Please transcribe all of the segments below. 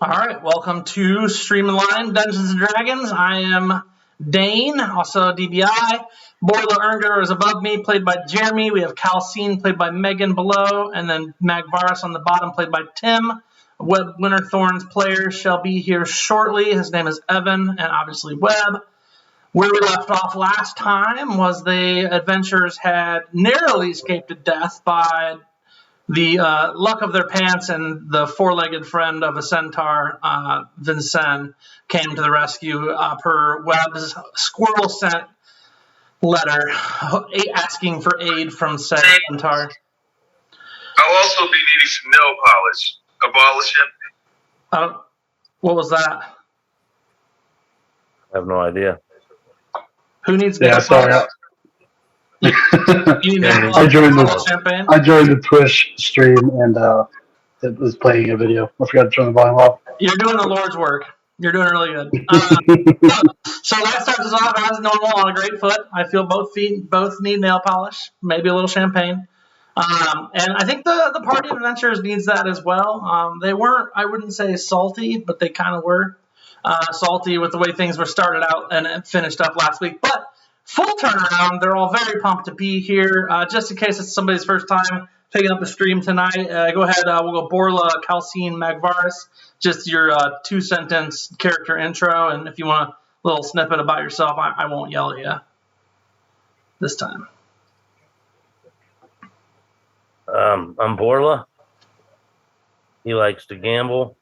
All right, welcome to Streamlined Dungeons & Dragons. I am Dane, also DBI. Boiler Ernger is above me, played by Jeremy. We have Calcine, played by Megan, below, and then Magvaris on the bottom, played by Tim. Webb Winterthorn's players shall be here shortly. His name is Evan, and obviously Webb. Where we left off last time was the adventurers had narrowly escaped to death by the luck of their pants, and the four-legged friend of a centaur, Vincent, came to the rescue per Webb's squirrel-sent letter asking for aid from said centaur. I'll also be needing some nail polish. Abolish him. What was that? I have no idea. Who needs nail polish? I joined the Twitch stream and it was playing a video. I forgot to turn the volume off. You're doing the Lord's work. You're doing really good. So that starts us off as normal on a great foot. I feel both feet need nail polish, maybe a little champagne. And I think the party of adventurers needs that as well. They weren't, I wouldn't say salty, but they kind of were salty with the way things were started out and finished up last week. But full turnaround. They're all very pumped to be here. Just in case it's somebody's first time picking up the stream tonight, go ahead. We'll go Borla, Calcine, Magvaris. Just your two-sentence character intro. And if you want a little snippet about yourself, I won't yell at you this time. I'm Borla. He likes to gamble.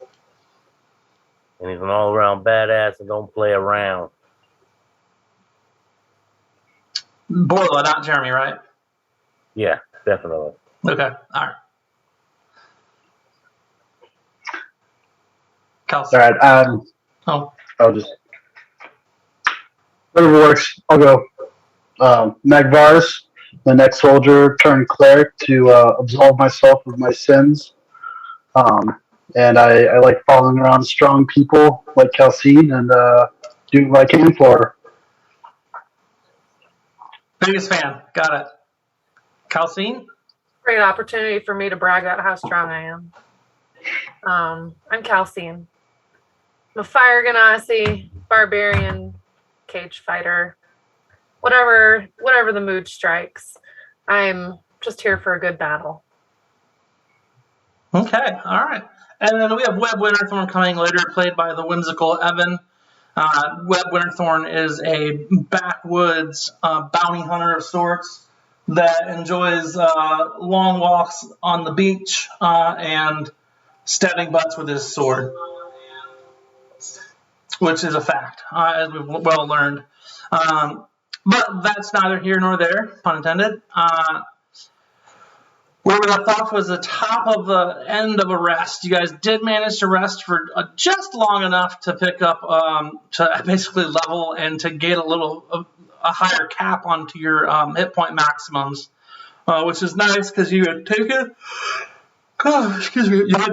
And he's an all-around badass and don't play around. Borla, not Jeremy, right? Yeah, definitely. Okay, all right. Calcine. All right. I'll just whatever works. I'll go. Magvaris, the next soldier turned cleric to absolve myself of my sins. And I like following around strong people like Calcine and do what I can for her. Biggest fan. Got it. Calcine? Great opportunity for me to brag about how strong I am. I'm Calcine. I'm a fire ganassi, barbarian, cage fighter. Whatever the mood strikes. I'm just here for a good battle. Okay, all right. And then we have Webb Winterthorn coming later, played by the whimsical Evan. Webb Winterthorn is a backwoods bounty hunter of sorts that enjoys long walks on the beach and stabbing butts with his sword, which is a fact, as we've well learned. But that's neither here nor there, pun intended. Where we left off was the top of the end of a rest. You guys did manage to rest for just long enough to pick up, to basically level and to get a higher cap onto your hit point maximums, which is nice because you had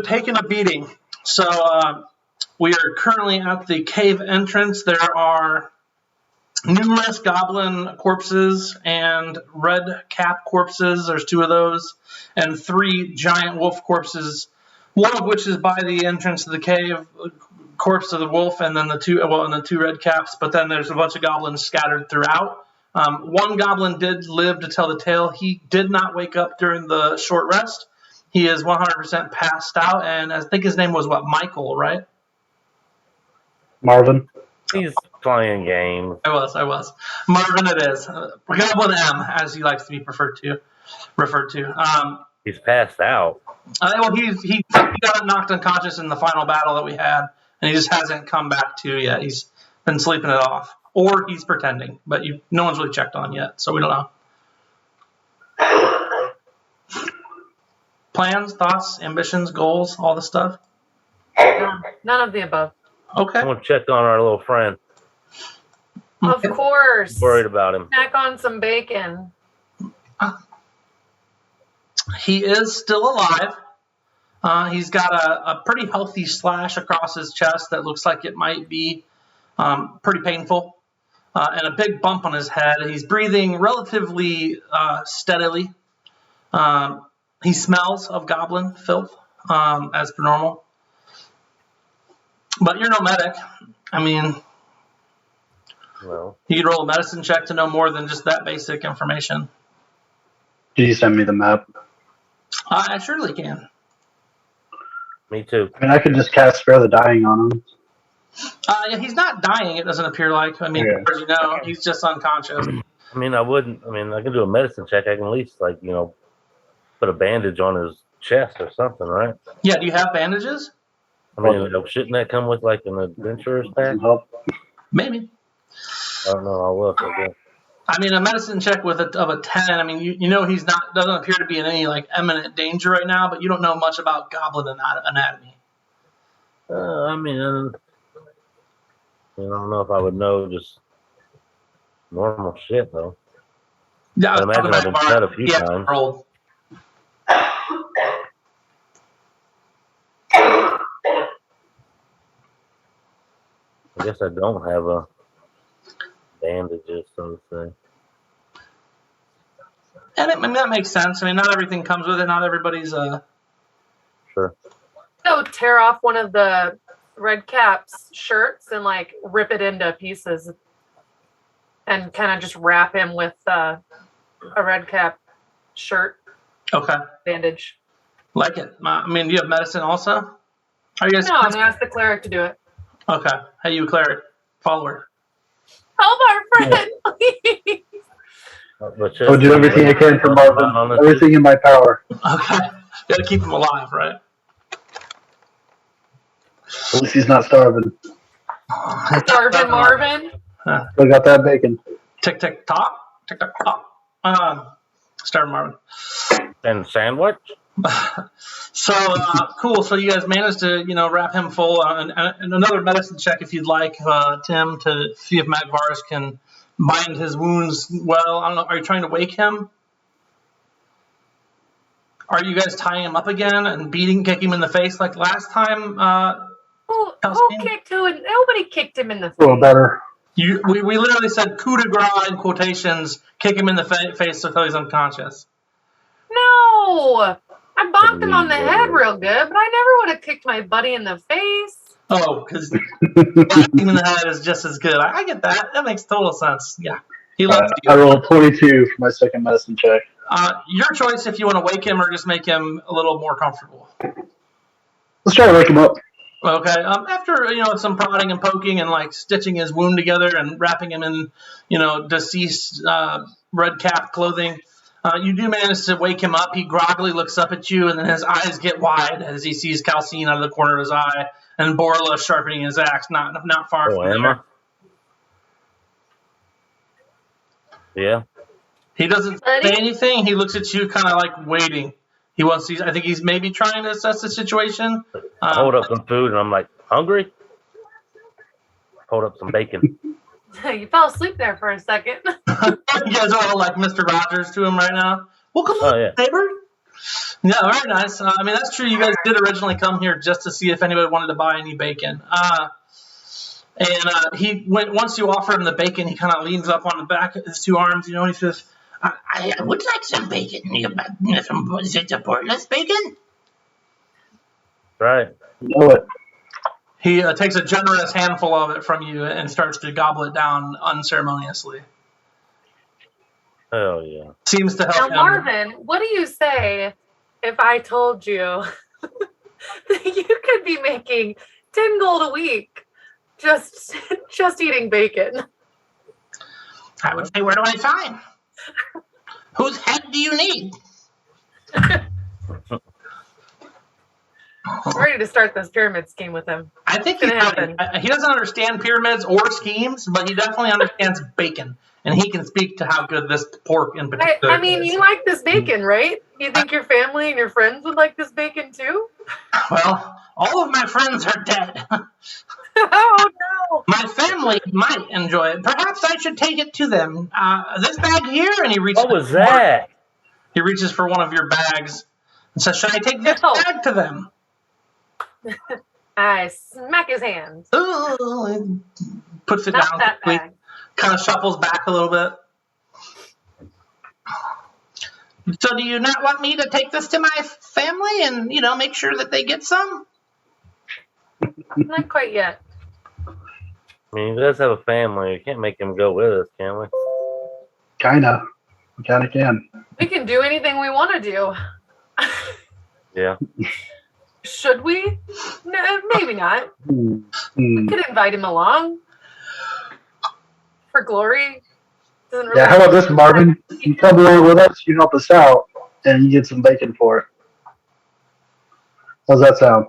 taken a beating. So we are currently at the cave entrance. There are numerous goblin corpses and red cap corpses. There's 2 of those, and 3 giant wolf corpses, one of which is by the entrance to the cave, corpse of the wolf, and then the 2 red caps. But then there's a bunch of goblins scattered throughout. One goblin did live to tell the tale. He did not wake up during the short rest. He is 100% passed out, and I think his name was Michael, right? Marvin. He's playing games. I was. Marvin it is. Goblin M, as he likes to be referred to. He's passed out. He got knocked unconscious in the final battle that we had, and he just hasn't come back to yet. He's been sleeping it off. Or he's pretending, but no one's really checked on yet, so we don't know. Plans, thoughts, ambitions, goals, all the stuff? None of the above. Okay. I'm going to check on our little friend. Of course. Worried about him. Snack on some bacon. He is still alive. He's got a pretty healthy slash across his chest that looks like it might be pretty painful, and a big bump on his head. He's breathing relatively steadily. He smells of goblin filth as per normal. But you're no medic. I mean, Well, you could roll a medicine check to know more than just that basic information. Did you send me the map? I surely can. me too. I mean, I could just cast Spare the Dying on him. Yeah, he's not dying, it doesn't appear like. I mean, Okay. as far as you know, he's just unconscious. I mean, I can do a medicine check. I can at least, like, put a bandage on his chest or something, right? Yeah, do you have bandages? I mean, shouldn't that come with, like, an adventurer's pack? Some help. Maybe. I don't know. I'll look, I guess. I mean, a medicine check of a 10. I mean, you know he's doesn't appear to be in any like imminent danger right now, but you don't know much about goblin anatomy. I mean, I don't know if I would know just normal shit, though. Yeah, I imagine I've been cut a few times. Rolled. I guess I don't have a bandages, so to say. And that makes sense. I mean, not everything comes with it. Not everybody's Sure. So tear off one of the red cap's shirts and like rip it into pieces and kind of just wrap him with a red cap shirt okay. bandage. Like it. I mean, do you have medicine also? Are you guys? No, I'm gonna ask the cleric to do it. Okay. Hey, you cleric, follower. Help our friend, please. But I'll do everything I can for Marvin. Everything in my power. Okay. You gotta keep him alive, right? At least he's not starving. Starvin' Marvin. I got that bacon. Tick tick tock. Tick tick tock. Starving Marvin. And sandwich? So cool. So you guys managed to, wrap him full. And another medicine check, if you'd like, Tim, to see if Magvarus can bind his wounds well. I don't know. Are you trying to wake him? Are you guys tying him up again and kicking him in the face like last time? Who kicked who? Nobody kicked him in the face. A little better. We literally said coup de grace in quotations. Kick him in the face until he's unconscious. No, I bonked him on the head real good, but I never would have kicked my buddy in the face. Oh, because blasting him in the head is just as good. I get that. That makes total sense. Yeah. He loves you. I rolled 22 for my second medicine check. Your choice if you want to wake him or just make him a little more comfortable. Let's try to wake him up. Okay. After some prodding and poking and like stitching his wound together and wrapping him in deceased red cap clothing, you do manage to wake him up. He groggily looks up at you, and then his eyes get wide as he sees Calcine out of the corner of his eye and Borla sharpening his axe not far from there. Yeah. He doesn't say anything. He looks at you kind of like waiting. I think he's maybe trying to assess the situation. I hold up some food and I'm like, hungry? Hold up some bacon. You fell asleep there for a second. You guys are all like Mr. Rogers to him right now. Well, come on, neighbor. Yeah, very nice. I mean, that's true. You guys did originally come here just to see if anybody wanted to buy any bacon. Once you offer him the bacon, he kind of leans up on the back of his two arms, and he says, I would like some bacon. Is it a Portless bacon? Right. Know it. He takes a generous handful of it from you and starts to gobble it down unceremoniously. Hell yeah. Seems to help now, Marvin, what do you say if I told you that you could be making 10 gold a week just eating bacon? I would say, where do I sign? Whose head do you need? I'm ready to start this pyramid scheme with him. I think he doesn't understand pyramids or schemes, but he definitely understands bacon, and he can speak to how good this pork in particular I mean, you like this bacon, right? You think your family and your friends would like this bacon too? Well, all of my friends are dead. Oh no! My family might enjoy it. Perhaps I should take it to them. This bag here, and he reaches. What was that? He reaches for one of your bags and says, "Should I take this bag to them?" I smack his hands. Ooh, puts it Not down that quickly. bag. Kind of shuffles back a little bit. So, do you not want me to take this to my family and make sure that they get some? Not quite yet. I mean, he does have a family. We can't make him go with us, can we? Kinda. We kinda can. We can do anything we want to do. Yeah. Should we? No, maybe not. Hmm. We could invite him along for glory. Doesn't really Yeah, how about this, Marvin? You come along with us, you help us out, and you get some bacon for it. How's that sound?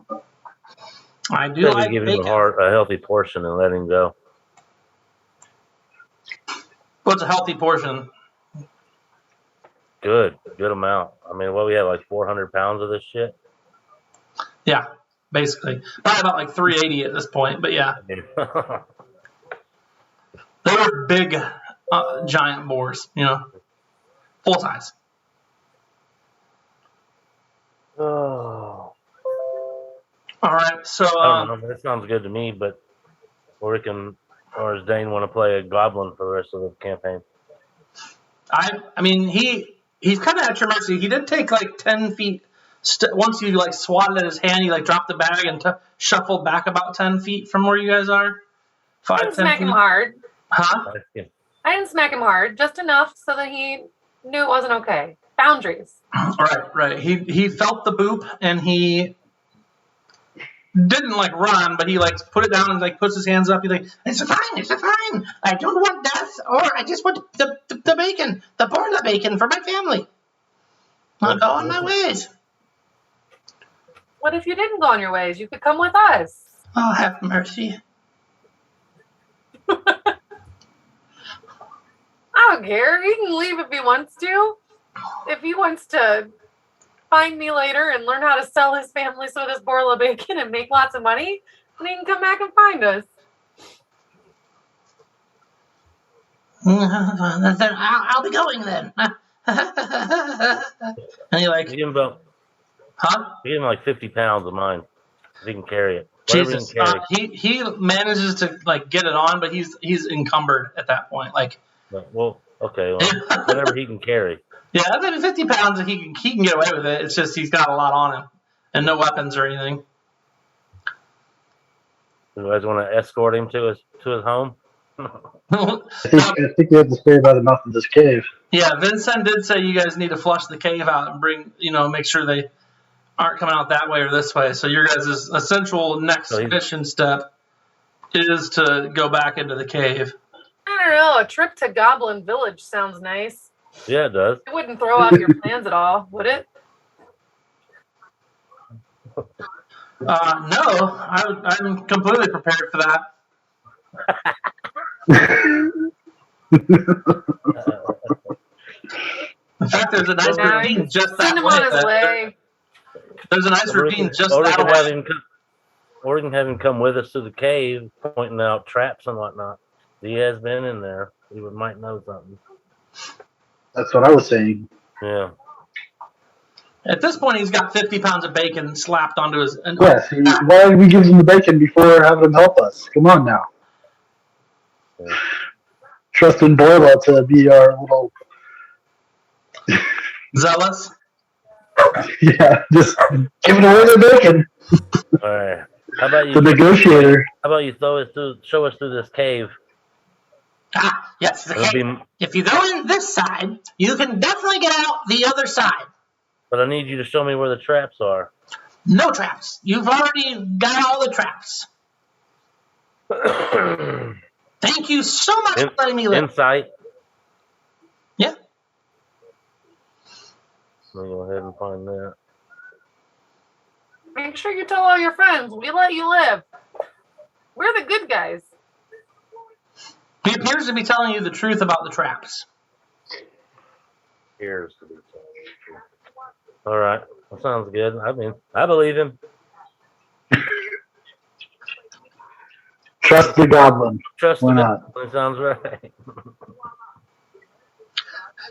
I do Maybe like give him bacon. a healthy portion and let him go. What's a healthy portion? Good amount. I mean, what we have, like 400 pounds of this shit? Yeah, basically. Probably about like 380 at this point, but yeah. They were big, giant boars, full size. Oh. All right, so I don't know. That sounds good to me, but or does Dane want to play a goblin for the rest of the campaign? I mean, he's kind of at your mercy. He did take like 10 feet. Once you like swatted at his hand, he like dropped the bag and shuffled back about 10 feet from where you guys are. I didn't smack him hard. Huh? I didn't smack him hard, just enough so that he knew it wasn't okay. Boundaries. Right. He felt the boop and he didn't like run, but he like put it down and like puts his hands up. He's like, it's fine. I don't want death, or I just want the bacon, the Borla bacon for my family. I'll go on my ways. What if you didn't go on your ways? You could come with us. Oh, have mercy. I don't care. He can leave if he wants to. If he wants to find me later and learn how to sell his family some of this Borla bacon and make lots of money, then he can come back and find us. I'll be going then. And he like, Give him about, give him like 50 pounds of mine. If he can carry it. Jesus, He can carry. he manages to like get it on, but he's encumbered at that point. Like, well, okay, well, whatever he can carry. Yeah, I think 50 pounds, he can get away with it. It's just he's got a lot on him and no weapons or anything. You guys want to escort him to his home? I think you have to stay by the mouth of this cave. Yeah, Vincent did say you guys need to flush the cave out and bring, make sure they aren't coming out that way or this way. So your guys' essential next mission step is to go back into the cave. I don't know. A trip to Goblin Village sounds nice. Yeah, it does. It wouldn't throw off your plans at all, would it? No, I'm completely prepared for that. In fact, there's a nice ravine just that way. There's a nice ravine just that way. Or we can have him come with us to the cave, pointing out traps and whatnot. He has been in there. He might know something. That's what I was saying. Yeah. At this point, he's got 50 pounds of bacon slapped onto his... Yes. Why did we give him the bacon before having him help us? Come on now. Yeah. Trusting Borla to be our little... Zealous? Yeah, just giving away the bacon. All right. How about you? The negotiator. How about you show us through this cave? Yes. If you go in this side, you can definitely get out the other side. But I need you to show me where the traps are. No traps. You've already got all the traps. Thank you so much for letting me live. Insight. Yeah. Let me go ahead and find that. Make sure you tell all your friends. We let you live. We're the good guys. He appears to be telling you the truth about the traps. Appears to be telling you the truth. All right. That sounds good. I mean, I believe him. Trust the goblin. Trust Why the not? goblin. Sounds right.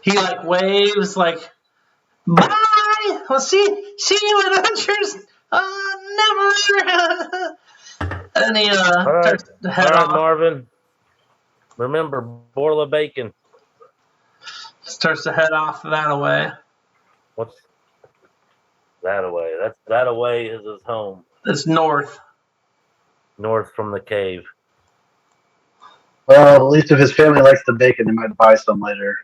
He like waves like, bye. We'll see you adventures. Never. And he starts to head off. Marvin. Remember Borla bacon. Starts to head off that away. What's that away? That away is his home. It's north. north from the cave. Well, at least if his family likes the bacon, they might buy some later.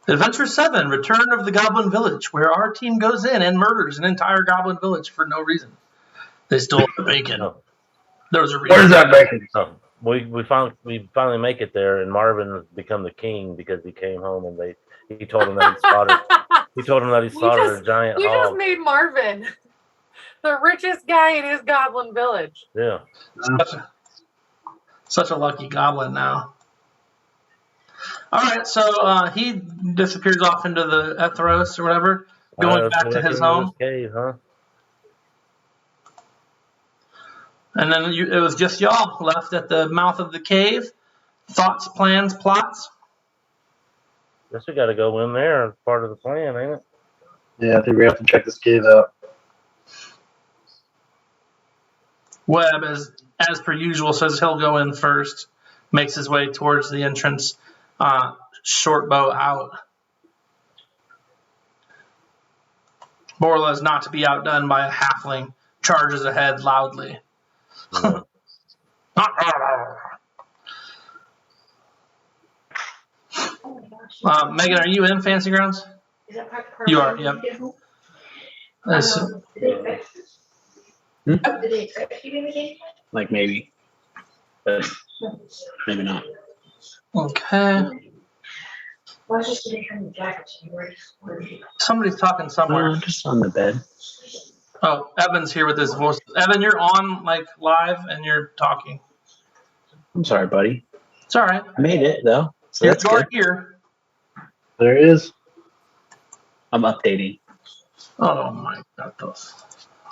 Adventure 7, Return of the Goblin Village, where our team goes in and murders an entire goblin village for no reason. They stole the bacon. No. There was a reason. Where's that bacon? No. We finally make it there, and Marvin has become the king because he came home and he told him that he slaughtered a giant You hog. just made Marvin the richest guy in his goblin village. Yeah. Such a lucky goblin now. All right, so he disappears off into the Ethros or whatever, going back to his home. Cave, huh? And then it was just y'all left at the mouth of the cave. Thoughts, plans, plots? Guess we got to go in there. It's part of the plan, ain't it? Yeah, I think we have to check this cave out. Webb, as per usual, says he'll go in first, makes his way towards the entrance, short bow out. Borla is not to be outdone by a halfling, charges ahead loudly. No. Megan, are you in Fancy Grounds? You are, yep. Did they expect you to be? Like maybe, but maybe not. Okay. Why is just getting from the jacket? Somebody's talking somewhere. Just on the bed. Oh, Evan's here with his voice. Evan, you're on like live and you're talking. I'm sorry, buddy. It's all right. I made it though, so You're that's good. here. There it is. I'm updating. Oh my God.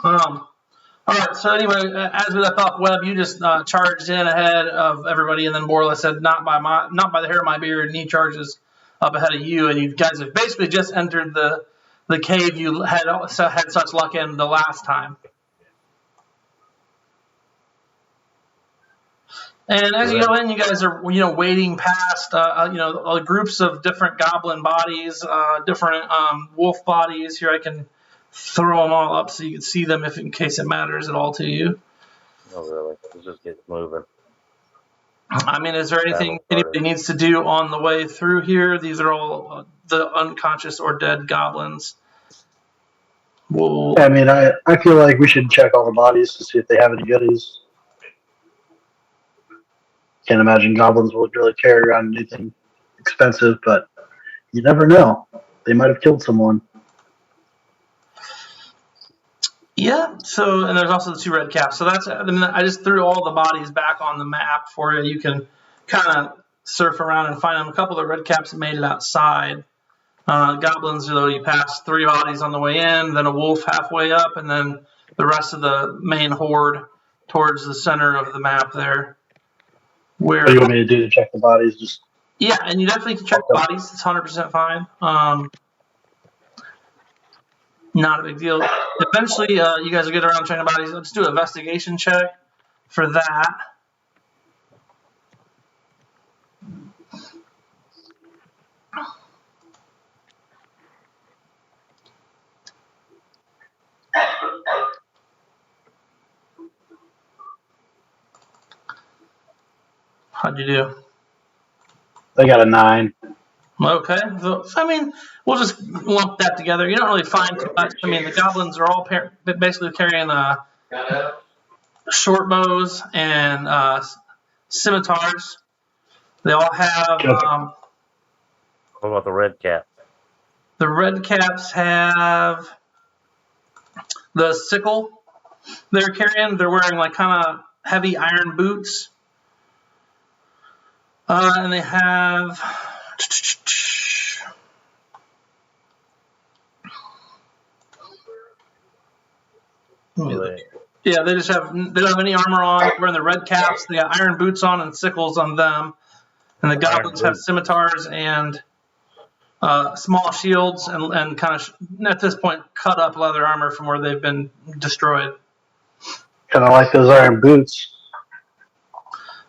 All right. So anyway, as we left off, Webb, you just charged in ahead of everybody, and then Borla said, "Not by the hair of my beard," and he charges up ahead of you, and you guys have basically just entered the cave you had such luck in the last time. And as you go in, you guys are wading past groups of different goblin bodies, different wolf bodies. Here I can throw them all up so you can see them in case it matters at all to you. No, really. Let's just get moving. I mean, is there anything anybody needs to do on the way through here? These are all the unconscious or dead goblins. Whoa. I mean, I feel like we should check all the bodies to see if they have any goodies. Can't imagine goblins would really carry around anything expensive, but you never know. They might have killed someone. Yeah, so, and there's also the 2 red caps. So I just threw all the bodies back on the map for you. You can kind of surf around and find them. A couple of the red caps made it outside. Goblins, though, you pass 3 bodies on the way in, then a wolf halfway up, and then the rest of the main horde towards the center of the map there. What do you want me to do to check the bodies? Yeah, and you definitely can check the bodies. It's 100% fine. Not a big deal. Eventually, you guys will get around checking bodies. Let's do an investigation check for that. How'd you do? I got a 9. Okay, so I mean, we'll just lump that together. You don't really find too much. I mean, the goblins are all basically carrying short bows and scimitars. They all have. What about the red cap? The red caps have the sickle they're carrying. They're wearing like kind of heavy iron boots. And they have they just have they don't have any armor on. They're wearing the red caps. They got iron boots on and sickles on them. And the goblins have scimitars and small shields and kind of at this point cut up leather armor from where they've been destroyed. Kind of like those iron boots.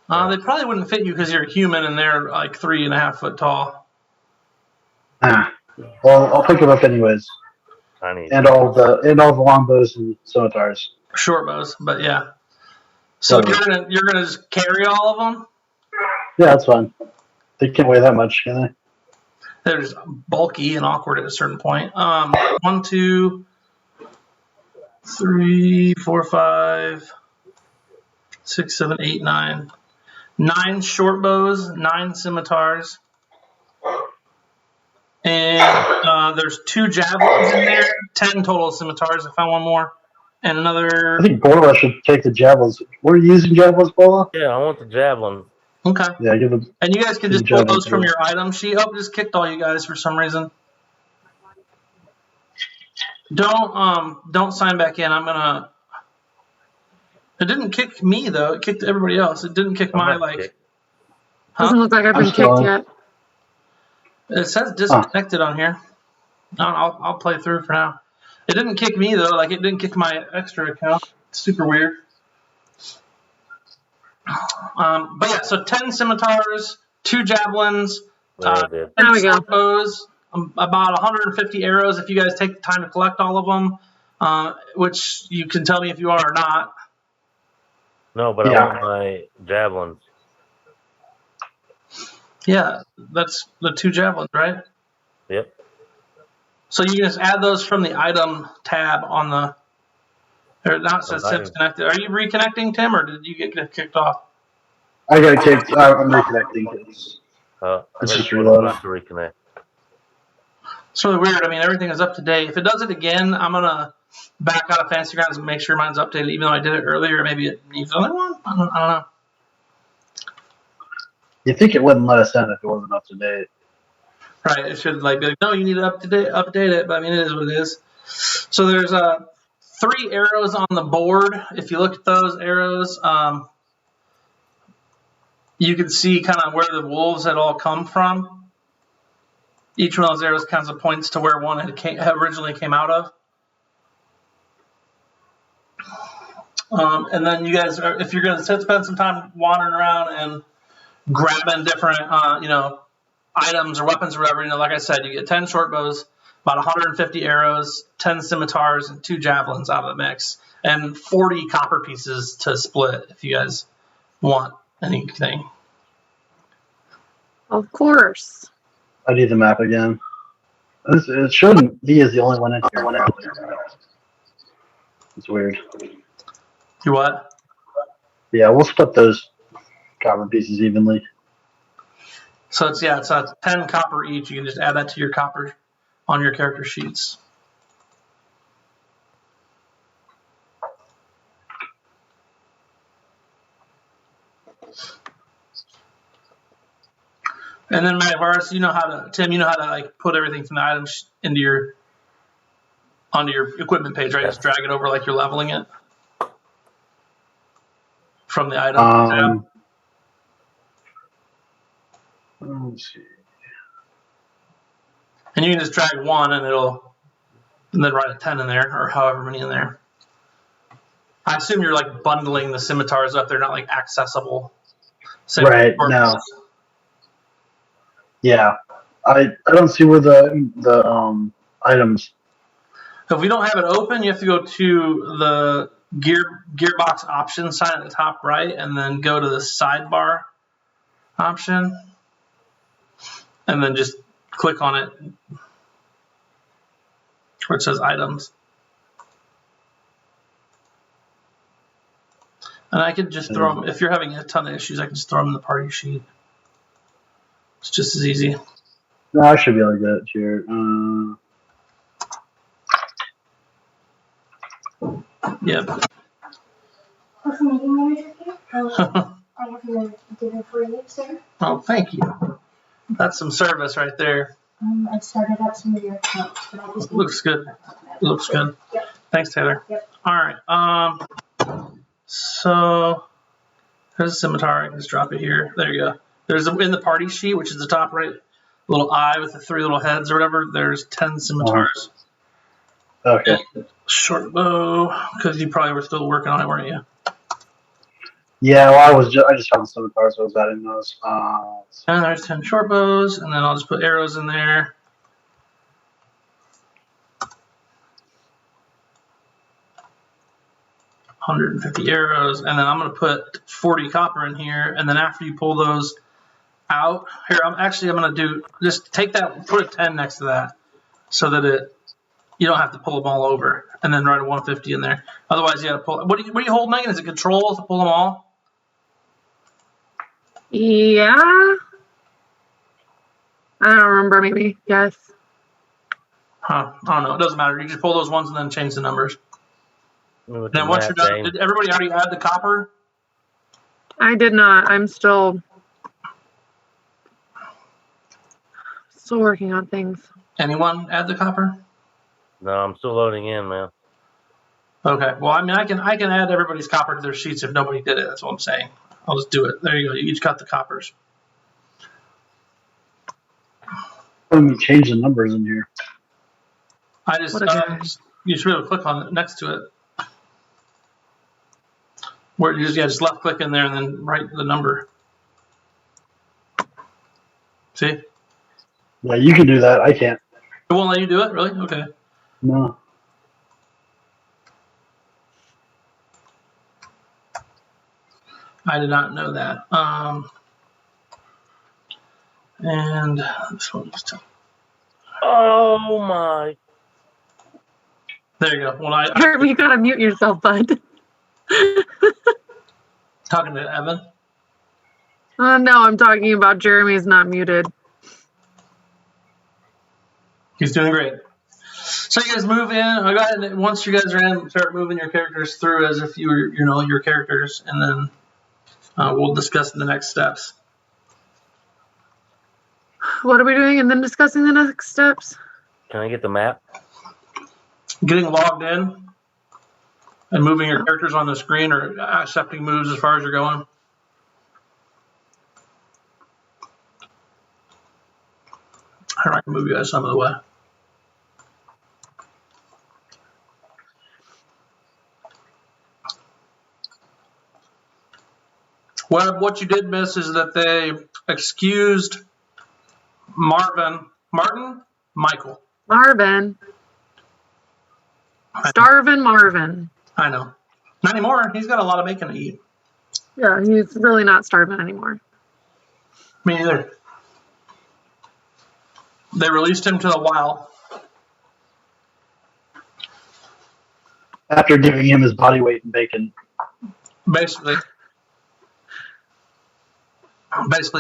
They probably wouldn't fit you because you're human and they're like 3.5 foot tall. Well, I'll pick them up anyways. Tiny. And all the longbows and scimitars. short bows, but yeah. So you're gonna just carry all of them? Yeah, that's fine. They can't weigh that much, can they? They're just bulky and awkward at a certain point. 1, 2, 3, 4, 5, 6, 7, 8, 9. 9 short bows, 9 scimitars, and there's 2 javelins in there. 10 total scimitars. I found one more, and another. I think Borla should take the javelins. Were you using javelins, Borla? Yeah, I want the javelin. Okay. Yeah, give them. And you guys can just pull those from your item sheet. Oh, just kicked all you guys for some reason. Don't sign back in. I'm gonna. It didn't kick me though. It kicked everybody else. It didn't kick my like. Huh? Doesn't look like I've been kicked yet. It says disconnected on here. I'll play through for now. It didn't kick me though. Like it didn't kick my extra account. It's super weird. But yeah, so 10 scimitars, 2 javelins, There we go. bows, about 150 arrows if you guys take the time to collect all of them, which you can tell me if you are or not. No, but I want my javelins. Yeah, that's the 2 javelins, right? Yep. So you can just add those from the item tab on the. Or now it says Tim's connected. Are you reconnecting, Tim, or did you get kicked off? I got kicked. I'm reconnecting. It's just reloaded. To reconnect. It's really weird. I mean, everything is up to date. If it does it again, I'm gonna back out of Fantasy Grounds and make sure mine's updated, even though I did it earlier. Maybe it needs another one. I don't know. You think it wouldn't let us in if it wasn't up to date? Right? It should like be like, no, you need to update it. But I mean, it is what it is. So there's 3 arrows on the board. If you look at those arrows, you can see kind of where the wolves had all come from. Each one of those arrows kind of points to where one had originally came out of. And then you guys, if you're going to spend some time wandering around and grabbing different, items or weapons or whatever, like I said, you get 10 short bows, about 150 arrows, 10 scimitars, and 2 javelins out of the mix, and 40 copper pieces to split if you guys want anything. Of course. I need the map again. It shouldn't. He is the only one in here. It's weird. You what? Yeah, we'll split those copper pieces evenly. So it's 10 copper each. You can just add that to your copper on your character sheets. And then Magvaris, Tim, you know how to like put everything from the items onto your equipment page, right? Yes. Just drag it over like you're leveling it from the item tab. Let's see. And you can just drag 1 and then write a 10 in there, or however many in there. I assume you're like bundling the scimitars up. They're not like accessible. Right, no. Yeah. I don't see where the items. If we don't have it open, you have to go to the gearbox option sign at the top right, and then go to the sidebar option, and then just click on it where it says items. And I could just throw them, if you're having a ton of issues, I can just throw them in the party sheet. It's just as easy. No, I should be able to get it here. Yep. I have no dinner for you, sir. Oh, thank you. That's some service right there. I started up some of your accounts, but I just Looks good. Looks good. Yep. Thanks, Taylor. Yep. All right. So there's a scimitar. I can just drop it here. There you go. There's in the party sheet, which is the top right little eye with the 3 little heads or whatever. There's 10 scimitars. Okay. And short bow, because you probably were still working on it, weren't you? Yeah, well, I just found some cars, so I was adding those. And there's 10 short bows, and then I'll just put arrows in there. 150 arrows, and then I'm going to put 40 copper in here, and then after you pull those out, here, I'm going to do, just take that, put a 10 next to that, so that you don't have to pull them all over, and then write a 150 in there. Otherwise, you got to pull, what do you hold, Megan? Is it control to pull them all? Yeah. I don't remember, maybe. Yes. Huh, I don't know, it doesn't matter. You just pull those ones and then change the numbers. With Then the once you're map, done, Dane. did everybody already add the copper? I did not. I'm still working on things. Anyone add the copper? No, I'm still loading in, man. Okay. Well, I mean, I can add everybody's copper to their sheets if nobody did it. That's what I'm saying. I'll just do it. There you go. You each got the coppers. Let me change the numbers in here. I just What a guy. you should be able to click on it next to it. Where you just left click in there and then write the number. See? It Yeah, you can do that. I can't. won't let you do it, really? Okay. No. I did not know that. And this one was Oh my! there you go. Well, Jeremy, you gotta mute yourself, bud. talking to Evan. No, I'm talking about Jeremy's not muted. He's doing great. So you guys move in. I'll go ahead and once you guys are in, start moving your characters through as if you were, your characters, and then we'll discuss the next steps. What are we doing and then discussing the next steps? Can I get the map? Getting logged in and moving your characters on the screen or accepting moves as far as you're going. Here, I can move you guys some of the way. Well, what you did miss is that they excused Michael. Marvin. Starvin' Marvin. I know. Not anymore. He's got a lot of bacon to eat. Yeah, he's really not starving anymore. Me neither. They released him to the wild. After giving him his body weight in bacon. Basically,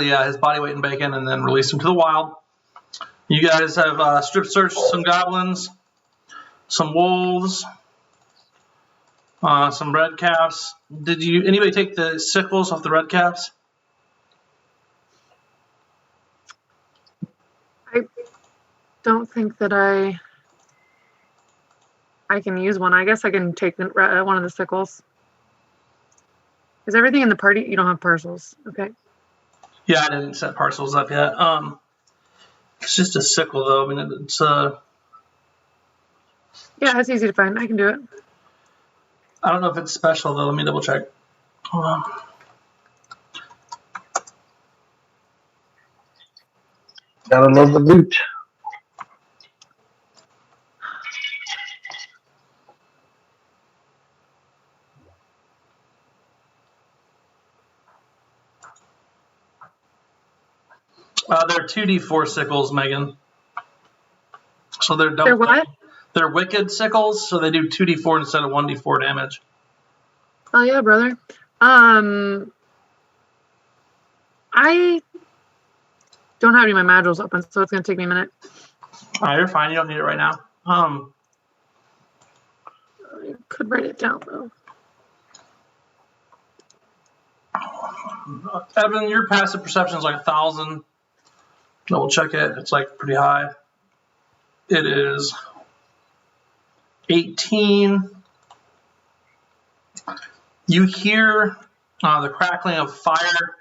yeah, his body weight in bacon, and then released him to the wild. You guys have strip searched some goblins, some wolves, some red caps. Did anybody take the sickles off the red caps? I don't think that I can use one. I guess I can take one of the sickles. Is everything in the party? You don't have parcels. Okay. Yeah, I didn't set parcels up yet. It's just a sickle, though. I mean, it's Yeah, it's easy to find. I can do it. I don't know if it's special, though. Let me double check. Hold on. Gotta love the loot. They're 2d4 sickles, Megan. So they're double. They're what? They're wicked sickles, so they do 2d4 instead of 1d4 damage. Oh yeah, brother. I don't have any of my modules open, so it's gonna take me a minute. You're fine. You don't need it right now. I could write it down though. Evan, your passive perception is like 1,000. Double check it. It's like pretty high. It is 18. You hear the crackling of fire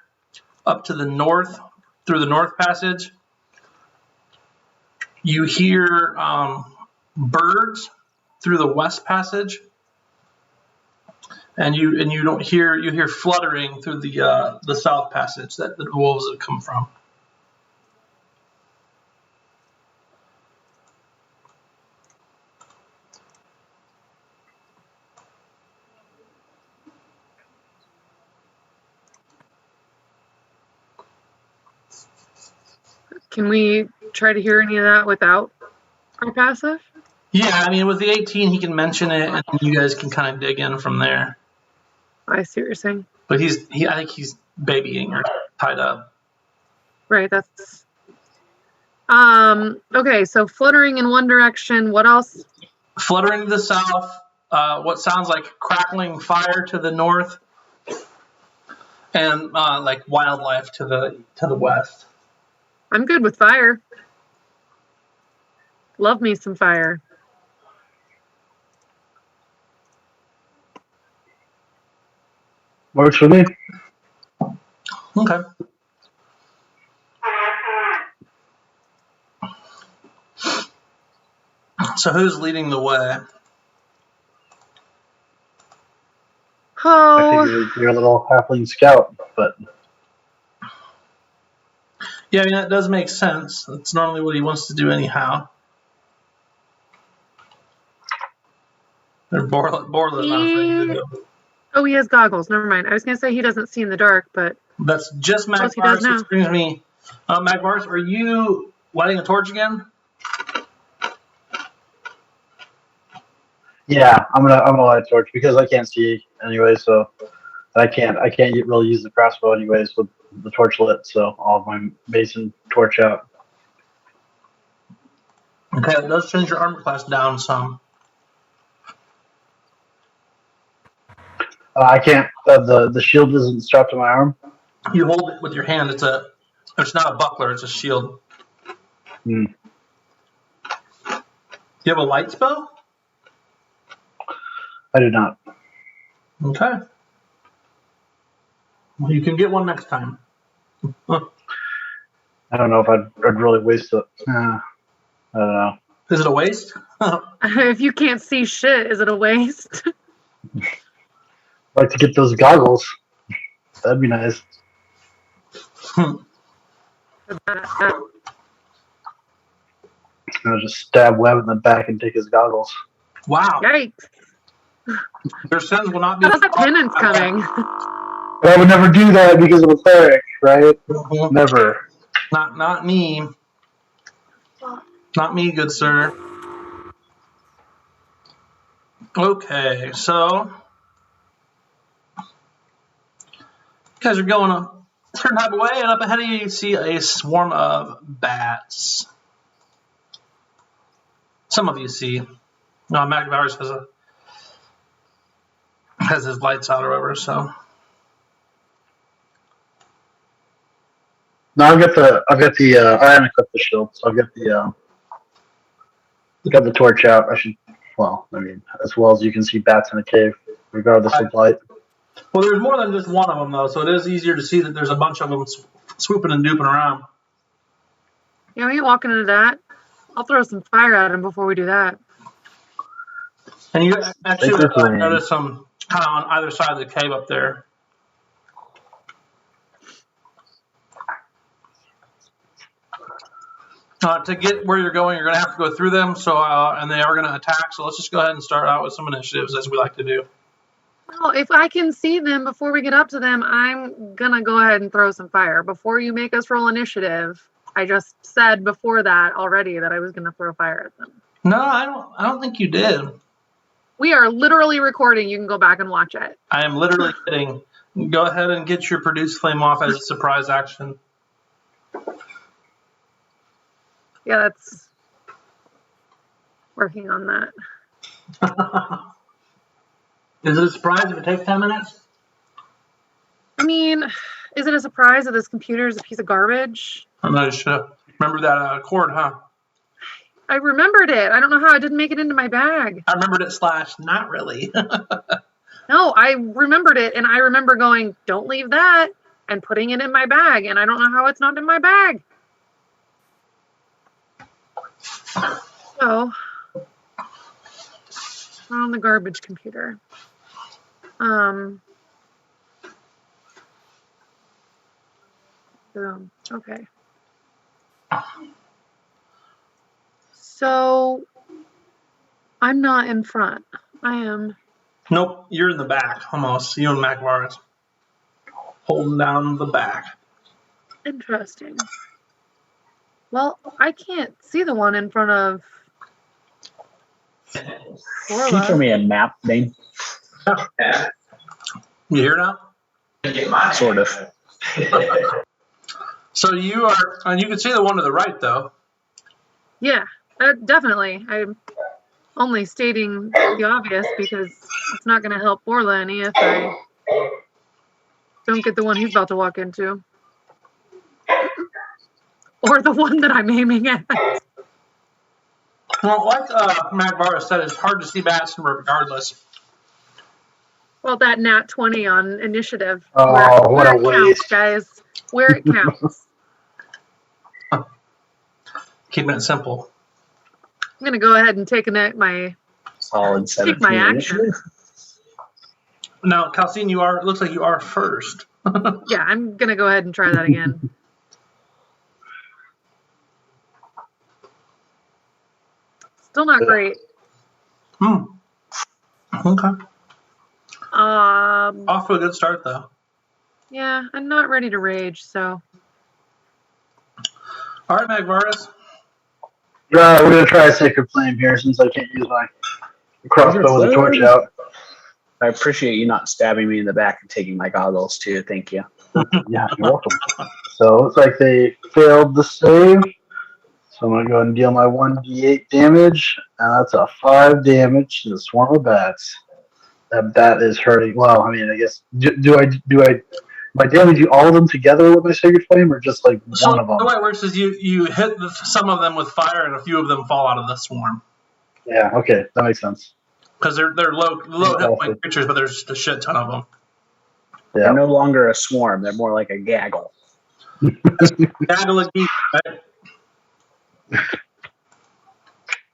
up to the north through the north passage. You hear birds through the west passage, and you don't hear you hear fluttering through the south passage that the wolves have come from. Can we try to hear any of that without our passive? Yeah, I mean, with the 18, he can mention it, and you guys can kind of dig in from there. I see what you're saying. But I think he's babying or tied up. Right, that's... okay, so fluttering in one direction. What else? Fluttering to the south, what sounds like crackling fire to the north, and like wildlife to the west. I'm good with fire. Love me some fire. Works for me. Okay. So who's leading the way? I Oh, figured you're a little halfling scout, but Yeah, I mean, that does make sense. That's normally what he wants to do anyhow. Borla's not afraid to do. oh, he has goggles. Never mind. I was going to say he doesn't see in the dark, but That's just Plus he does Magvars, now. which brings me... Magvars, are you lighting a torch again? yeah, I'm gonna light a torch because I can't see anyway, so I can't really use the crossbow anyways with the torch lit, so I'll have my mason torch out. Okay, it does change your armor class down some. I can't. The shield isn't strapped to my arm. You hold it with your hand. It's not a buckler. It's a shield. Hmm. Do you have a light spell? I do not. Okay. Well, you can get one next time. I don't know if I'd really waste it. I don't know. Is it a waste? if you can't see shit, is it a waste? I'd like to get those goggles. That'd be nice. I'll just stab Webb in the back and take his goggles. Wow. Yikes. Your sins will not be... How's that penance coming? But I would never do that because of a cleric, right? Mhm. Never. Not me. Not me, good sir. Okay, so... You guys are going a certain type of way, and up ahead of you see a swarm of bats. Some of you see. No, Magvars has his lights out or whatever, so... No, I haven't equipped the shield, so I've got the torch out. As well as you can see bats in a cave, regardless of light. Well, there's more than just one of them, though, so it is easier to see that there's a bunch of them swooping and duping around. Yeah, we ain't walking into that. I'll throw some fire at him before we do that. And you actually Take this lane. notice some kind of on either side of the cave up there. To get where you're going, you're going to have to go through them, so and they are going to attack. So let's just go ahead and start out with some initiatives, as we like to do. Well, if I can see them before we get up to them, I'm going to go ahead and throw some fire. Before you make us roll initiative, I just said before that already that I was going to throw fire at them. No, I don't think you did. We are literally recording. You can go back and watch it. I am literally kidding. Go ahead and get your produce flame off as a surprise action. Yeah, that's working on that. Is it a surprise if it takes 10 minutes? I mean, is it a surprise that this computer is a piece of garbage? I'm not sure. Remember that cord, huh? I remembered it. I don't know how I didn't make it into my bag. I remembered it / not really. No, I remembered it, and I remember going, don't leave that, and putting it in my bag, and I don't know how it's not in my bag. So, on the garbage computer. Okay. So, I'm not in front. I am. Nope, you're in the back, almost. You and Magvars. Holding down the back. Interesting. Well, I can't see the one in front of Can you show Orla. me a map, Dane? You hear now? Sort of. So you are, and you can see the one to the right, though. Yeah, definitely. I'm only stating the obvious because it's not going to help Orla any if I don't get the one he's about to walk into. Or the one that I'm aiming at. Well, like Matt Barra said, it's hard to see bats regardless. Well, that nat 20 on initiative. Oh, what a it counts, waste. guys. Where it counts. Keeping it simple. I'm going to go ahead and take my Solid take my 17 action. initiative. Now, Calcine, it looks like you are first. Yeah, I'm going to go ahead and try that again. Still not great. Okay. Off to a good start, though. Yeah, I'm not ready to rage, so. All right, Magvaris. We're going to try a Sacred Flame here since I can't use my crossbow with a torch out. I appreciate you not stabbing me in the back and taking my goggles, too. Thank you. Yeah, you're welcome. So it looks like they failed the save. So I'm going to go ahead and deal my 1d8 damage. And that's a 5 damage to the swarm of bats. That bat is hurting. Well, I mean, I guess, do I damage you all of them together with my Sacred Flame or just like one of them? The way it works is you hit some of them with fire and a few of them fall out of the swarm. Yeah, okay. That makes sense. Because they're low hit point creatures, but there's just a shit ton of them. Yeah. They're no longer a swarm. They're more like a gaggle. Gaggle of geese, right?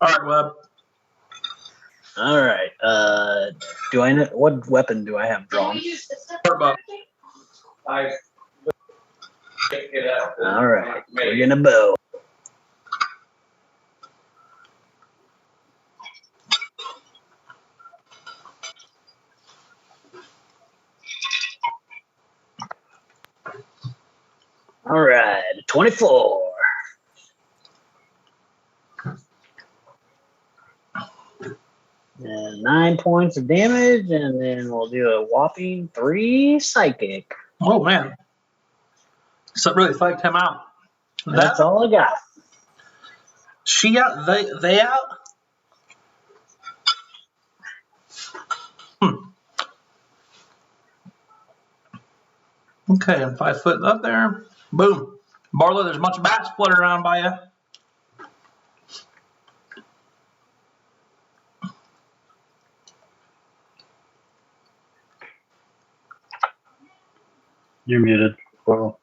All right, Webb. All right. Do I know what weapon do I have drawn? All right. We're gonna bow. All right. 24. And 9 points of damage, and then we'll do a whopping 3 psychic. Oh, man. So it really psyched him out. That's all I got. She got they out? Okay, I'm 5 foot up there. Boom. Barlow, there's a bunch of bats fluttering around by you. You're muted. Well,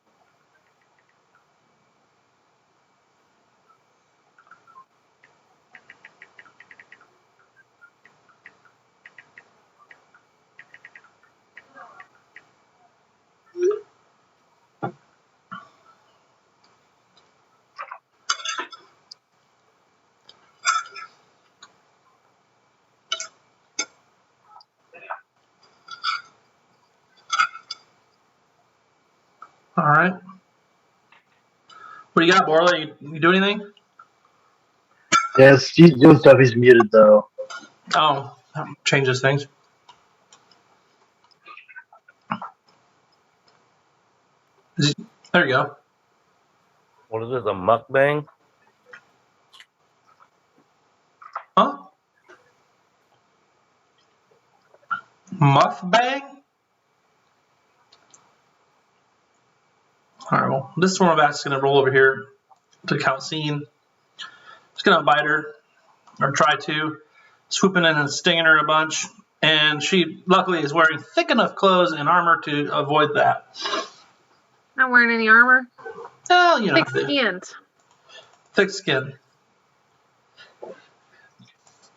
All right. What do you got, Barlow? You do anything? yeah, he's doing stuff. He's muted, though. Oh, that changes things. There you go. What is this, a mukbang? Huh? Muff bag? All right, well, this swarm of bats is going to roll over here to Calcine. It's going to bite her, or try to, swooping in and stinging her a bunch. And she, luckily, is wearing thick enough clothes and armor to avoid that. Not wearing any armor. Well, you know. Thick-skinned. Thick skin.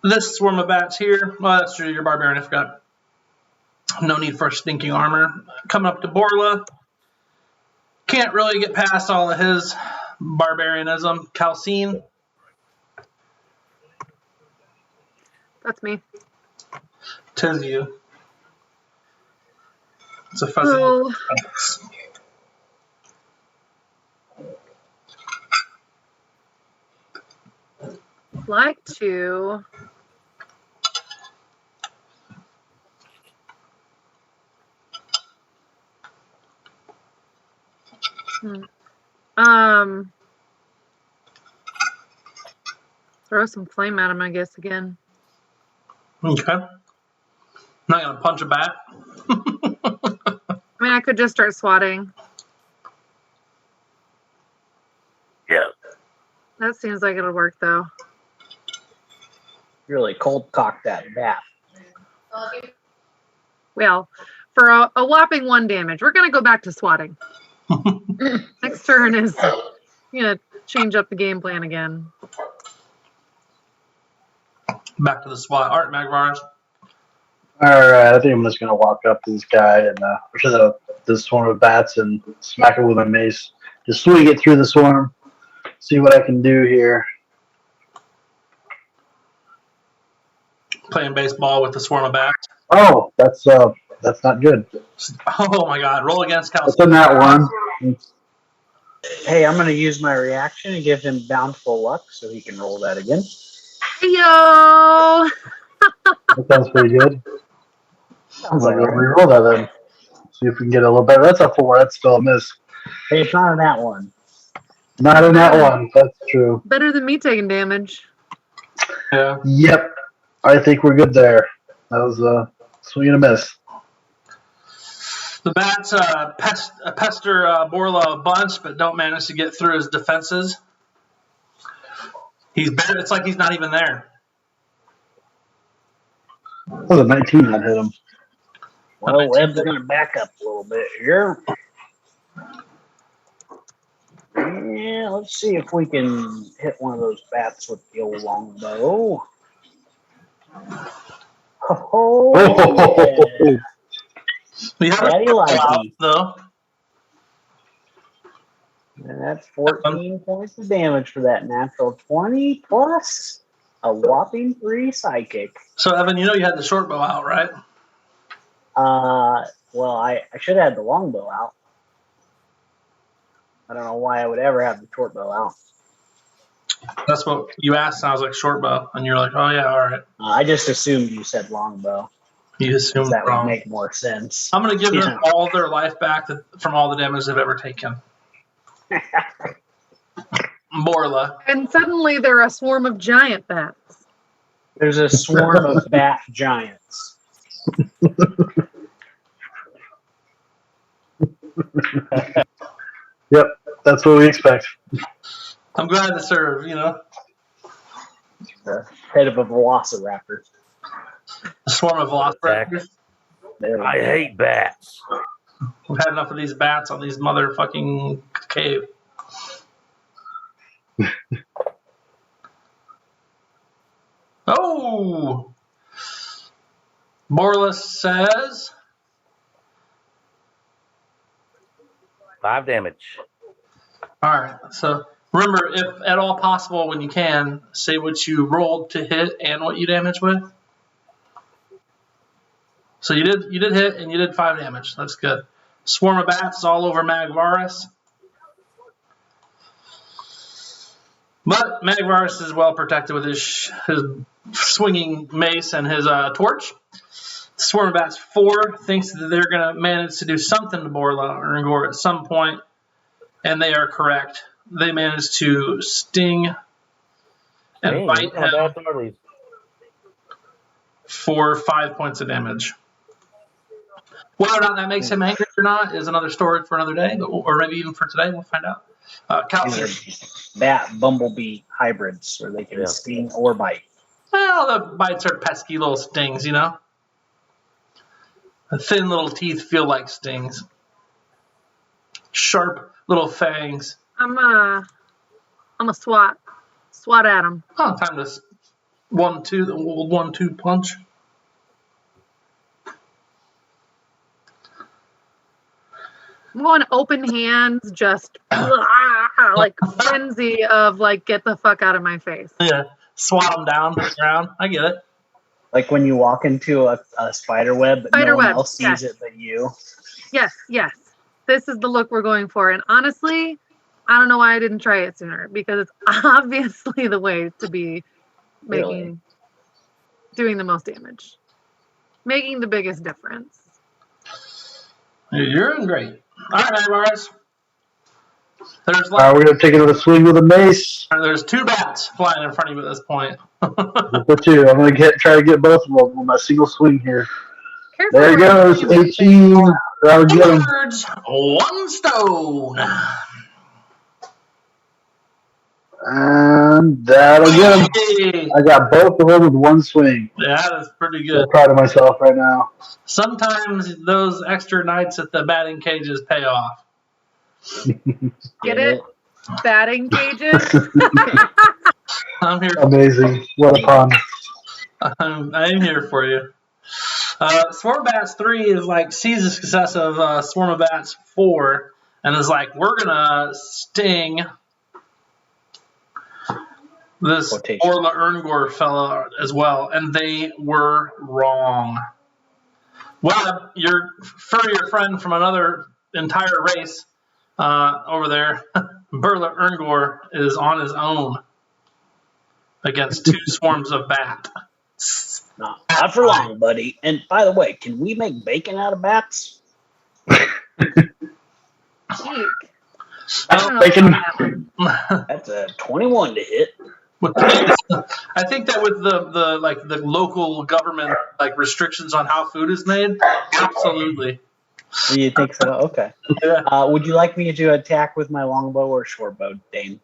This swarm of bats here, well, that's true, you're barbarian, I forgot. No need for stinking armor. Coming up to Borla. Can't really get past all of his barbarianism. Calcine. That's me. Tis you. It's a fuzzy. Oh. like to throw some flame at him, I guess, again. Okay. Not gonna punch a bat. I mean, I could just start swatting. Yeah. That seems like it'll work, though. Really cold cock that bat. Well, for a whopping 1 damage, we're going to go back to swatting. Next turn is going to change up the game plan again. Back to the SWAT. Art Magvars. Alright, I think I'm just gonna walk up to this guy and to this swarm of bats and smack it with my mace. Just swing it through the swarm. See what I can do here. Playing baseball with the swarm of bats. Oh, that's not good. Oh my god. Roll against Cal. What's in that one? Hey, I'm going to use my reaction and give him bountiful luck so he can roll that again. Yo! That sounds pretty good. Sounds like we'll re-roll that then. See if we can get a little better. That's a 4. That's still a miss. Hey, it's not in that one. Not in that one. That's true. Better than me taking damage. Yeah. Yep. I think we're good there. That was a swing and a miss. The bats pester Borla a bunch, but don't manage to get through his defenses. It's like he's not even there. That was a 19 that hit him. Well, Webb's going to back up a little bit here. Yeah, let's see if we can hit one of those bats with the old longbow. Oh, yeah. We have Daddy likes me. though. And that's 14 points of damage for that natural 20 plus a whopping 3 psychic. So Evan, you had the short bow out, right? Well, I should have had the longbow out. I don't know why I would ever have the short bow out. That's what you asked. And I was like short bow, and you're like, oh yeah, all right. I just assumed you said longbow. You assumed That wrong. would make more sense. I'm gonna give them Yeah. all their life back from all the damage they've ever taken. Borla. And suddenly they're a swarm of giant bats. There's a swarm of bat giants. Yep, that's what we expect. I'm glad to serve. The head of a velociraptor. A swarm of velociraptors. There we I go. hate bats. We've had enough of these bats on these motherfucking cave. Oh! Borla says 5 damage. Alright, so remember, if at all possible, when you can, say what you rolled to hit and what you damage with. So you did hit and you did 5 damage. That's good. Swarm of bats all over Magvarus. But Magvarus is well protected with his swinging mace and his torch. Swarm of Bats 4 thinks that they're going to manage to do something to Borla or Ngor at some point, and they are correct. They manage to sting and bite him for 5 points of damage. Whether or not that makes him angry or not is another story for another day, or maybe even for today. We'll find out. These are bat bumblebee hybrids, where they can sting or bite. Well, the bites are pesky little stings, The thin little teeth feel like stings. Sharp little fangs. I'm a swat at him. Oh, time to 1-2, the old 1-2 punch. I'm going open hands, just like frenzy of like, get the fuck out of my face. Yeah, swat them down to the ground. I get it. Like when you walk into a spider web, but no one else sees it but you. Yes. This is the look we're going for. And honestly, I don't know why I didn't try it sooner, because it's obviously the way to be doing the most damage, making the biggest difference. You're doing great. All right, Mars. There's All right, we're gonna take another swing with a mace. there's 2 bats flying in front of you at this point. The 2. I'm gonna try to get both of them with my single swing here. Careful There he where goes, you're aiming. 18. That'll get him. 2 birds, 1 stone. And that'll get him. Hey, I got both of them with 1 swing. that is pretty So good. proud of myself right now. Sometimes those extra nights at the batting cages pay off. Get it? Batting cages. I'm here. Amazing. What a pun. I'm here for you. Swarm of Bats 3 is like sees the success of Swarm of Bats 4 and is like, we're gonna sting this Orla Erngor fella as well, and they were wrong. Webb, your furrier friend from another entire race over there, Burla Erngor, is on his own against 2 swarms of bat. No, not for long, buddy. And by the way, can we make bacon out of bats? Eek. I don't know Bacon. about that. That's a 21 to hit. I think that with the local government restrictions on how food is made, absolutely. You think so? Okay. Yeah. Would you like me to attack with my longbow or shortbow, Dane?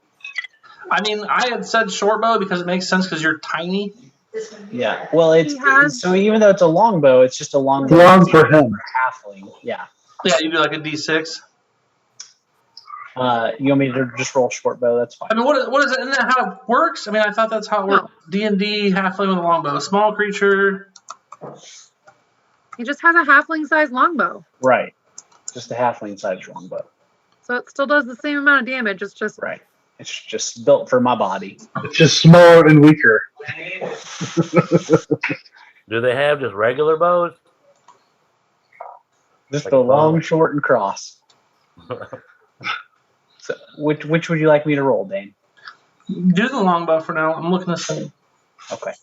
I mean, I had said short bow because it makes sense because you're tiny. Yeah. Well, He has- so even though it's a longbow, it's just a longbow. Long for him. Halfling. Yeah. Yeah, you do like a D6. You want me to just roll shortbow? That's fine. I mean, what is it? Isn't that how it works? I mean, I thought that's how it works. D&D halfling with a longbow, small creature. He just has a halfling-sized longbow, Right. Just a halfling-sized longbow. so it still does the same amount of damage. It's just Right. It's just built for my body. It's just smaller and weaker. Do they have just regular bows? Just Like a a long, bow. short, and cross. So, which would you like me to roll, Dane? Do the longbow for now. I'm looking to see. Okay.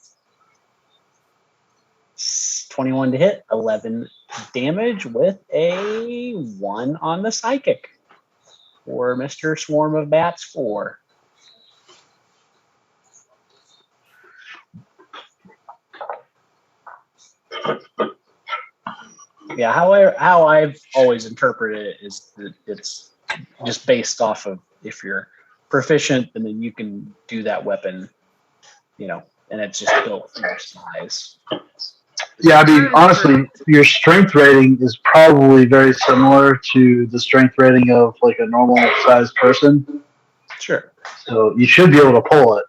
21 to hit, 11 damage with a 1 on the psychic for Mr. Swarm of Bats 4. Yeah, how I've always interpreted it is that it's just based off of if you're proficient, and then you can do that weapon, and it's just built for your size. Yeah, I mean, honestly, your strength rating is probably very similar to the strength rating of like a normal sized person. Sure. So you should be able to pull it.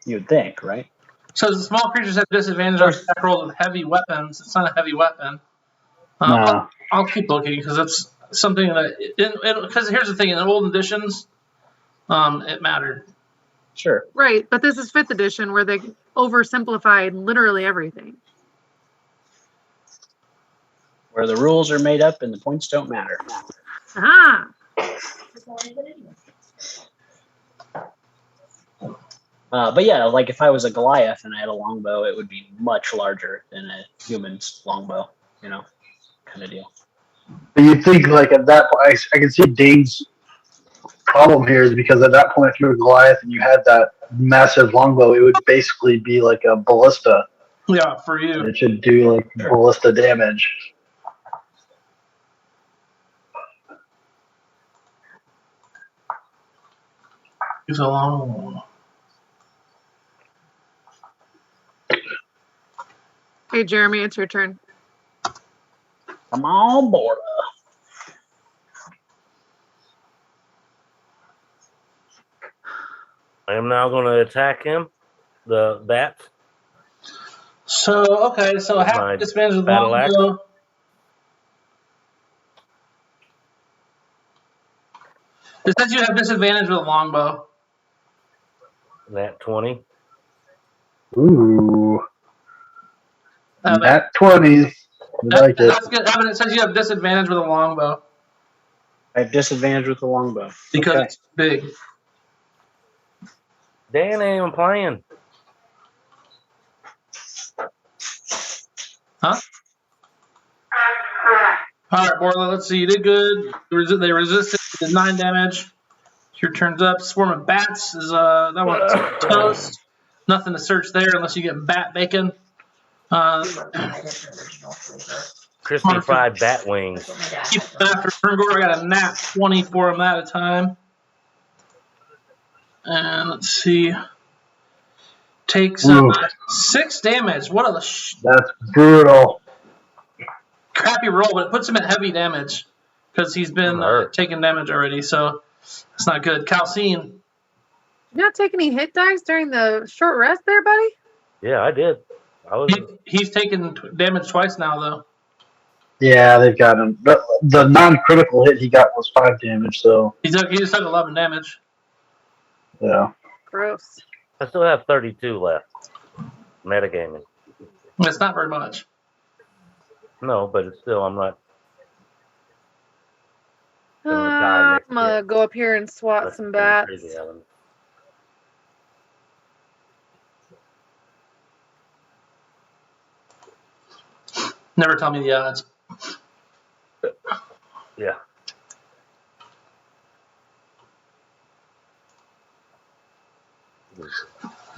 You would think, right? So the small creatures have disadvantage on attack rolls with heavy weapons. It's not a heavy weapon. Nah. I'll keep looking because it's something that. Because here's the thing: in the old editions, it mattered. Sure. right. But this is 5th edition where they oversimplified literally everything. Where the rules are made up and the points don't matter. Ah, But yeah, like if I was a Goliath and I had a longbow, it would be much larger than a human's longbow, kind of deal. But you think like at that point, I can see Dane's problem here is because at that point, if you were Goliath and you had that massive longbow, it would basically be like a ballista. Yeah, for you. It should do like ballista damage. It's a long one. hey Jeremy, it's your turn. Come on, board. I am now going to attack him, the bat. So My half disadvantage with battle axe. longbow. It says you have disadvantage with a longbow. Nat 20. Ooh. Evan, Nat 20s. I like it. that's good. Evan, it says you have disadvantage with a longbow I have disadvantage with the longbow. because Okay. it's big. Dan ain't even playing. Huh? All right, Borla, let's see. You did good. They resisted. You did 9 damage. Your turn's up. Swarm of bats is that one's toast. Nothing to search there unless you get bat bacon. Crispy fried bat wings. Keep after Ferngor. I got a nat 20 for him at a time. And let's see. Takes 6 damage. What a That's brutal. crappy roll, but it puts him at heavy damage because he's been taking damage already. So it's not good. Calcine. You not take any hit dice during the short rest there, buddy? Yeah, I did. He's taken damage twice now, though. Yeah, they've got him. The non-critical hit he got was 5 damage, so. He just took 11 damage. Yeah. Gross. I still have 32 left. Metagaming. It's not very much. No, but it's still, I'm not. I'm gonna go up here and swat some bats. Never tell me the odds. Yeah.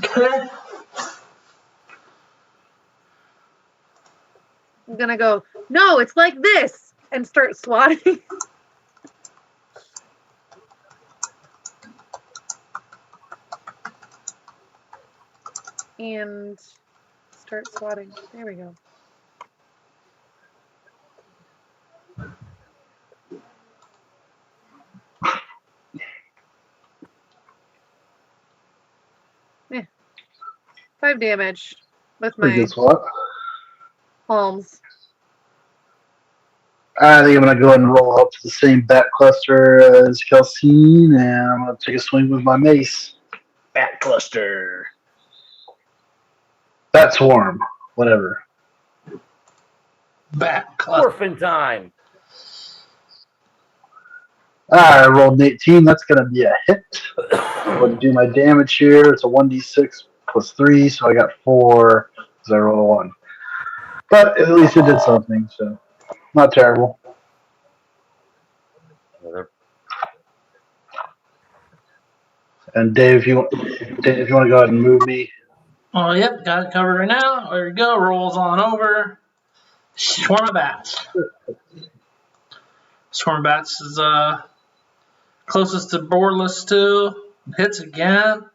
Okay. I'm gonna go, no, it's like this, and start swatting. And start swatting. There we go. Yeah. 5 damage with Pretty my good swat. palms. I think I'm going to go ahead and roll up to the same bat cluster as Calcine, and I'm going to take a swing with my mace. Bat cluster. Bat swarm. Whatever. Bat cluster. Orphan time. I rolled an 18. That's going to be a hit. I'm going to do my damage here. It's a 1d6 plus 3, so I got 4 because I rolled a 1. But at least it did something, so not terrible. And Dave, if you want to go ahead and move me. Oh, yep, got it covered right now. There you go. Rolls on over. Swarm of bats. Swarm of bats is closest to Borla still. Hits again.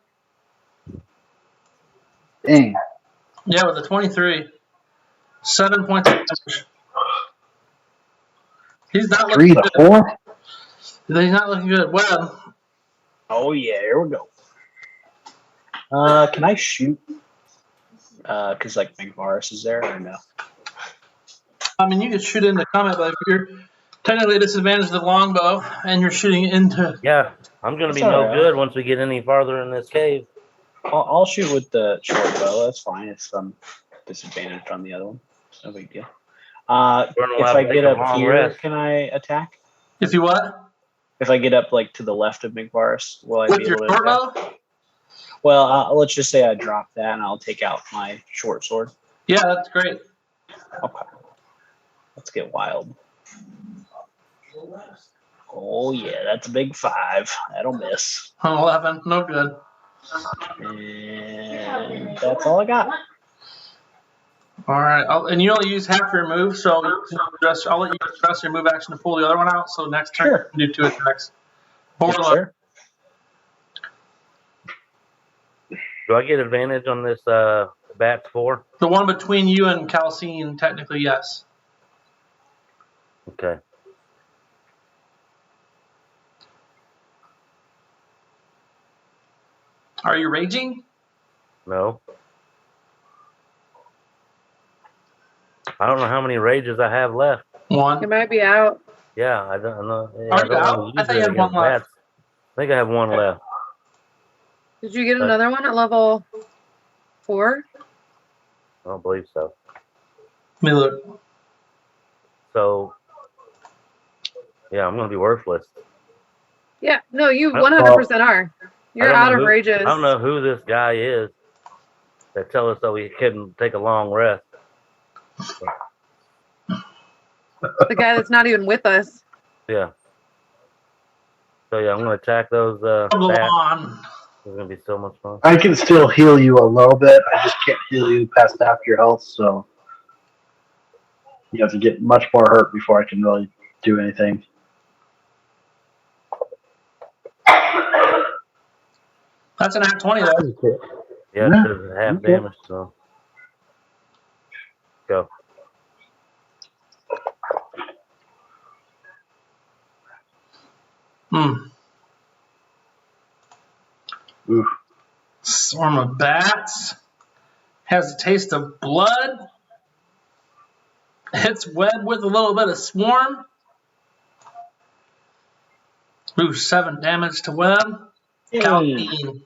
Dang. Yeah, with a 23. 7 points of damage. He's not 3 looking to good. 4? He's not looking good. Well, Oh yeah, here we go. Can I shoot? Because like Magvaris is there or no? I mean, you could shoot into combat, but if you're technically disadvantaged with the longbow and you're shooting into. Yeah, I'm going to be That's no all right. good once we get any farther in this cave. I'll shoot with the short bow. That's fine. It's disadvantaged on the other one. No big deal. We're If allowed I to take get a up long here, rest. can I attack? If you what? If I get up like to the left of Magvaris, will I With be your able to short attack? bow? Well, let's just say I drop that and I'll take out my short sword. Yeah, that's great. Okay. Let's get wild. Oh yeah, that's a big 5. That'll miss. 11, no good. And that's all I got. All right, and you only use half your move, so I'll let you stress your move action to pull the other one out. So next turn, Sure. you can do 2 attacks. Yes, Borla, sir. Do I get advantage on this bat 4? the one between you and Calcine, technically, yes. Okay. Are you raging? No. I don't know how many rages I have left. 1. You might be out. Yeah, I don't know. Yeah, Are you don't out? wanna I use thought you it had 1 against left. bats. I think I have 1 left. Did you get another one at level 4? I don't believe so. Let me look. So, yeah, I'm going to be worthless. Yeah, no, you I don't- 100% are. You're I don't out know of who- rages. I don't know who this guy is that tell us that we couldn't take a long rest. The guy that's not even with us. Yeah. So yeah, I'm gonna attack those Go bats. on. It's gonna be so much fun. I can still heal you a little bit. I just can't heal you past half your health, so you have to get much more hurt before I can really do anything. That's an at 20 though. Okay. Yeah, Yeah, it's half okay. damage. So go. Oof. Swarm of bats. Has a taste of blood. Hits web with a little bit of swarm. Ooh, 7 damage to web. Yay. Calvin.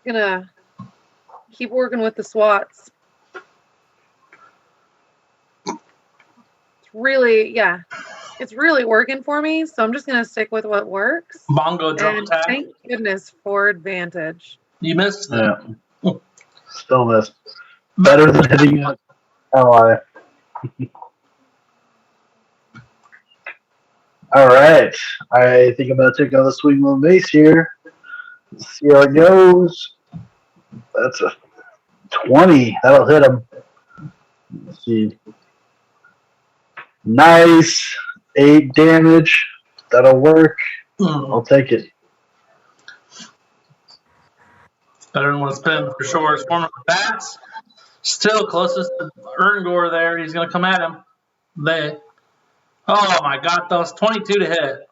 Gonna keep working with the SWATs. It's really working for me, so I'm just gonna stick with what works. Bongo drum And attack. thank goodness for advantage. You missed it. Yeah. Still missed. Better than hitting an ally. Alright. I think I'm going to take another swing with the mace here. Let's see how it goes. That's a 20. That'll hit him. Let's see. Nice. 8 damage. That'll work. I'll take it. Better than what it's been for sure. Swarm of bats. Still closest to Erngor there. He's going to come at him. Oh my god, those 22 to hit.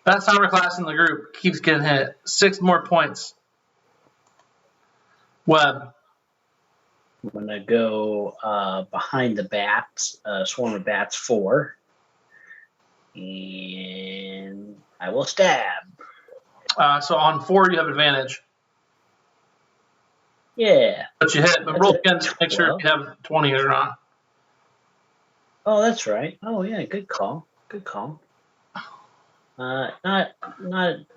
Best armor class in the group keeps getting hit. 6 more points. Web. I'm gonna go behind the bats, swarm of bats 4, and I will stab. So on 4 you have advantage. Yeah. But you hit. But That's roll a again to make sure if you have 20 or not. Oh, that's right. Oh, yeah. Good call. Good call. Not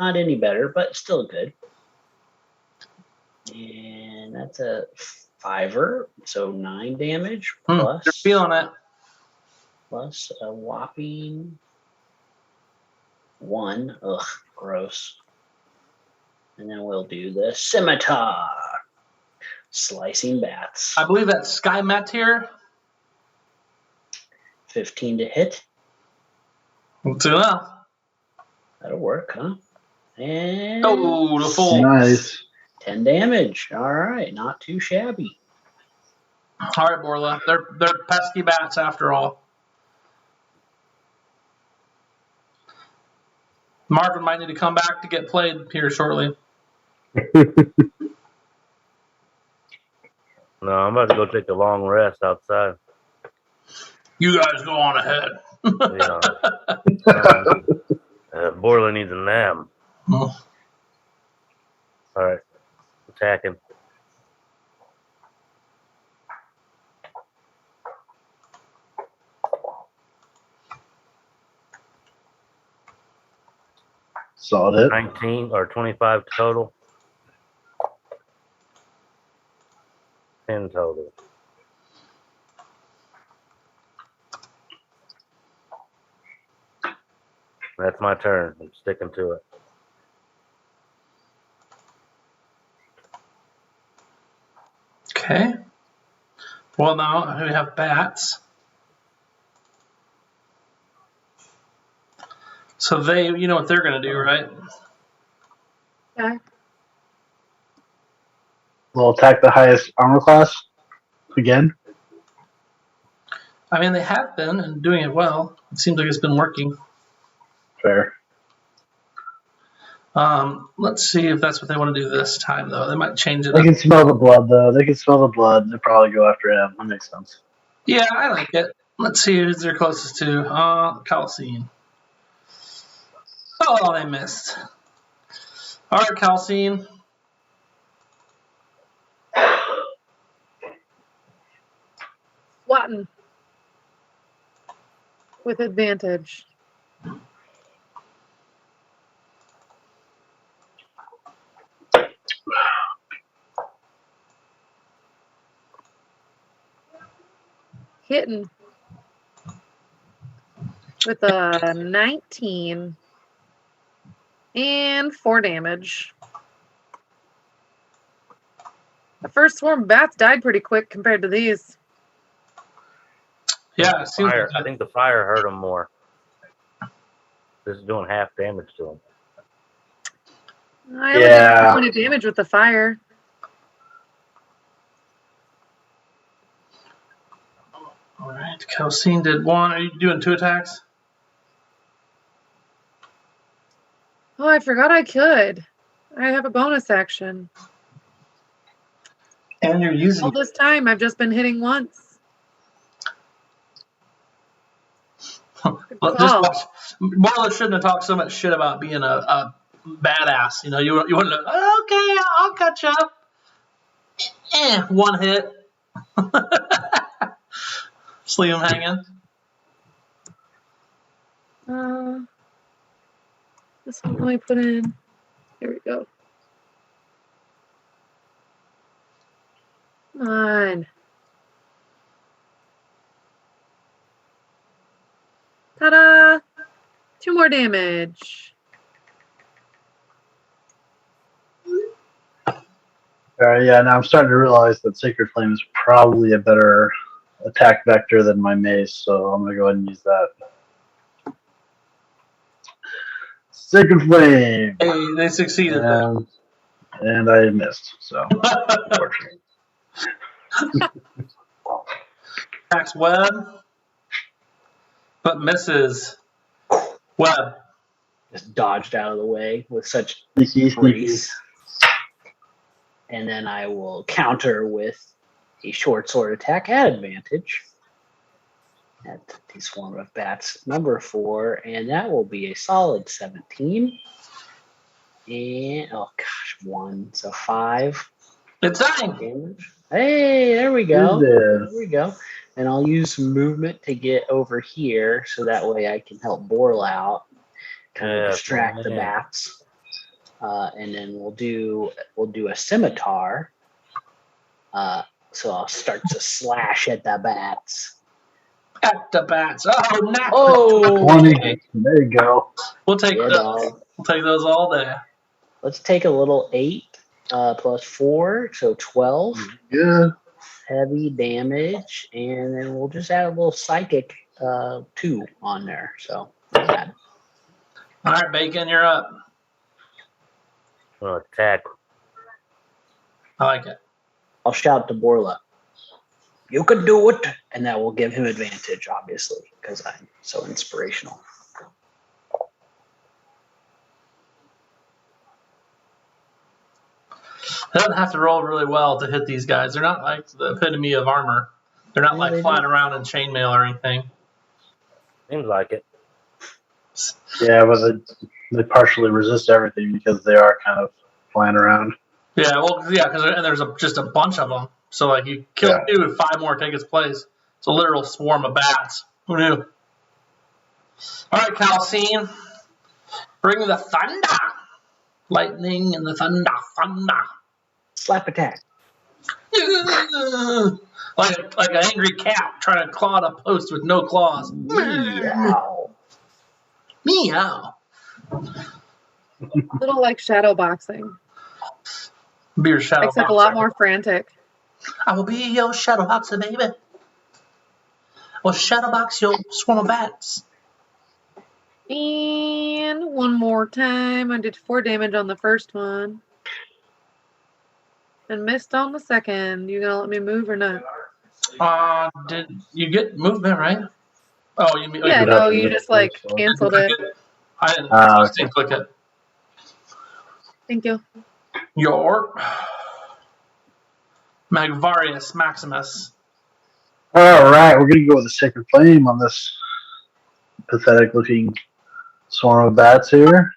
any better, but still good. And that's a 5er, so 9 damage plus. You're feeling it. Plus a whopping 1. Ugh, gross. And then we'll do the scimitar, slicing bats. I believe that's Sky Meteor. 15 to hit. Too well. That'll work, huh? And Oh, the full. Nice. 10 damage. All right, not too shabby. All right, Borla. They're pesky bats after all. Marvin might need to come back to get played here shortly. No, I'm about to go take a long rest outside. You guys go on ahead. Yeah. Borla needs a nap. Oh. All right, attacking. Solid hit. 19 or 25 total. 10 total. That's my turn. I'm sticking to it. Okay. Well, now we have bats. So you know what they're going to do, right? Okay. We'll attack the highest armor class again. I mean, they have been and doing it well. It seems like it's been working. Fair. Let's see if that's what they want to do this time, though. They might change it They up. can smell the blood, though. They can smell the blood. They'll probably go after him. That makes sense. Yeah, I like it. Let's see who's they're closest to. Calcine. Oh, they missed. All right, Calcine. Swatting. With advantage. hitting with a 19 and 4 damage. The first swarm of bats died pretty quick compared to these. Yeah, it seems Fire, I like think the fire hurt him more. This is doing half damage to him. I only did Yeah. 1 point of damage with the fire. all right. Calcine did 1. Are you doing 2 attacks? Oh, I forgot I could. I have a bonus action. And you're using. All this time, I've just been hitting once. Good Look, just call. watch. Marla shouldn't have talked so much shit about being a badass. You know, you wouldn't have. Okay, I'll catch up. 1 hit. Just leave him hanging. This one, let me put in. Here we go. Come on. Ta-da! 2 more damage. Yeah, now I'm starting to realize that Sacred Flame is probably a better attack vector than my mace, so I'm going to go ahead and use that. Sacred Flame! Hey, they succeeded. And I missed, so unfortunately. Attacks Web, but misses. Web. Just dodged out of the way with such Sneaky, sneaky. grace. And then I will counter with a short sword attack at advantage at the swarm of bats number 4, and that will be a solid 17. And oh gosh, 1, so 5 It's dying. damage. Hey, there we go. There There we go. And I'll use some movement to get over here so that way I can help Borl out, kind of distract the bats. And then we'll do a scimitar. So I'll start to slash at the bats. At the bats. Oh, natural. Oh, 20. There you go. We'll take yeah, those. dog. We'll take those all day. Let's take a little 8 plus 4, so 12 Good. heavy damage, and then we'll just add a little psychic 2 on there. So not bad. All right, Bacon, you're up. Attack. I like it. I'll shout to Borla, "You can do it," and that will give him advantage, obviously, because I'm so inspirational. They don't have to roll really well to hit these guys. They're not like the epitome of armor. They're not Yeah, like they flying do. around in chainmail or anything. Seems like it. Yeah, but they partially resist everything because they are kind of flying around. Yeah, well, yeah, because there's just a bunch of them. So like you kill 2 and 5 more take its place. It's a literal swarm of bats. Who knew? All right, Calcine, bring the thunder, lightning and the thunder. Slap attack. Like an angry cat trying to claw at a post with no claws. Meow. Meow. Little like shadow boxing, Be your shadow except boxer. a lot more frantic. I will be your shadow boxer, baby. Or shadow box your swarm of bats. And one more time. I did 4 damage on the first one. And missed on the second. You gonna let me move or not? Did you get movement, right? Oh, you mean? Yeah, could no, have to you look just like first, so- canceled it. I didn't. Ah, I didn't click it. Thank you. Your Magvarius Maximus. All right, we're going to go with the Sacred Flame on this pathetic-looking swarm of bats here.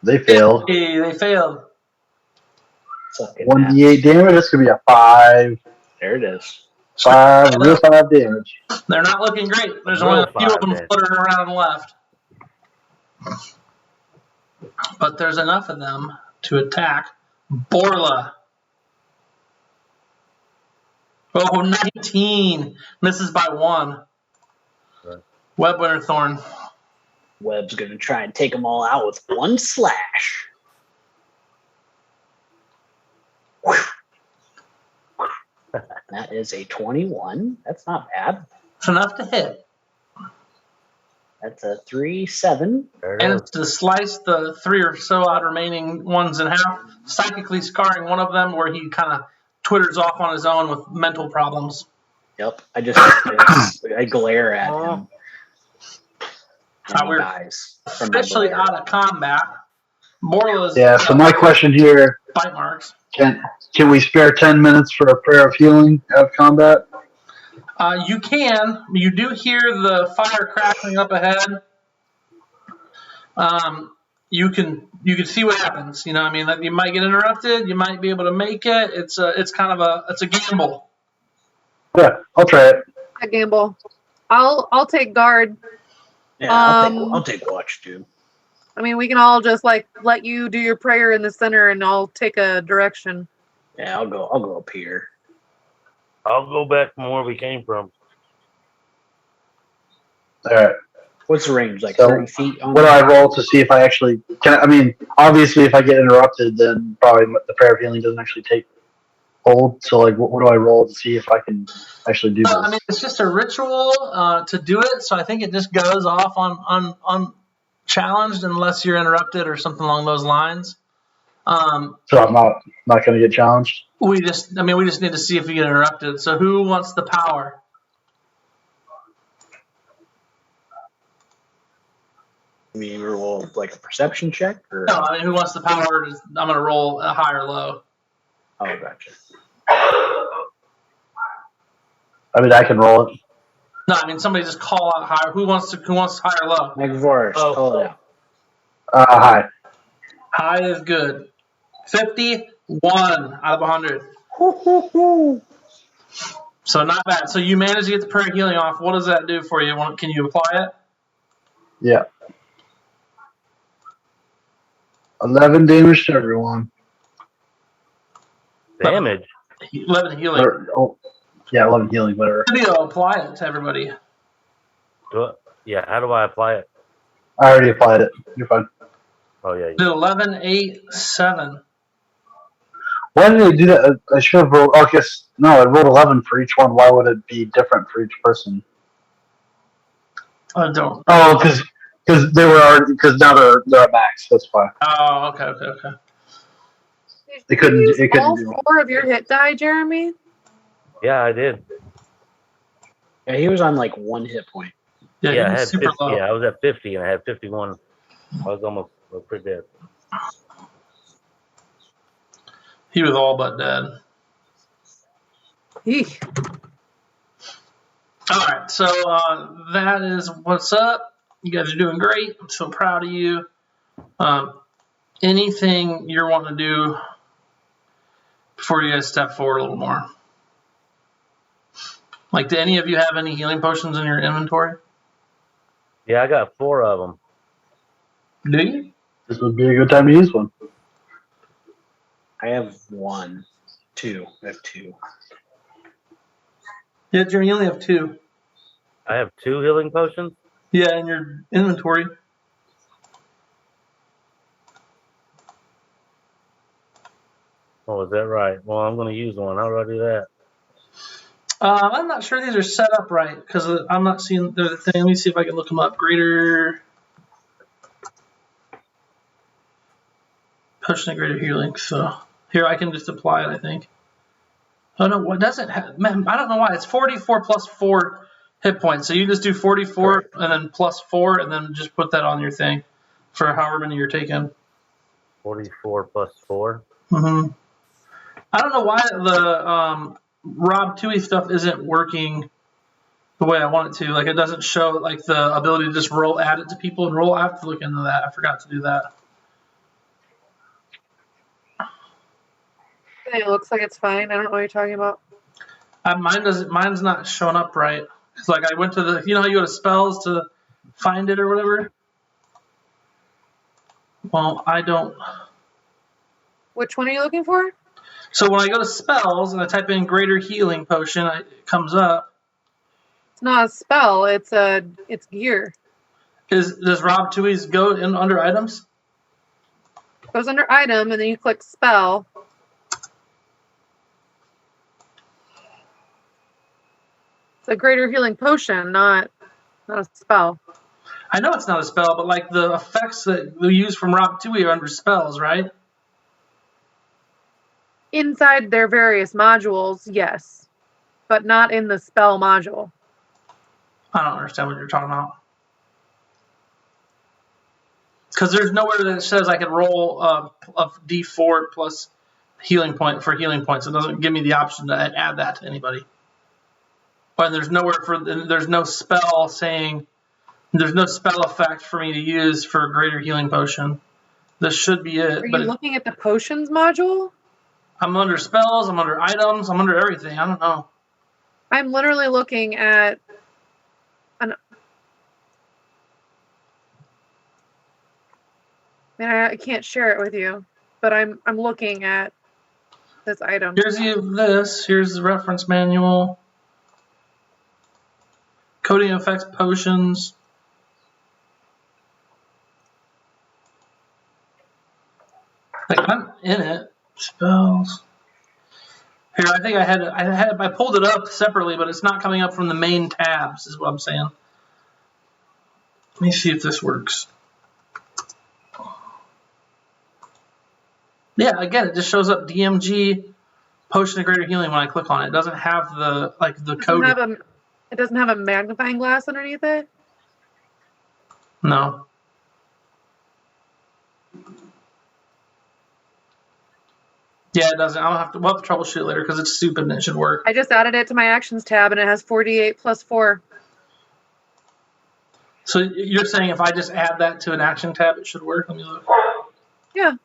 They failed. Hey, they failed. Sucking 1d8 damage. That's going to be a 5. There it is. 5, real 5 damage. They're not looking great. There's Real only a few of them 5 then. fluttering around left. But there's enough of them to attack Borla. Oh, 19. Misses by 1. Right. Web Winter Thorn. Webb's going to try and take them all out with one slash. That is a 21. That's not bad. It's enough to hit. That's a 3-7. There And it it's to slice the 3 or so odd remaining ones in half, psychically scarring one of them where he kind of twitters off on his own with mental problems. Yep. I glare at him. And he We're dies from my officially glare. out of combat. Borla's Yeah, so my question here, bite marks. can we spare 10 minutes for a prayer of healing out of combat? You can. You do hear the fire crashing up ahead. You can see what happens. You know, what I mean, like you might get interrupted. You might be able to make it. It's kind of a gamble. Yeah, I'll try it. I gamble. I'll take guard. Yeah, I'll take watch too. I mean, we can all just like let you do your prayer in the center, and I'll take a direction. Yeah, I'll go up here. I'll go back from where we came from. All right. What's the range? Like So, 30 feet? What do I roll to see if I actually can? I mean, obviously, if I get interrupted, then probably the prayer of healing doesn't actually take hold. So, like, what do I roll to see if I can actually do this? I mean, it's just a ritual to do it, so I think it just goes off on challenged unless you're interrupted or something along those lines. So I'm not going to get challenged. We just need to see if you get interrupted. So who wants the power? You mean roll like a perception check? Or? No, I mean, who wants the power? I'm going to roll a high or low. Oh, gotcha. I mean, I can roll it. No, I mean somebody just call out higher. Who wants high or low? Magvarus, call it out. Hi. High is good. 51 out of 100. So not bad. So you managed to get the prayer healing off. What does that do for you? Can you apply it? Yeah. 11 damage to everyone. Damage. 11 healing. Yeah, 11 healing, whatever. Apply it to everybody. Yeah, how do I apply it? I already applied it. You're fine. Oh, yeah. Did 11, 8, 7. Why did I do that? I should have rolled. Oh, I rolled 11 for each one. Why would it be different for each person? I don't. Oh, because they were already, because now they're at max. That's why. Oh, okay. It couldn't all do it. 4 of your hit die, Jeremy? Yeah, I did. Yeah, he was on like 1 hit point. Yeah, I he's had super 50, low. yeah, I was at 50 and I had 51. I was pretty dead. He was all but dead. Eek. All right, so that is what's up. You guys are doing great. I'm so proud of you. Anything you're wanting to do before you guys step forward a little more? Like, do any of you have any healing potions in your inventory? Yeah, I got 4 of them. Do you? This would be a good time to use one. I have 1, 2. I have 2. Yeah, Jeremy, you only have 2. I have 2 healing potions. Yeah, in your inventory. Oh, is that right? Well, I'm going to use one. How do I do that? I'm not sure these are set up right because I'm not seeing the thing. Let me see if I can look them up. Greater potion of greater healing. So here I can just apply it. I think. Oh no, what does it have? Man, I don't know why. It's 44 plus 4 hit points. So you just do 44 and then plus 4 and then just put that on your thing for however many you're taking. 44 plus 4. Mm-hmm. I don't know why the Rob Tui stuff isn't working the way I want it to. Like, it doesn't show like the ability to just add it to people and roll. I have to look into that. I forgot to do that. It looks like it's fine. I don't know what you're talking about. Mine's not showing up right. It's like I went to the, you know how you go to spells to find it or whatever? Well, I don't. Which one are you looking for? So when I go to spells and I type in greater healing potion, it comes up. It's not a spell. It's gear. Does Rob Tui's go in under items? Goes under item, and then you click spell. It's a greater healing potion, not a spell. I know it's not a spell, but like the effects that we use from Rob Tui are under spells, right? Inside their various modules, yes, but not in the spell module. I don't understand what you're talking about. Because there's nowhere that says I can roll a D4 plus healing point for healing points. It doesn't give me the option to add that to anybody. But there's no spell saying, there's no spell effect for me to use for a greater healing potion. This should be it. Are you looking at the potions module? I'm under spells, I'm under items, I'm under everything. I don't know. I'm literally looking at I can't share it with you, but I'm looking at this item. Here's the reference manual. Coding effects, potions. Like I'm in it. Spells. Here, I think I pulled it up separately, but it's not coming up from the main tabs, is what I'm saying. Let me see if this works. Yeah, again, it just shows up DMG Potion of Greater Healing when I click on it. It doesn't have the code. It doesn't have a magnifying glass underneath it? No. Yeah, it doesn't. We'll have to troubleshoot it later because it's stupid and it should work. I just added it to my actions tab and it has 48 plus 4. So you're saying if I just add that to an action tab, it should work? Let me look. Yeah.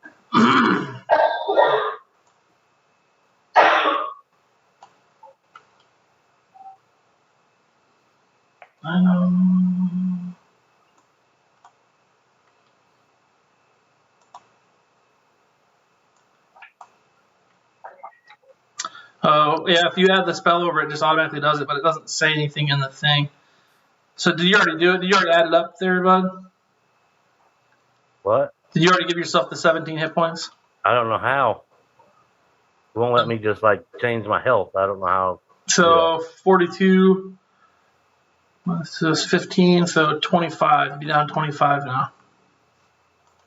I know. Oh, yeah, if you add the spell over, it just automatically does it, but it doesn't say anything in the thing. So did you already do it? Did you already add it up there, bud? What? Did you already give yourself the 17 hit points? I don't know how. It won't let me just like change my health. I don't know how. So 42. So it's 15, so 25. Be down 25 now.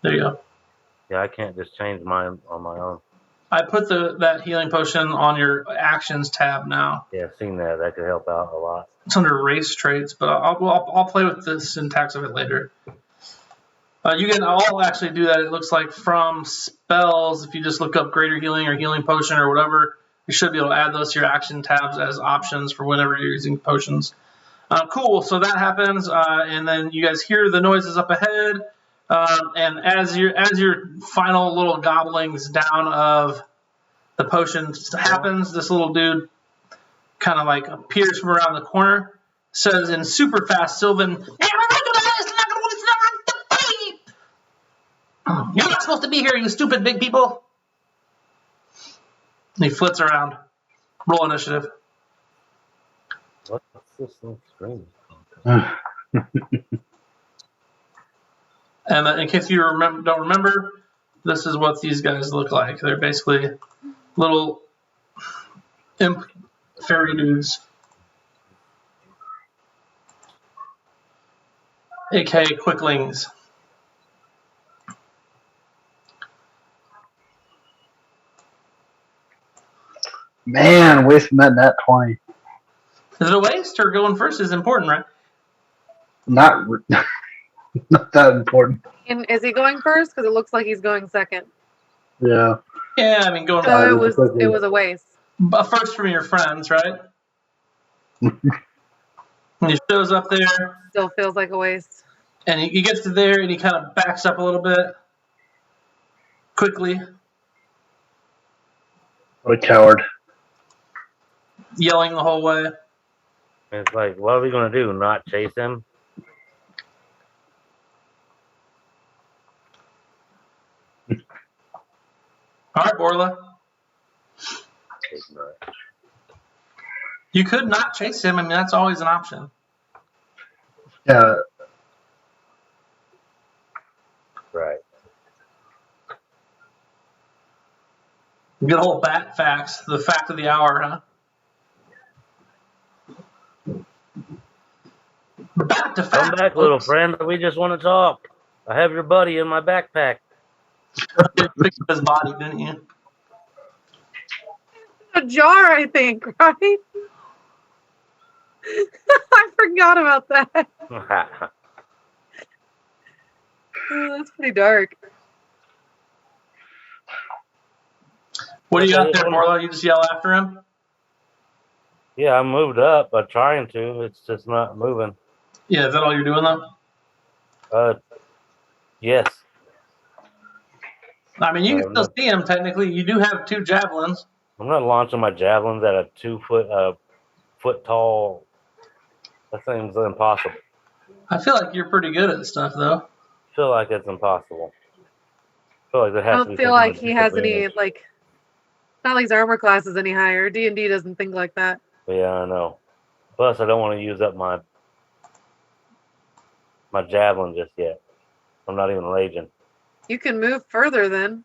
There you go. Yeah, I can't just change mine on my own. I put that healing potion on your actions tab now. Yeah, seen that. That could help out a lot. It's under race traits, but I'll play with the syntax of it later. I'll actually do that. It looks like from spells, if you just look up greater healing or healing potion or whatever, you should be able to add those to your action tabs as options for whenever you're using potions. Cool. So that happens, and then you guys hear the noises up ahead. And as your final little gobblings down of the potion happens, this little dude kind of like appears from around the corner, says in super fast Sylvan, "You're not supposed to be here, you stupid big people." And he flits around. Roll initiative. What's this little screen? And in case you don't remember, this is what these guys look like. They're basically little imp fairy dudes. aka quicklings. Man, wasting that nat 20. Is it a waste or going first is important, right? Not that important. And is he going first? Because it looks like he's going second. Yeah. Yeah, I mean, going So first. it was a waste. But first from your friends, right? And he shows up there. Still feels like a waste. And he gets to there and he kind of backs up a little bit. Quickly. What a coward. Yelling the whole way. It's like, what are we going to do? Not chase him? All right, Borla. You could not chase him. I mean, that's always an option. Yeah. Right. Good old bat facts. The fact of the hour, huh? Back to Come facts. back, little folks. friend. We just want to talk. I have your buddy in my backpack. You picked up his body, didn't you? A jar, I think, right? I forgot about that. Oh, that's pretty dark. What do you got there, Borla? You just yell after him? Yeah, I moved up. I'm trying to. It's just not moving. Yeah, is that all you're doing, though? Yes. I mean, you can still see him, technically. You do have 2 javelins. I'm not launching my javelins at a 2 foot tall. That seems impossible. I feel like you're pretty good at stuff, though. I feel like it's impossible. I feel like there I has to don't be feel some like kind of he has any, disadvantage. like, it's not like his armor class is any higher. D&D doesn't think like that. Yeah, I know. Plus, I don't want to use up my javelin just yet. I'm not even raging. You can move further then.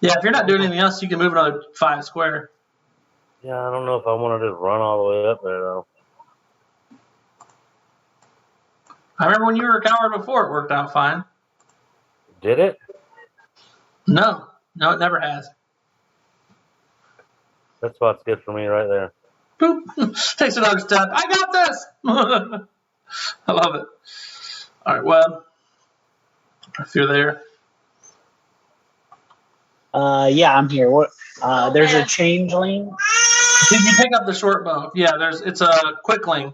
Yeah, if you're not doing anything else, you can move another 5 square. Yeah, I don't know if I want to just run all the way up there, though. I remember when you were a coward before, it worked out fine. Did it? No, it never has. That spot's good for me right there. Boop. Takes another step. I got this. I love it. All right, Webb. If you're there. Yeah, I'm here. What? There's a changeling. Did you pick up the short bow? Yeah, it's a quickling.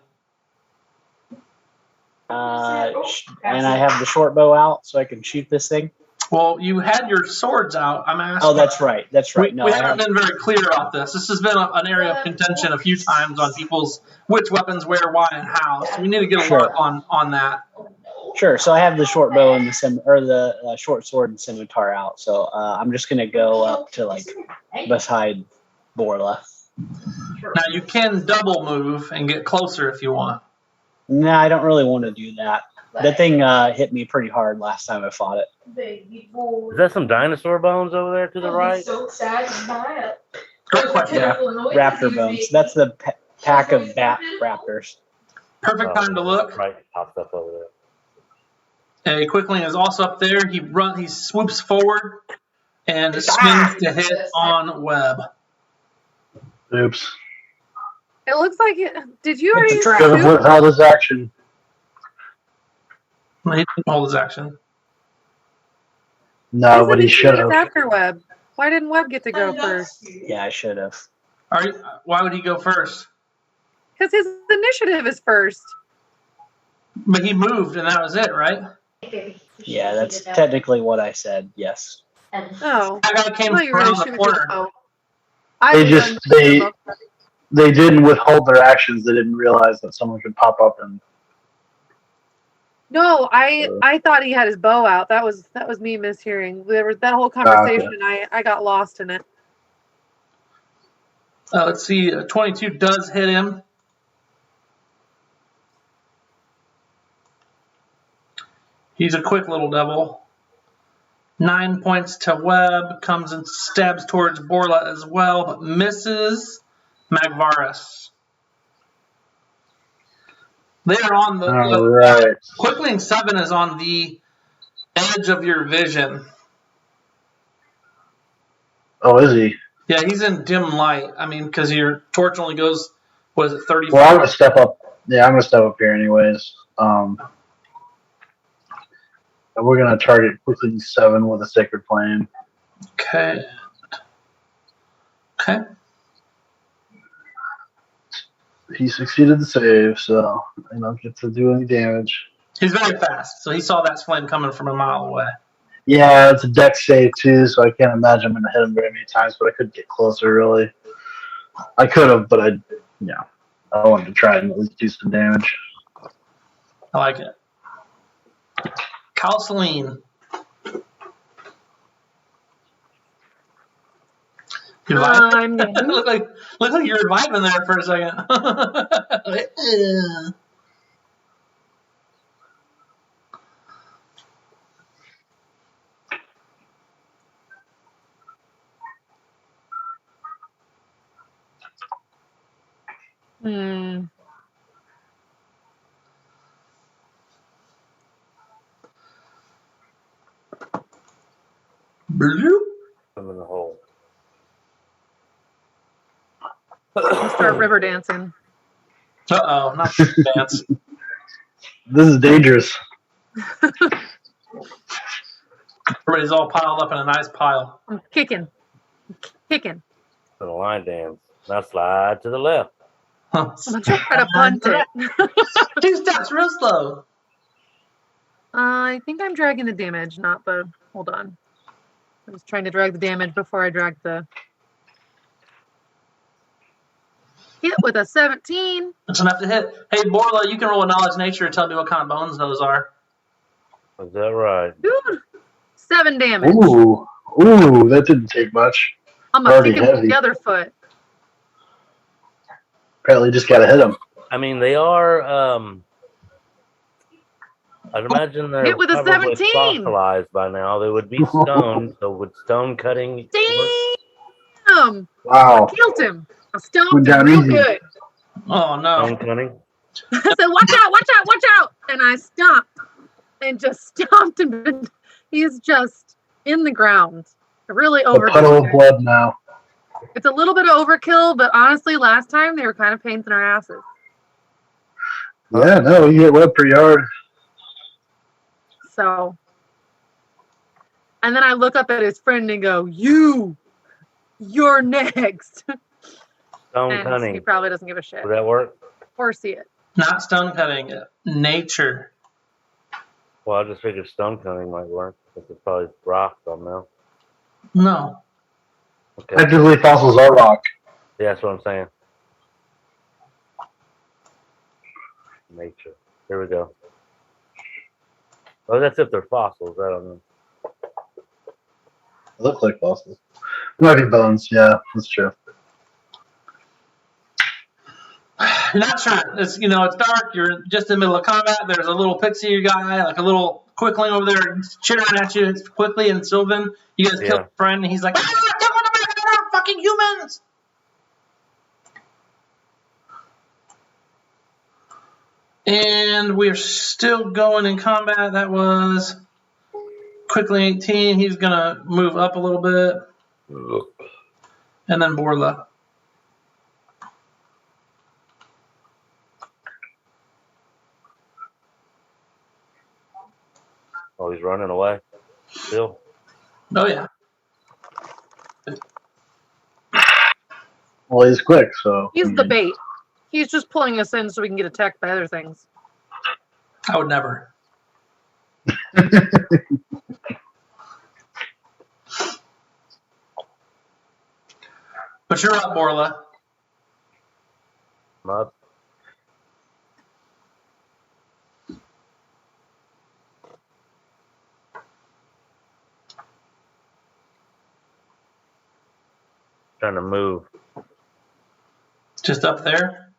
And I have the short bow out so I can shoot this thing. Well, you had your swords out. I'm asking. Oh, that's right. That's right. We haven't been very clear about this. This has been an area of contention a few times on people's which weapons where, why, and how. So we need to get a lock on that. Sure. So I have the short bow and the short sword and scimitar out. So I'm just gonna go up to like beside Borla. Now you can double move and get closer if you want. No, I don't really want to do that. That thing hit me pretty hard last time I fought it. Is that some dinosaur bones over there to the right? Great question. Yeah, raptor bones. That's the pack of bat raptors. Perfect time to look. Right, popped up over there. A quickling is also up there. He swoops forward and swings to hit on Webb. Oops. It looks like it. Did you already Should have withheld his action. He didn't hold his action. No, but he should have. After Webb. Why didn't Webb get to go first? Yeah, I should have. Why would he go first? Because his initiative is first. But he moved, and that was it, right? Yeah, that's technically what I said. Yes. Oh. That guy came I thought you were around gonna the shoot corner. They didn't withhold their actions. They didn't realize that someone could pop up and. No, I thought he had his bow out. That was me mishearing. There was that whole conversation. I got lost in it. Let's see. 22 does hit him. He's a quick little devil. 9 points to Webb. Comes and stabs towards Borla as well, but misses Magvaris. They are on the. All right. Quickling 7 is on the edge of your vision. Oh, is he? Yeah, he's in dim light. I mean, because your torch only goes, what is it, 30 Well, I'm gonna step up. Yeah, I'm gonna step up here anyways. And we're gonna target quickly 7 with a sacred flame. Okay. He succeeded the save, so I don't get to do any damage. He's very fast, so he saw that flame coming from a mile away. Yeah, it's a dex save too, so I can't imagine I'm gonna hit him very many times, but I couldn't get closer really. I could have, but I wanted to try and at least do some damage. I like it. Calceline. You vibing? I'm new. look like you were vibing there for a second. Hmm. Bloop. I'm in the hole. I'll start river dancing. Uh-oh, not the dance. This is dangerous. Everybody's all piled up in a nice pile. I'm kicking. Kicking. To the line dance. Now slide to the left. I'm gonna try to punt it. 2 steps, real slow. I think I'm dragging the damage, not the. Hold on. I was trying to drag the damage before I dragged the. Hit with a 17. That's enough to hit. Hey, Borla, you can roll a knowledge nature and tell me what kind of bones those are. Is that right? Dude, 7 damage. Ooh, that didn't take much. I'm gonna already kick him with heavy. the other foot. Apparently, just gotta hit him. I mean, they are. I'd imagine they're Hit with a probably 17. fossilized by now. They would be stone. So would stone cutting? Damn! Wow. I killed him. I stomped Went him down real easy. good. Oh, no. Stone cutting. I said, watch out, watch out, watch out. And I stomped and just stomped him. He's just in the ground. Really A puddle of overkill. blood now. It's a little bit of overkill, but honestly, last time they were kind of pains in our asses. Yeah, no, he hit web pretty hard. So, and then I look up at his friend and go, you're next. Stone And he cutting. probably doesn't give a shit Would that work? or see it. Not stone cutting, nature. Well, I just figured stone cutting might work. Because it's probably rock on now. No. Okay. Technically, fossils are rock. Yeah, that's what I'm saying. Nature. Here we go. Oh, that's if they're fossils. I don't know. They look like fossils. Might be bones. Yeah, that's true. Not sure. It's it's dark. You're just in the middle of combat. There's a little pixie guy, like a little quickling over there, chittering at you quickly. And Sylvan, you guys killed a friend, and he's like, "Ah, don't want to back up, fucking humans!" And we're still going in combat. That was quickly 18. He's gonna move up a little bit, and then Borla. Oh, he's running away. Still. Oh yeah. Well, he's quick, so. He's the bait. He's just pulling us in so we can get attacked by other things. I would never. But you're up, Borla. I'm up. Trying to move. Just up there.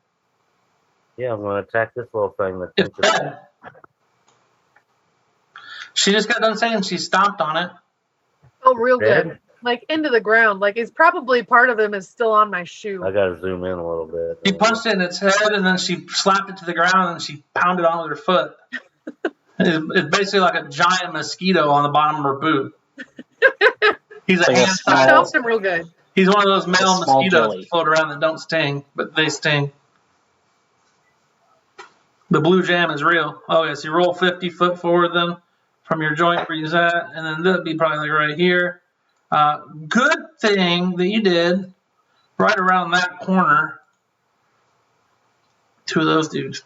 Yeah, I'm going to attack this little thing. That's It's dead. She just got done saying she stomped on it. Oh, real Dead? good. Like into the ground. Like it's probably part of him is still on my shoe. I got to zoom in a little bit. She punched it in its head, and then she slapped it to the ground, and she pounded on with her foot. It's basically like a giant mosquito on the bottom of her boot. He's a Like a hand-sized. small- Stomped him real good. He's one of those male A small mosquitoes jelly. that float around that don't sting, but they sting. The blue jam is real. Oh, yes, you roll 50 foot forward then from your joint where you're at, and then that'd be probably like right here. Good thing that you did right around that corner. 2 of those dudes.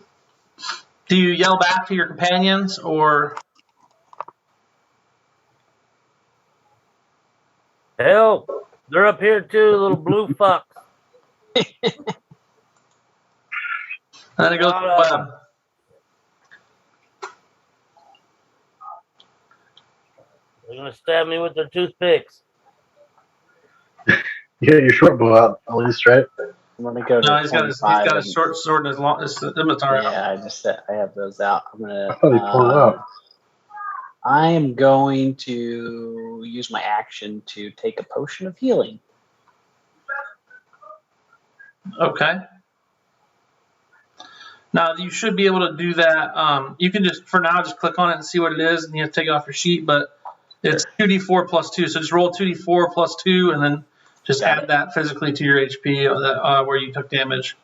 Do you yell back to your companions, or Help! They're up here too, little blue fucks. and then it goes to the web? They're going to stab me with their toothpicks. You get your short bow out at least, right? I'm gonna go to No, he's got his 25. short sword and his scimitar. Yeah, I have those out. I'm I gonna. thought he pulled it out. I am going to use my action to take a potion of healing. Okay. Now you should be able to do that. You can just for now just click on it and see what it is, and you have to take it off your sheet. But it's 2d4 plus 2, so just roll 2d4 plus 2, and then just Got add it. that physically to your HP where you took damage.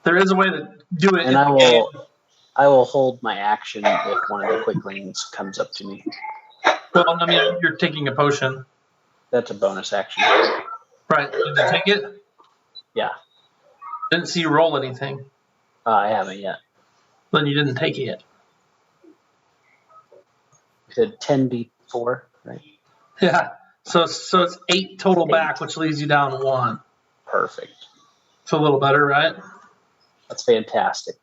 There is a way to do it. And I will hold my action if one of the quicklings comes up to me. Well, I mean, you're taking a potion, That's a bonus action. right? Did you take it? Yeah, Didn't see you roll anything. I haven't yet. Then you didn't take it. You said 10d4, right? Yeah. So it's 8 total 8. back, which leaves you down 1. Perfect. It's a little better, right? That's fantastic.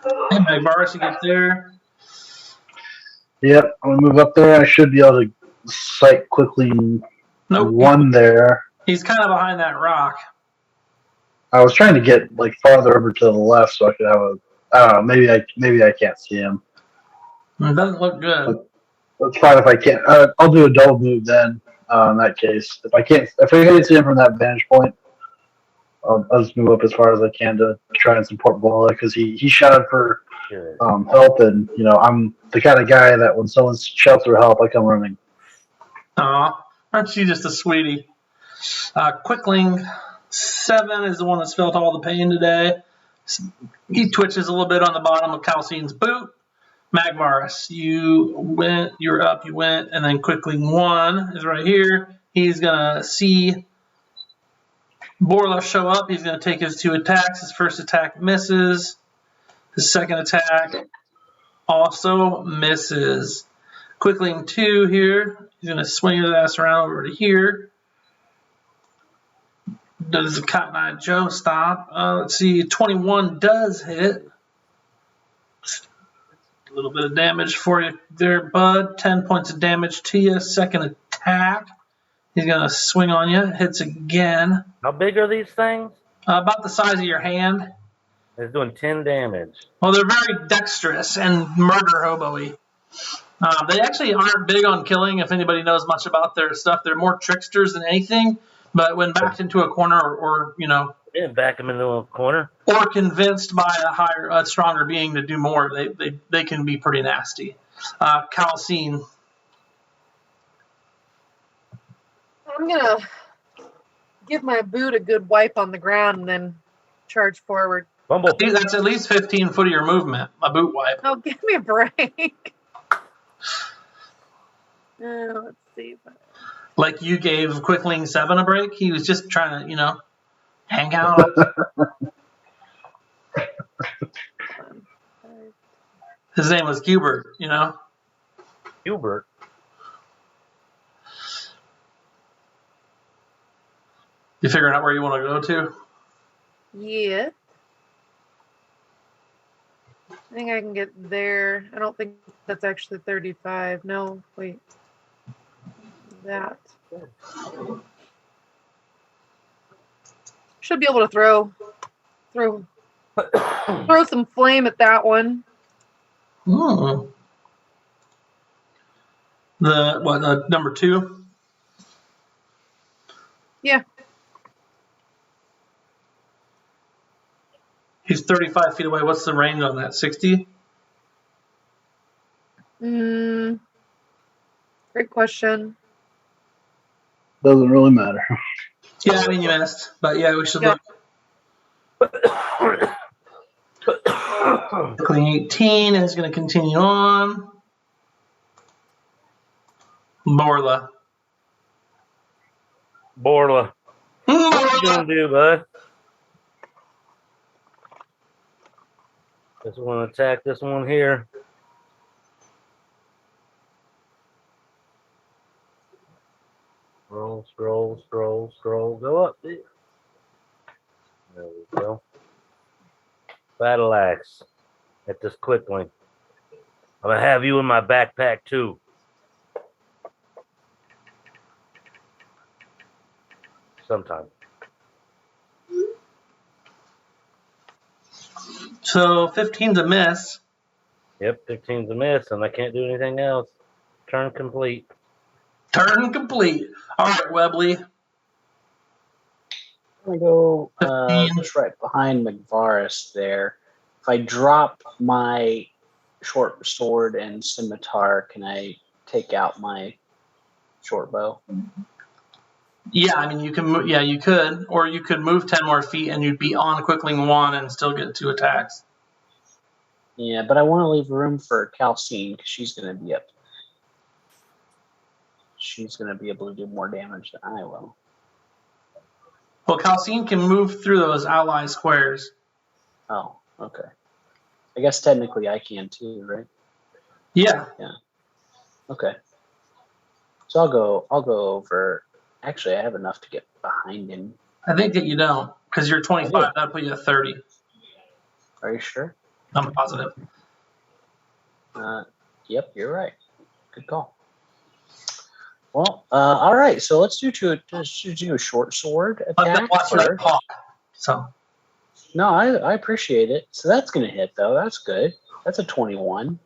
Hey, Magbaris, you get there. Yep, I'm gonna move up there. I should be able to sight quickly Nope. one there. He's kind of behind that rock. I was trying to get like farther over to the left so I could have a. I don't know. Maybe I can't see him. It doesn't look good. That's fine if I can't. I'll do a double move then. In that case, if I can't see him from that vantage point, I'll just move up as far as I can to try and support Bola because he shouted for help, and I'm the kind of guy that when someone shouts for help, I come running. Aw, aren't you just a sweetie? Quickling 7 is the one that's felt all the pain today. He twitches a little bit on the bottom of Calcine's boot. Magmaris, you're up, you went, and then Quickling 1 is right here. He's gonna see Borla show up. He's gonna take his 2 attacks. His first attack misses. His second attack also misses. Quickling 2 here. He's gonna swing his ass around over to here. Does the Cotton Eye Joe stop? Let's see. 21 does hit. A little bit of damage for you there, bud. 10 points of damage to you. Second attack. He's going to swing on you. Hits again. How big are these things? About the size of your hand. It's doing 10 damage. Well, they're very dexterous and murder hobo-y. They actually aren't big on killing, if anybody knows much about their stuff. They're more tricksters than anything. But when backed into a corner or Yeah, back them into a corner. or convinced by a stronger being to do more, they can be pretty nasty. Calcine. I'm gonna give my boot a good wipe on the ground and then charge forward. Bumble. That's at least 15 foot of your movement, a boot wipe. Oh, give me a break. Let's see. Like you gave Quickling 7 a break. He was just trying to, hang out. His name was Hubert, Hubert. You figuring out where you want to go to? Yeah. I think I can get there. I don't think that's actually 35. No, wait. That. Should be able to throw some flame at that one. Hmm. The number 2? Yeah. He's 35 feet away. What's the range on that? 60? Great question. Doesn't really matter. Yeah, I mean, you missed. But yeah, we should look. Quickling 18 is going to continue on. Borla. What you gonna do, bud? This one attack this one here. Scroll. Go up. There we go. Battle axe. At this Quickling. I'm gonna have you in my backpack too. Sometimes. So 15's a miss. Yep, 15's a miss, and I can't do anything else. Turn complete. Turn complete. All right, Webley. I'm gonna go 15. just right behind McVaris there. If I drop my short sword and scimitar, can I take out my short bow? Yeah, I mean, you can. Yeah, you could, or you could move 10 more feet, and you'd be on Quickling 1 and still get 2 attacks. Yeah, but I want to leave room for Calcine because she's gonna be up. She's gonna be able to do more damage than I will. Well, Calcine can move through those ally squares. Oh, okay. I guess technically I can too, right? Yeah. Okay. So I'll go over. Actually, I have enough to get behind him. I think that you don't, because you're 25. I do. That'd put you at 30. Are you sure? I'm positive. Yep, you're right. Good call. Well, all right. So let's do a short sword I've been attack watching that first. talk. So No, I appreciate it. So that's gonna hit though. That's good. That's a 21.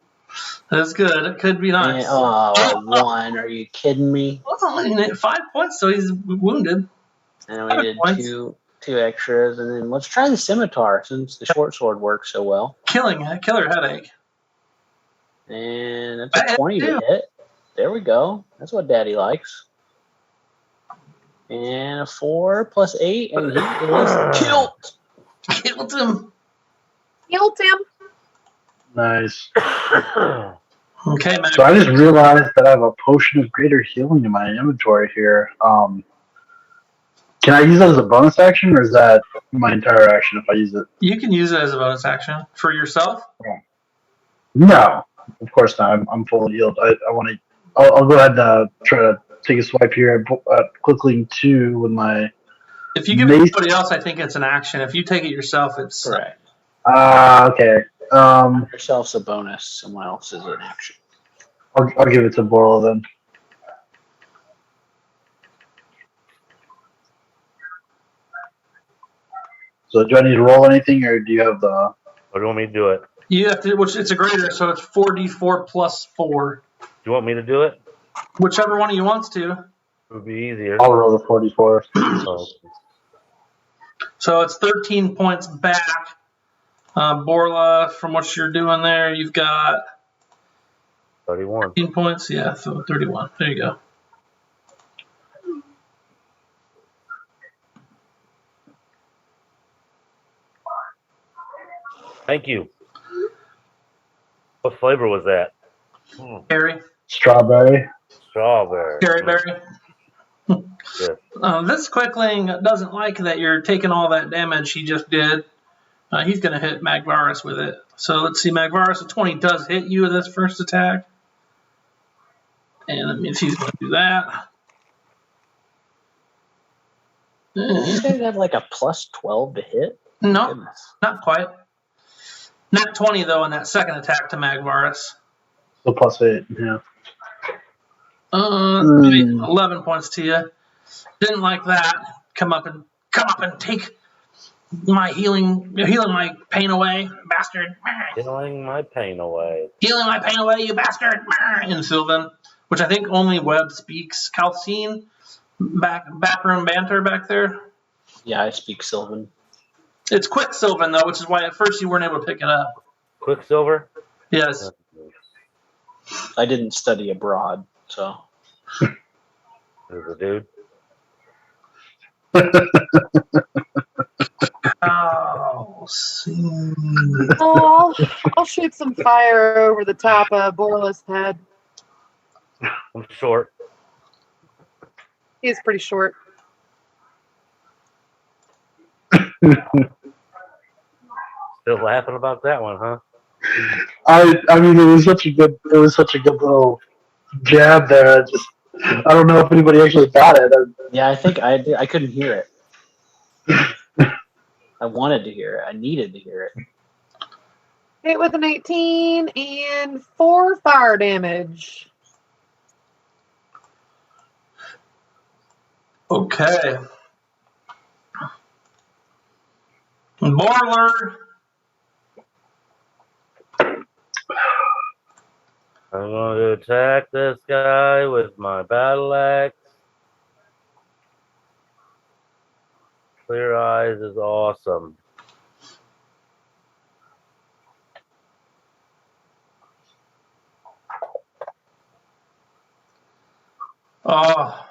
that's good. It could be nice. And, 1. Are you kidding me? Well, 5 points, so he's wounded. And we 7 did points. two extras, and then let's try the scimitar since the short sword works so well. Killer headache. And that's a 20 to hit. There we go. That's what Daddy likes. And a 4 plus 8, and he is killed. Killed him. Killed him. Nice. Okay, Mac. So I just realized that I have a potion of greater healing in my inventory here. Can I use that as a bonus action, or is that my entire action if I use it? You can use it as a bonus action for yourself. No, of course not. I'm fully healed. I want to. I'll go ahead and try to take a swipe here at Quickling 2 with my. If you give it to somebody else, I think it's an action. If you take it yourself, it's Correct. Okay. Yourself's a bonus. Someone else is an action. I'll give it to Borla then. So do I need to roll anything, or do you have the? Or do you want me to do it? You have to. Which it's a greater, so it's 4d4 plus 4. Do you want me to do it? Whichever one of you wants to. It would be easier. I'll roll the 44. Oh, So it's 13 points back. Borla, from what you're doing there, you've got 31. 13 points. Yeah, so 31. There you go. Thank you. What flavor was that? Harry. Strawberry. Strawberry. Cherry berry. Yes. This Quickling doesn't like that you're taking all that damage he just did. He's going to hit Magvaris with it. So let's see. Magvaris, a 20 does hit you with this first attack. And that means he's going to do that. You guys had like a plus 12 to hit? No, Goodness. not quite. Not 20, though, on that second attack to Magvaris. So plus 8. Yeah. 11 points to you. Didn't like that. Come up and take my healing my pain away, bastard. Healing my pain away. Healing my pain away, you bastard. In Sylvan, which I think only Webb speaks. Calcine, backroom banter back there. Yeah, I speak Sylvan. It's quick Sylvan, though, which is why at first you weren't able to pick it up. Quicksilver? Yes. I didn't study abroad, so. There's a dude. Oh, I'll shoot some fire over the top of Borla's head. I'm short. He's pretty short. Still laughing about that one, huh? I mean, it was such a good little jab there. I don't know if anybody actually got it. Yeah, I think I did. I couldn't hear it. I wanted to hear it. I needed to hear it. Hit with an 18 and 4 fire damage. Okay. Borler. I'm going to attack this guy with my battle axe. Clear eyes is awesome. Oh,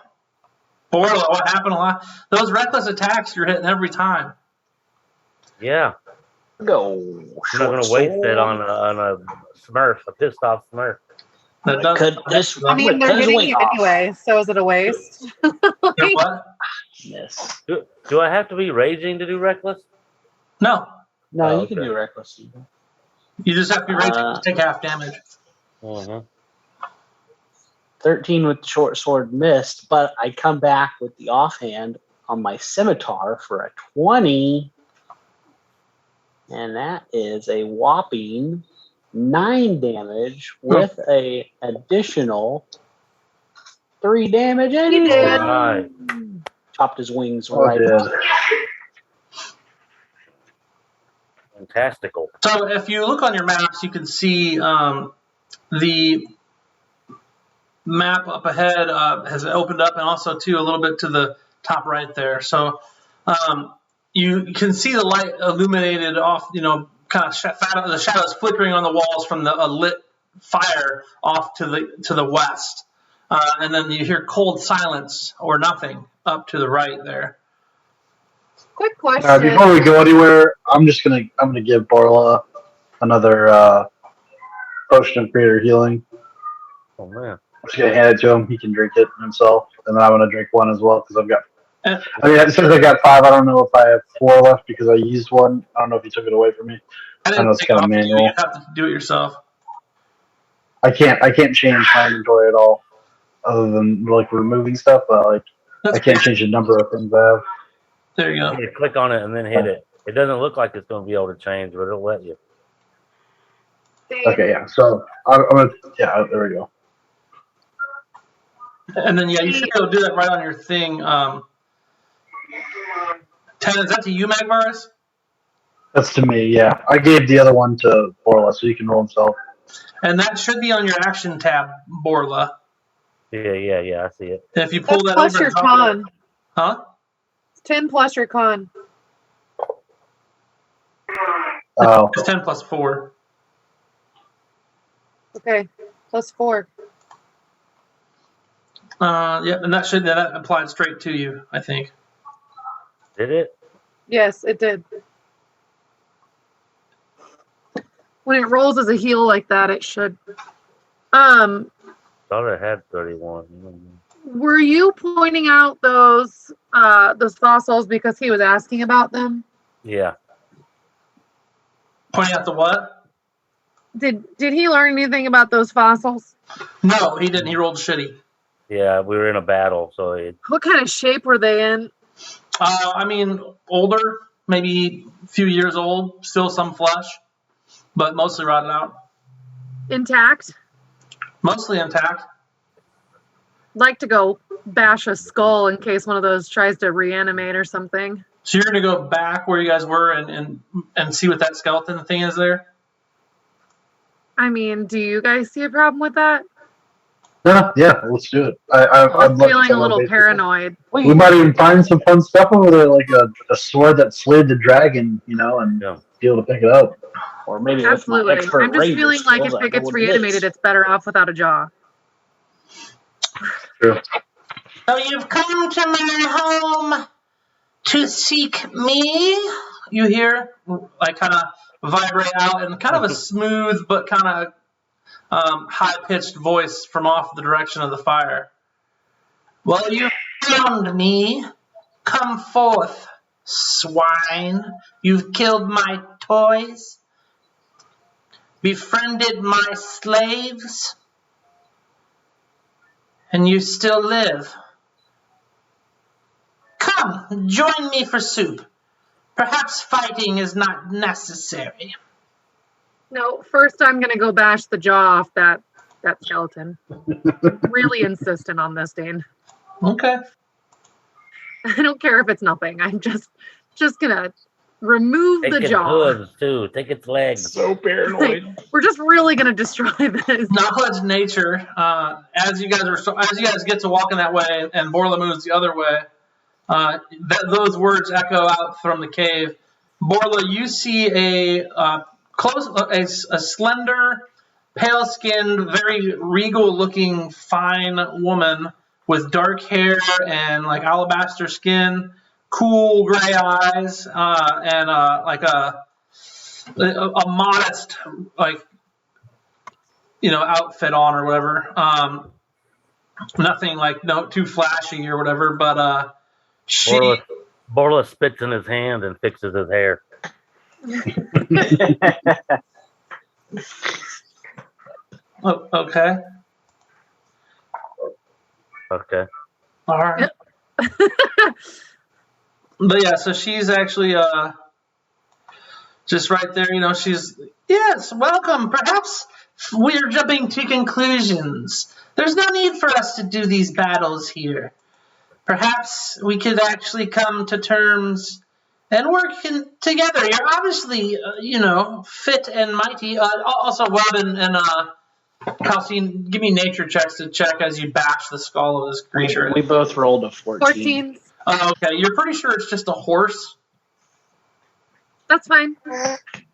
Borla, what happened a lot? Those reckless attacks you're hitting every time. Yeah, Go. I'm not going to waste it on a Smurf, a pissed off Smurf. That does. Could just I mean, they're cut his hitting weight you off. anyway, so is it a waste? They're what? Miss. Do I have to be raging to do reckless? No, No, Oh, you can okay. do reckless. you just have to be ready to take half damage. Mm-hmm. 13 with the short sword missed, but I come back with the offhand on my scimitar for a 20. And that is a whopping 9 damage with a additional 3 damage. And You he's did. down. Right. Chopped his wings Oh, right dude. off. Fantastical. So if you look on your maps, you can see the map up ahead has opened up, and also too a little bit to the top right there. So you can see the light illuminated off, kind of the shadows flickering on the walls from the lit fire off to the west, and then you hear cold silence or nothing up to the right there. Quick question. Before we go anywhere, I'm gonna give Borla another potion of greater healing. Oh, man. I'm just gonna hand it to him. He can drink it himself, and then I'm gonna drink one as well because I've got. I mean, it says I got 5. I don't know if I have 4 left because I used one. I don't know if he took it away from me. I know didn't it's take kinda off you. manual. You have to do it yourself. I can't change my inventory at all, other than like removing stuff. But like, That's I can't good. change the number of things I have. There you go. You click on it and then hit it. It doesn't look like it's going to be able to change, but it'll let you. Okay, yeah. So I'm gonna. Yeah, there we go. And then, you should be able to do that right on your thing. 10, is that to you, Magmaris? That's to me. Yeah, I gave the other one to Borla, so he can roll himself. And that should be on your action tab, Borla. Yeah, I see it. And if you pull That's that plus over your and drop it- con. Huh? It's 10 plus your con. Oh, It's 10 plus 4. Okay, plus 4. Yeah, and that applied straight to you, I think. Did it? Yes, it did. When it rolls as a heal like that, it should. Thought it had 31. Were you pointing out those fossils because he was asking about them? Yeah. Pointing out the what? Did he learn anything about those fossils? No, he didn't. He rolled shitty. Yeah, we were in a battle, so it, What kind of shape were they in? I mean, older, maybe a few years old, still some flesh, but mostly rotted out. Intact? Mostly intact. Like to go bash a skull in case one of those tries to reanimate or something. So you're going to go back where you guys were and see what that skeleton thing is there? I mean, do you guys see a problem with that? yeah. Let's do it. I'm feeling a little paranoid. We might even find some fun stuff over there, like a sword that slayed the dragon, and yeah. be able to pick it up. Or maybe Absolutely. with my expert I'm just ranger feeling like skills, if I it gets know what it reanimated, is. it's better off without a jaw. True. So you've come to my home to seek me? You hear, like, kind of vibrate out in kind of a smooth but kind of high-pitched voice from off the direction of the fire. Well, you found me. Come forth, swine. You've killed my toys, befriended my slaves, and you still live. Come, join me for soup. Perhaps fighting is not necessary. No, first I'm going to go bash the jaw off that skeleton. Really insistent on this, Dane. Okay. I don't care if it's nothing. I'm just going to remove Take the its jaw. hooves too. Take its legs. So paranoid. We're just really gonna destroy this. Knowledge nature. As you guys get to walking that way, and Borla moves the other way, those words echo out from the cave. Borla, you see a slender, pale-skinned, very regal-looking, fine woman with dark hair and like alabaster skin, cool gray eyes, and like a modest outfit on or whatever. Nothing too flashy or whatever, but she. Borla spits in his hand and fixes his hair. Oh, okay. Okay. All right. But yeah, so she's actually just right there. She's yes, welcome. Perhaps we're jumping to conclusions. There's no need for us to do these battles here. Perhaps we could actually come to terms and work together. You're obviously, fit and mighty. Also, Webb and Calcine, give me nature checks to check as you bash the skull of this creature. We both rolled a 14. 14. Oh, okay. You're pretty sure it's just a horse? That's fine.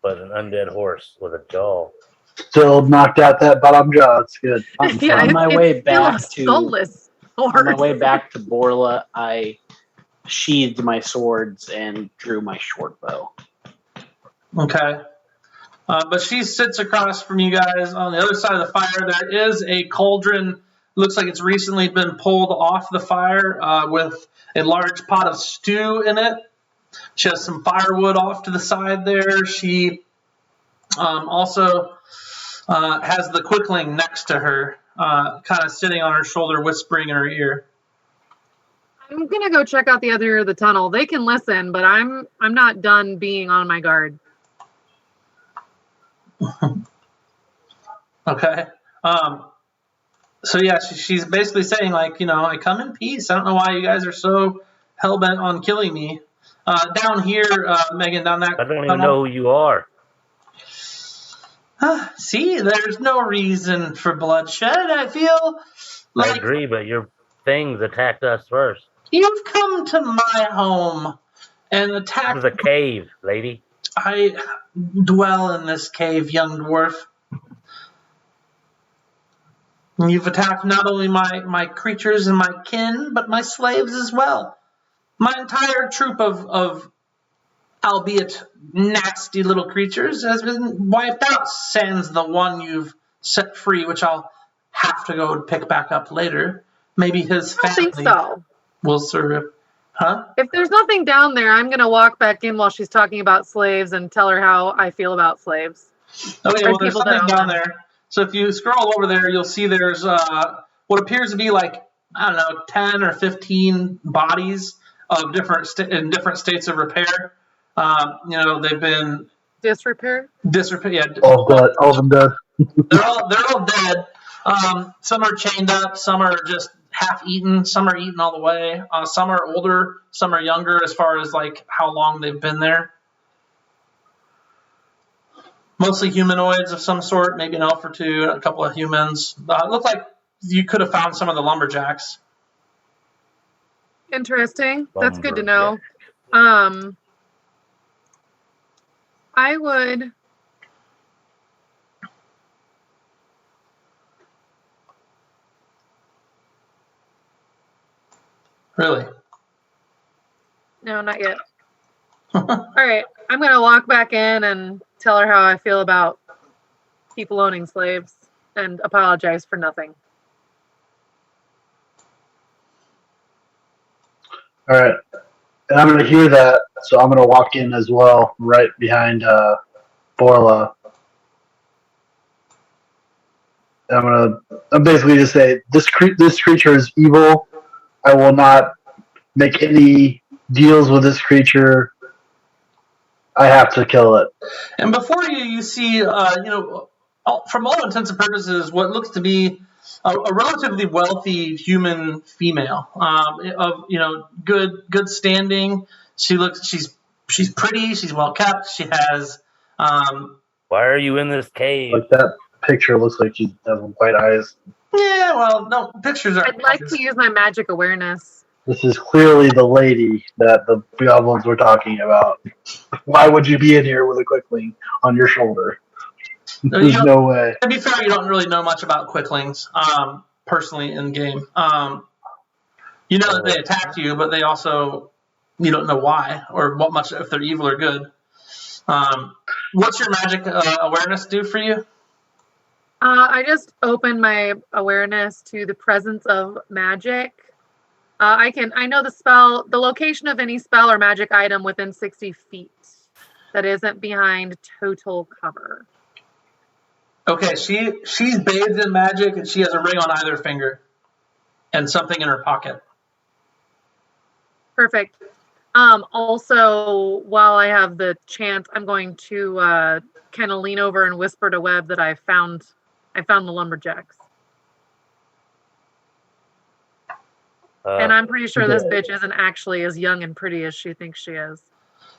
But an undead horse with a jaw. Still knocked out that bottom jaw. It's good. Yeah, On my it's way still a back to soulless on my horse. way back to Borla, I sheathed my swords and drew my short bow. Okay. But she sits across from you guys on the other side of the fire. There is a cauldron. Looks like it's recently been pulled off the fire with a large pot of stew in it. She has some firewood off to the side there. She also has the quickling next to her, kind of sitting on her shoulder, whispering in her ear. I'm gonna go check out the other ear of the tunnel. They can listen, but I'm not done being on my guard. Okay. So yeah, she's basically saying I come in peace. I don't know why you guys are so hell-bent on killing me. Down here, Megan, down that I don't even know who you are. See, there's no reason for bloodshed. I feel I like agree, but your things attacked us first. you've come to my home and This attacked. is a cave, lady. I dwell in this cave, young dwarf. You've attacked not only my creatures and my kin, but my slaves as well. My entire troop of albeit nasty little creatures has been wiped out, sans the one you've set free, which I'll have to go and pick back up later. Maybe his I don't think family so. will serve. Huh? If there's nothing down there, I'm gonna walk back in while she's talking about slaves and tell her how I feel about slaves. Okay, well, there's people that something own down them. there. So if you scroll over there, you'll see there's what appears to be 10 or 15 bodies of in different states of repair. They've been Disrepair? disrepair. Yeah, All of them dead. they're all dead. Some are chained up. Some are just half eaten. Some are eaten all the way. Some are older. Some are younger as far as how long they've been there. Mostly humanoids of some sort, maybe an elf or two, a couple of humans. It looked like you could have found some of the lumberjacks. Interesting. That's good to know. I would. Really? No, not yet. All right. I'm going to walk back in and tell her how I feel about people owning slaves and apologize for nothing. All right. And I'm going to hear that, so I'm going to walk in as well, right behind Borla. I'm basically just say, this creature is evil. I will not make any deals with this creature. I have to kill it. And before you see, from all intents and purposes, what looks to be a relatively wealthy human female of good standing. She's She's pretty. She's well kept. She has. Why are you in this cave? Like that picture looks like she has white eyes. Yeah, well, no, pictures are. I'd like to use my magic awareness. This is clearly the lady that the goblins were talking about. Why would you be in here with a quickling on your shoulder? There's no way. To be fair, you don't really know much about quicklings, personally in game. You know that they attacked you, but they also you don't know why or what much if they're evil or good. What's your magic awareness do for you? I just opened my awareness to the presence of magic. I know the location of any spell or magic item within 60 feet that isn't behind total cover. Okay, she's bathed in magic and she has a ring on either finger and something in her pocket. Perfect. Also, while I have the chance, I'm going to kind of lean over and whisper to Webb that I found the lumberjacks. And I'm pretty sure this bitch isn't actually as young and pretty as she thinks she is.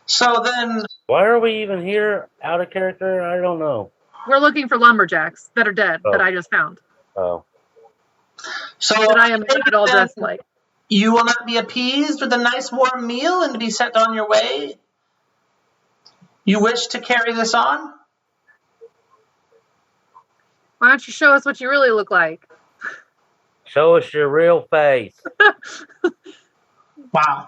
So then, why are we even here? Out of character? I don't know. We're looking for lumberjacks that are dead that I just found. Oh. So that I am not all dressed like. You will not be appeased with a nice warm meal and to be sent on your way? You wish to carry this on? Why don't you show us what you really look like? Show us your real face. Wow.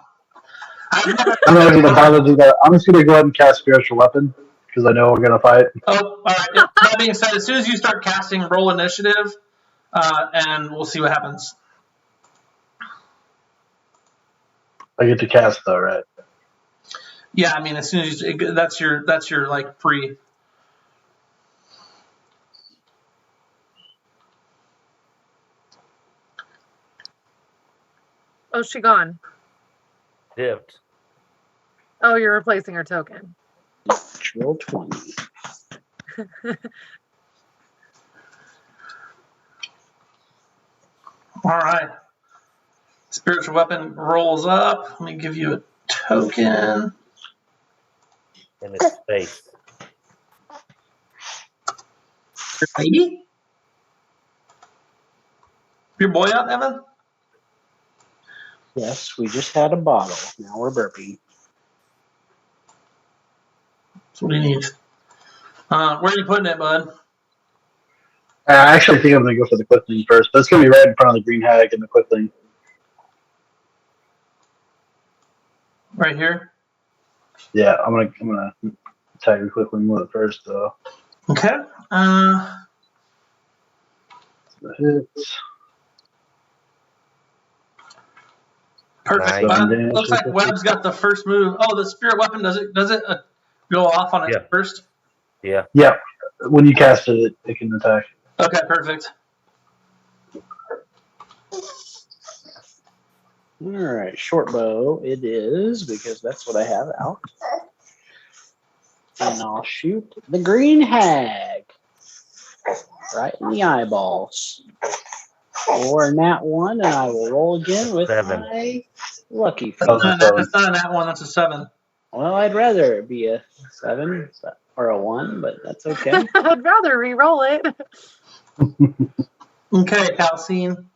I'm not going to bother to do that. I'm just going to go ahead and cast Spiritual Weapon because I know we're going to fight. Oh, all right. That being said, as soon as you start casting, roll initiative, and we'll see what happens. I get to cast though, right? Yeah, I mean, as soon as that's your like free. Oh, she gone. Dipped. Oh, you're replacing her token. Roll 20. All right. Spiritual weapon rolls up. Let me give you a token. In its face. Lady? Your boy up, Evan? Yes, we just had a bottle. Now we're burping. That's what he needs. Where are you putting it, bud? I actually think I'm going to go for the Quickling first, but it's going to be right in front of the Green Hag and the Quickling. Right here? Yeah, I'm gonna attack the Quickling with it first, though. Okay. The hits. Perfect. Nice. Looks like Webb's got the first move. Oh, the spirit weapon, does it go off on its first? Yeah. Yeah, when you cast it, it can attack. Okay, perfect. All right, short bow it is because that's what I have out. And I'll shoot the Green Hag right in the eyeballs. Or nat 1, and I will roll again with 7. my lucky. That's not a nat 1, that's a 7. Well, I'd rather it be a 7 or a 1, but that's okay. I'd rather re-roll it. Okay, Calcine.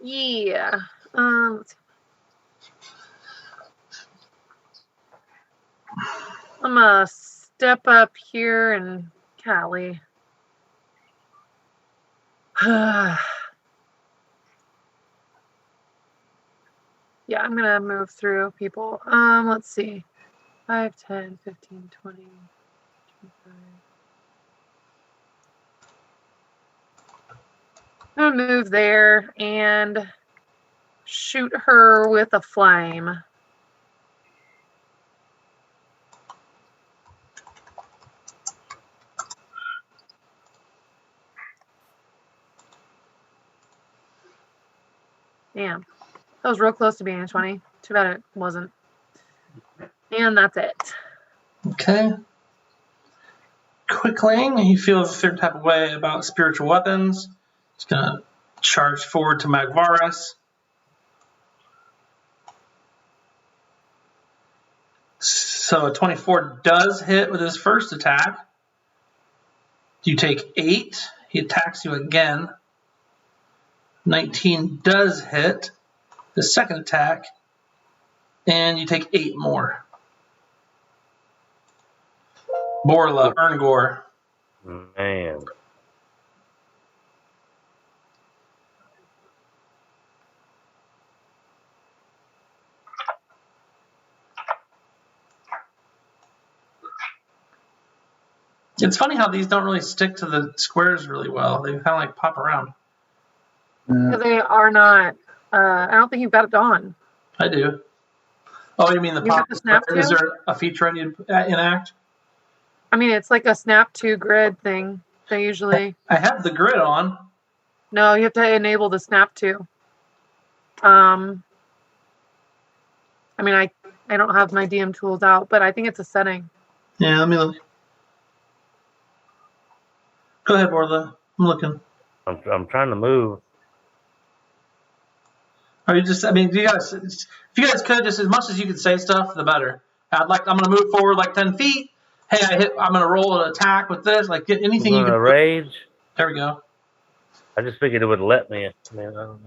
Yeah. I'm gonna step up here and Callie. Yeah, I'm gonna move through people. Let's see. 5, 10, 15, 20, 25. I'm gonna move there and shoot her with a flame. Damn. That was real close to being a 20. Too bad it wasn't. And that's it. Okay. Quickling, he feels a certain type of way about spiritual weapons. He's going to charge forward to Magvaris. So a 24 does hit with his first attack. You take 8. He attacks you again. 19 does hit the second attack. And you take 8 more. Borla, Erngor. Man. It's funny how these don't really stick to the squares really well. They kind of like pop around. Because they are not. I don't think you've got it on. I do. Oh, you mean the You pop? got the snap Is to? there a feature I need to enact? I mean, it's like a snap to grid thing. They usually. I have the grid on. No, you have to enable the snap to. I mean, I don't have my DM tools out, but I think it's a setting. Yeah, let me look. Go ahead, Borla. I'm looking. I'm trying to move. Are you just? I mean, you guys, if you guys could just as much as you could say stuff, the better. I'm going to move forward like 10 feet. Hey, I'm going to roll an attack with this. Like get anything you I'm can. gonna rage. There we go. I just figured it would let me. I mean, I don't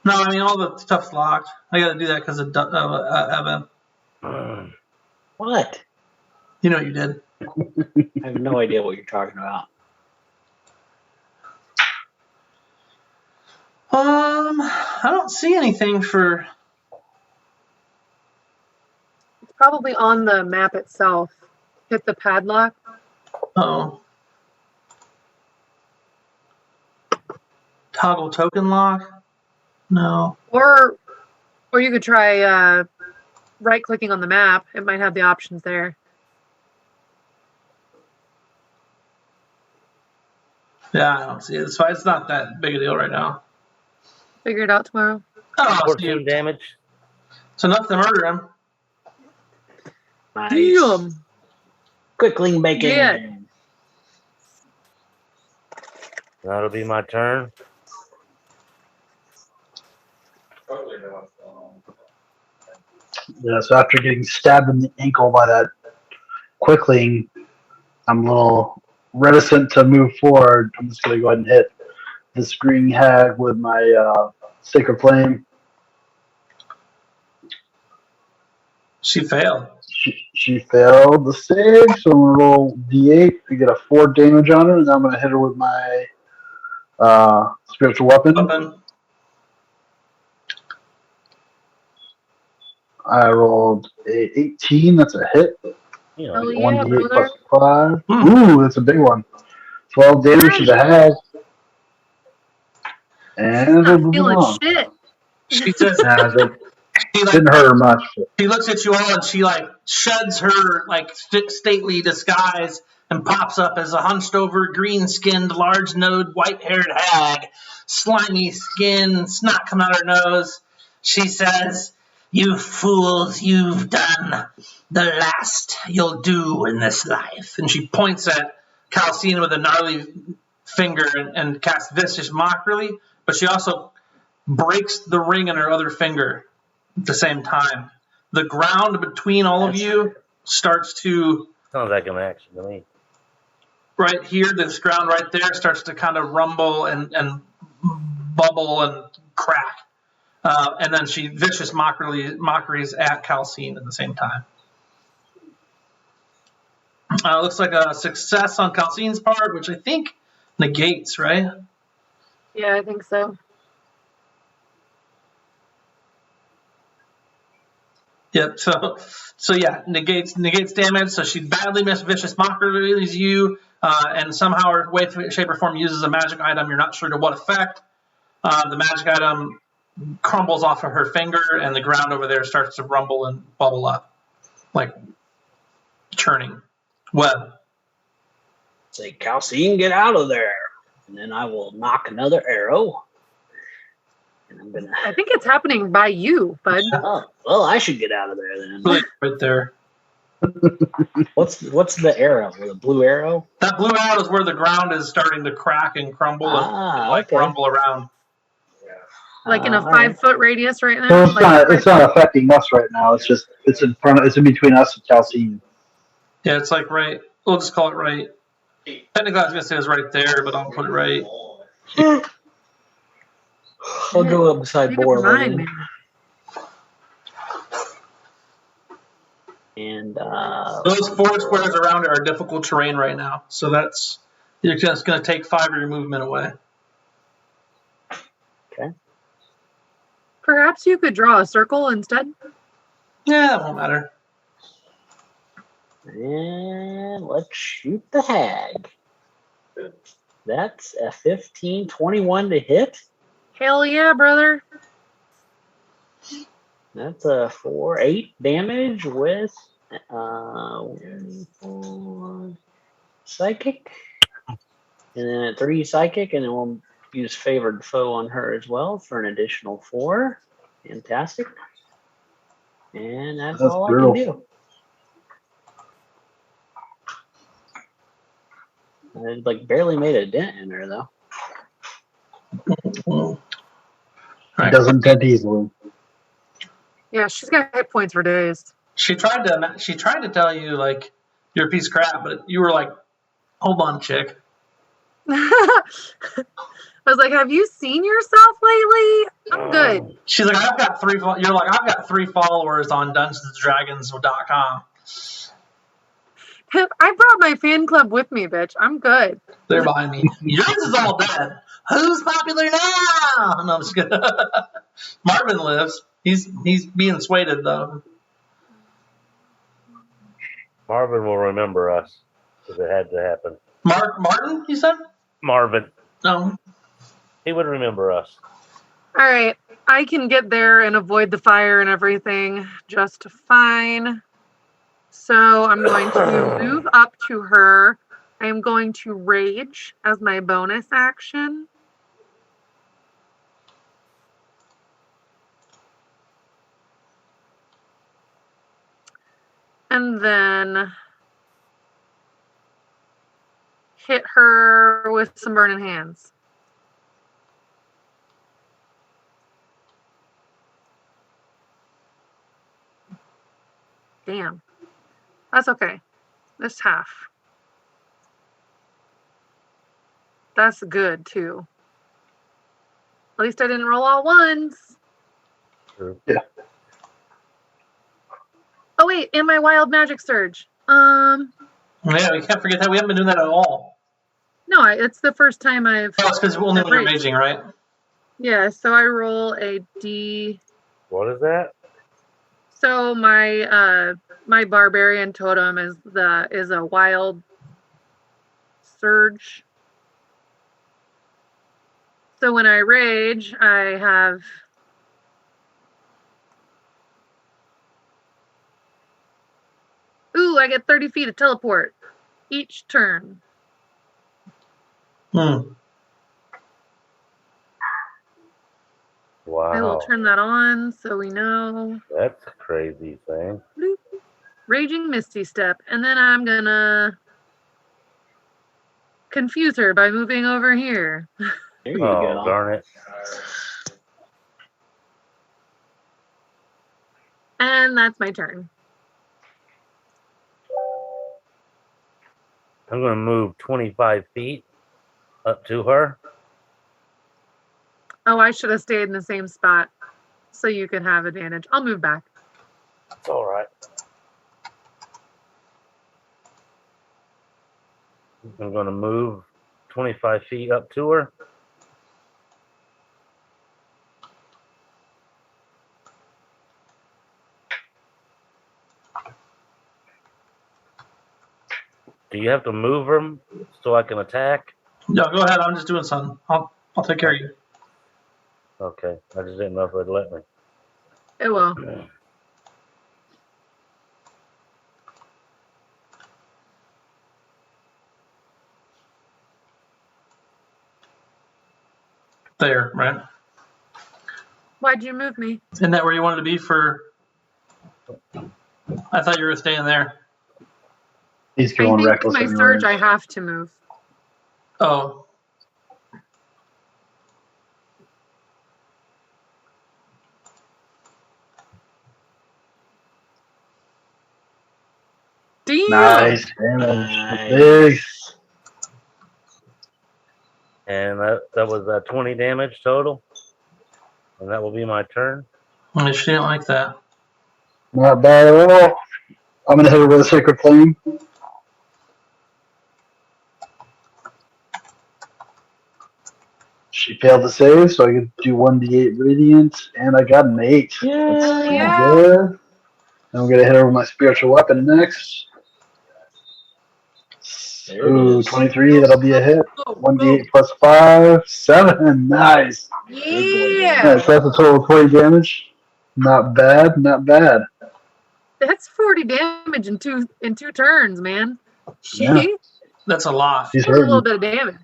No, I mean all the stuff's locked. I got to do that because of Evan. know. What? You know what you did. I have no idea what you're talking about. I don't see anything for. It's probably on the map itself. Hit the padlock. Oh. Toggle token lock? No. Or you could try right-clicking on the map. It might have the options there. Yeah, I don't see it. So it's not that big a deal right now. Figure it out tomorrow. Oh, 14 damage. it's enough to murder him. Nice. Damn. Quickling bacon. Yeah. That'll be my turn. Yeah, so after getting stabbed in the ankle by that quickling, I'm a little reticent to move forward. I'm just going to go ahead and hit this green hag with my Sacred Flame. She failed. She failed the save, so I'm going to roll d8 to get a 4 damage on her, and then I'm going to hit her with my spiritual weapon. I rolled a 18. That's a hit. You Oh, know, yeah, 1d8 brother. plus 5. Hmm. Ooh, that's a big one. 12 damage to the hag. And Not moving feeling on. shit. She says Nah, it she like didn't hurt her much. she looks at you all and she like sheds her like stately disguise and pops up as a hunched over, green skinned, large nosed, white haired hag, slimy skin, snot coming out her nose. She says, "You fools, you've done the last you'll do in this life." And she points at Calcine with a gnarly finger and casts vicious mockery, but she also breaks the ring in her other finger at the same time. The ground between all of you starts to, sounds like an action to me. right here, this ground right there starts to kind of rumble and bubble and crack. And then she vicious mockeries at Calcine at the same time. Looks like a success on Calcine's part, which I think negates, right? Yeah, I think so. Yep. So yeah, negates damage. So she badly missed vicious mockeries you, and somehow her way, shape, or form uses a magic item. You're not sure to what effect. The magic item crumbles off of her finger, and the ground over there starts to rumble and bubble up, like churning web. Say, Calcine, get out of there. And then I will knock another arrow. And I'm gonna. I think it's happening by you, bud. Oh, well, I should get out of there then. Right there. What's the arrow? The blue arrow? That blue arrow is where the ground is starting to crack and crumble and okay. rumble around. Like in a all right. 5-foot radius right So now. it's not affecting us right now. It's in between us and Calcine. Yeah, it's like right. We'll just call it right. Technically, I was gonna say it's right there, but I'll put it right. I'll go up beside You can Borla remind then. me. And Those 4 squares around it are difficult terrain right now, so that's you're just gonna take 5 of your movement away. Perhaps you could draw a circle instead. Yeah, it won't matter. and let's shoot the hag. That's a 15-21 to hit. Hell yeah, brother. That's a 4-8 damage with 4 psychic, and then a 3 psychic, and then we'll use favored foe on her as well for an additional 4. Fantastic. And that's all brutal. I can do. I like barely made a dent in her though. He doesn't dent easily. Yeah, she's got hit points for days. She tried to tell you like you're a piece of crap, but you were like, hold on, chick. I was like, have you seen yourself lately? I'm good. She's like, I've got 3. You're like, I've got 3 followers on DungeonsandDragons.com. I brought my fan club with me, bitch. I'm good. They're behind me. Yours is all dead. Who's popular now? No, I'm just kidding. Marvin lives. He's being swayed though. Marvin will remember us if it had to happen. Martin, you said? Marvin, No. he would remember us. All right. I can get there and avoid the fire and everything just fine. So I'm going to move up to her. I am going to rage as my bonus action. And then hit her with some burning hands. Damn. That's okay. That's half. That's good, too. At least I didn't roll all ones. True. Yeah. Oh, wait. And my wild magic surge. Yeah, we can't forget that. We haven't been doing that at all. No, it's the first time I've... Oh, it's because only when you're raging, right? Yeah, so I roll a D... What is that? So my my barbarian totem is a wild surge. So when I rage, I have I get 30 feet of teleport each turn. Hmm. Wow. I will turn that on so we know. That's a crazy thing. Bloop. Raging Misty Step. And then I'm gonna confuse her by moving over here. There you Oh, go. darn it. And that's my turn. I'm going to move 25 feet up to her. Oh, I should have stayed in the same spot so you could have advantage. I'll move back. It's all right. I'm going to move 25 feet up to her. Do you have to move them so I can attack? No, go ahead. I'm just doing something. I'll take care of you. Okay. I just didn't know if it'd let me. It will. There, right? Why'd you move me? Isn't that where you wanted to be for... I thought you were staying there. He's I going think with reckless. my anyways. surge, I have to move. Oh. Damn. Nice damage. Big. And that was 20 damage total. And that will be my turn. She didn't like that. Not bad at all. I'm going to hit her with a Sacred Flame. She failed to save, so I get to do 1d8 Radiant, and I got an 8. That's pretty Yeah. good. Then I'm going to hit her with my Spiritual Weapon next. There it Ooh, is. 23, that'll be a hit. Go, 1d8 plus 5, 7. Nice. Yeah. Nice, that's a total of 20 damage. Not bad, not bad. That's 40 damage in two turns, man. She Yeah. That's a lot. She's That's a little hurting. bit of damage.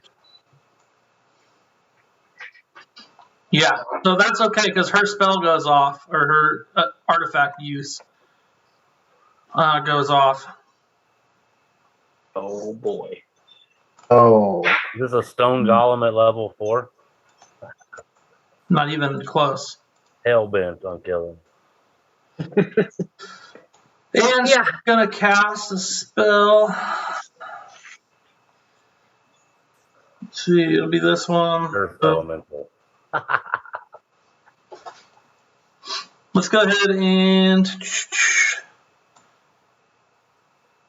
Yeah, so that's okay because her spell goes off, or her artifact use goes off. Oh boy. Oh, Is this a stone golem at level 4? Not even close. Hell bent on killing. And Yeah. she's gonna cast a spell. Let's see, it'll be this one. Earth elemental. Let's go ahead and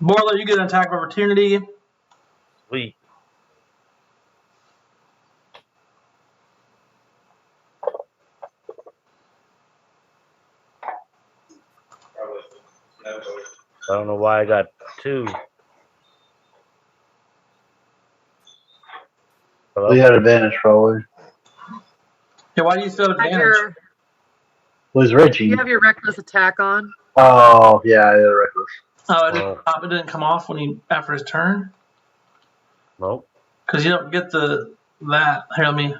Borla, you get an attack of opportunity. Sweet. I don't know why I got 2. Hello? we had advantage probably. Yeah, why do you still have Have advantage? your, Well, he's raging. you have your reckless attack on. Oh, yeah, I had a reckless. Oh, it didn't come off after his turn? Nope. Because you don't get that. Here, let me.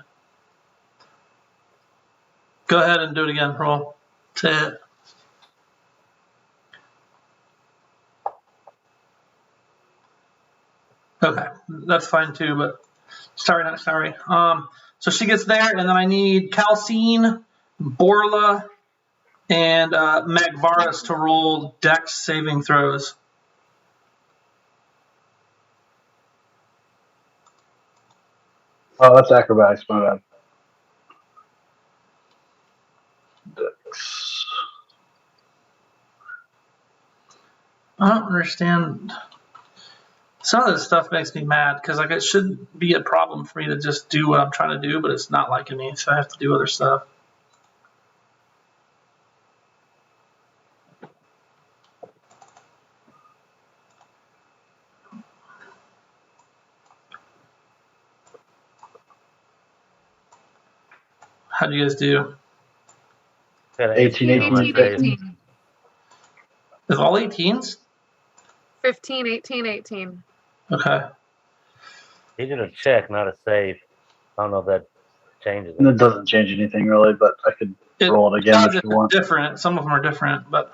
Go ahead and do it again. Roll. To hit. Okay, that's fine too, but sorry, not sorry. So she gets there, and then I need Calcine, Borla, and Magvaris to roll Dex saving throws. Oh, that's acrobatics, my bad. Dex. I don't understand. Some of this stuff makes me mad because like it shouldn't be a problem for me to just do what I'm trying to do, but it's not liking me, so I have to do other stuff. How'd you guys do? Got an 18, 18 on my 18, face. 18. Is all 18s? 15, 18, 18. Okay. He did a check, not a save. I don't know if that changes And it. it doesn't change anything really, but I could roll it again if you want. Different. Some of them are different, but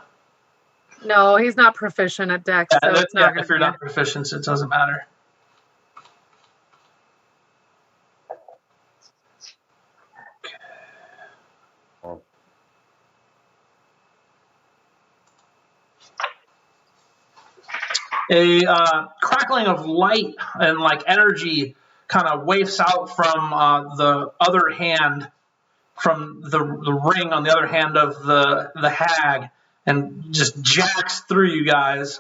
No, he's not proficient at Dex, so it's not going if to you're be. not proficient, it doesn't matter. A crackling of light and like energy kind of wafts out from the other hand, from the ring on the other hand of the hag, and just jacks through you guys.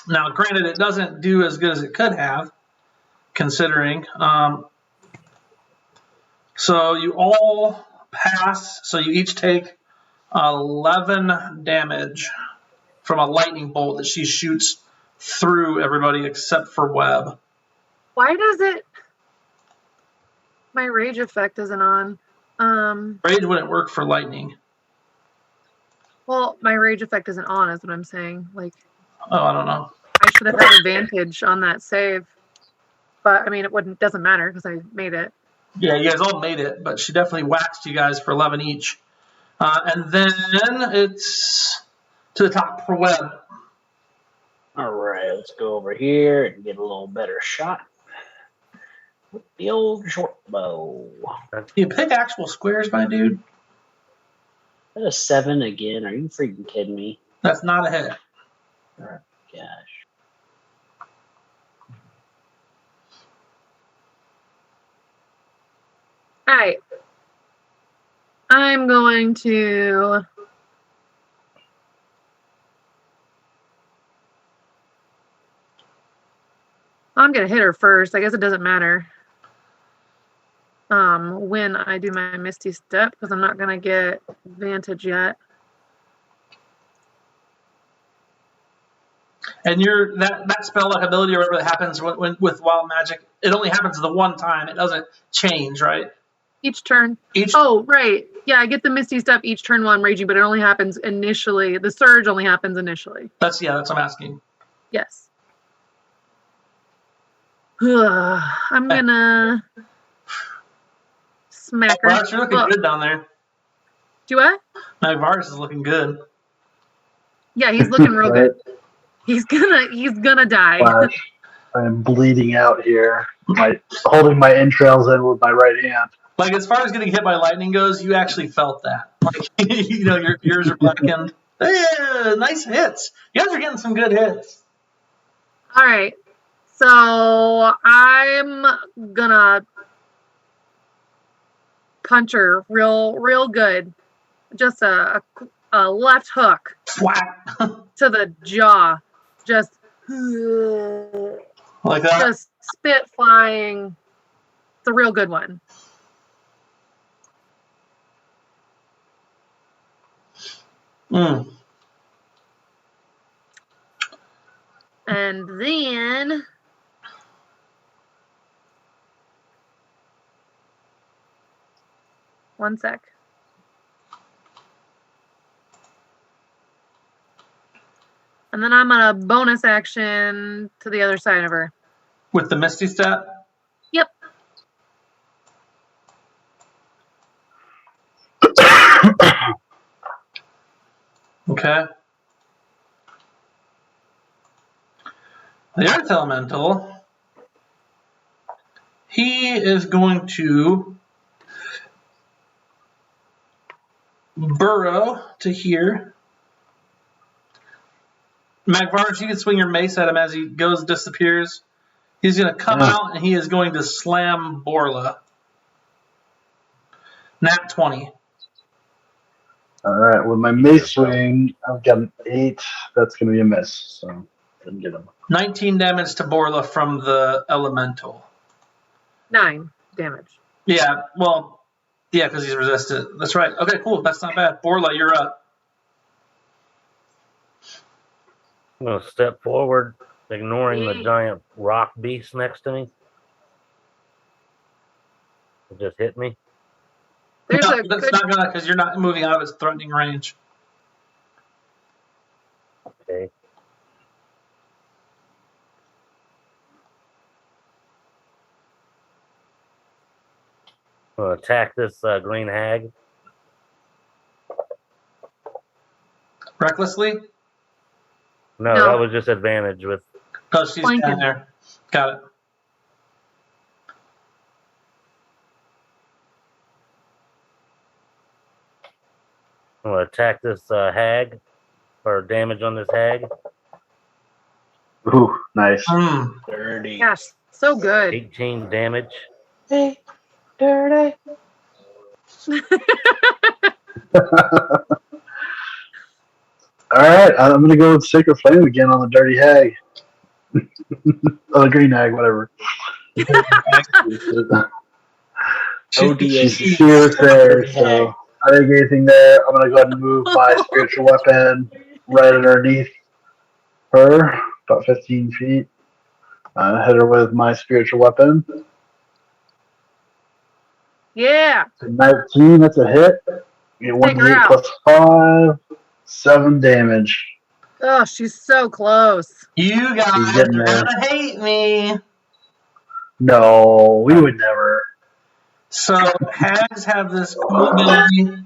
Now, granted, it doesn't do as good as it could have, considering. So you all pass. So you each take 11 damage from a lightning bolt that she shoots through everybody except for Webb. Why does it? My rage effect isn't on. Rage wouldn't work for lightning. Well, my rage effect isn't on, is what I'm saying. Like, Oh, I don't know. I should have had advantage on that save. But I mean, it doesn't matter because I made it. Yeah, you guys all made it, but she definitely waxed you guys for 11 each. And then it's to the top for Webb. All right, let's go over here and get a little better shot with the old short bow. You pick actual squares, my dude? That a 7 again? Are you freaking kidding me? That's not a hit. Okay, Gosh. All right. I'm going to hit her first. I guess it doesn't matter when I do my Misty Step because I'm not gonna get advantage yet. And that spell like ability or whatever that happens with wild magic, it only happens the one time. It doesn't change, right? Each turn. Oh, right. Yeah, I get the Misty Step each turn while I'm raging, but it only happens initially. The surge only happens initially. That's what I'm asking. Yes. I'm gonna smack her. Varus, you're looking good down there. Do what? Varus is looking good. Yeah, he's looking real good. He's gonna die. Wow. I am bleeding out here. Holding my entrails in with my right hand. Like, as far as getting hit by lightning goes, you actually felt that. Like, your ears are blackened. Yeah, nice hits. You guys are getting some good hits. All right. So I'm gonna punch her real good. Just a left hook. Whack. To the jaw. Just like that. Just spit flying. It's a real good one. Mm. And then one sec. And then I'm gonna bonus action to the other side of her. With the Misty Step? Yep. Okay. The Earth Elemental, he is going to burrow to here. Magvarus, you can swing your mace at him as he disappears. He's going to come out and he is going to slam Borla. Nat 20. All right, with my mace swing, I've got an 8. That's going to be a miss, so didn't get him. 19 damage to Borla from the Elemental. 9 damage. Yeah, well, yeah, because he's resistant. That's right. Okay, cool. That's not bad. Borla, you're up. I'm going to step forward, ignoring the giant rock beast next to me. It just hit me. There's no, a that's good... not going to, because you're not moving out of its threatening range. Okay. I'm going to attack this green hag. Recklessly? No, that was just advantage with... Oh, she's down there. Got it. I'm going to attack this hag, or damage on this hag. Ooh, nice. Dirty. Gosh, so good. 18 damage. Hey, dirty. All right, I'm going to go with Sacred Flame again on the Dirty Hag. Oh, the Green Hag, whatever. She was there, so I didn't get anything there. I'm going to go ahead and move my spiritual weapon right underneath her, about 15 feet. Hit her with my spiritual weapon. Yeah. 19, that's a hit. You get 1d8 plus 5, 7 damage. Oh, she's so close. You guys are gonna hate me. No, we would never. So hags have this cool ability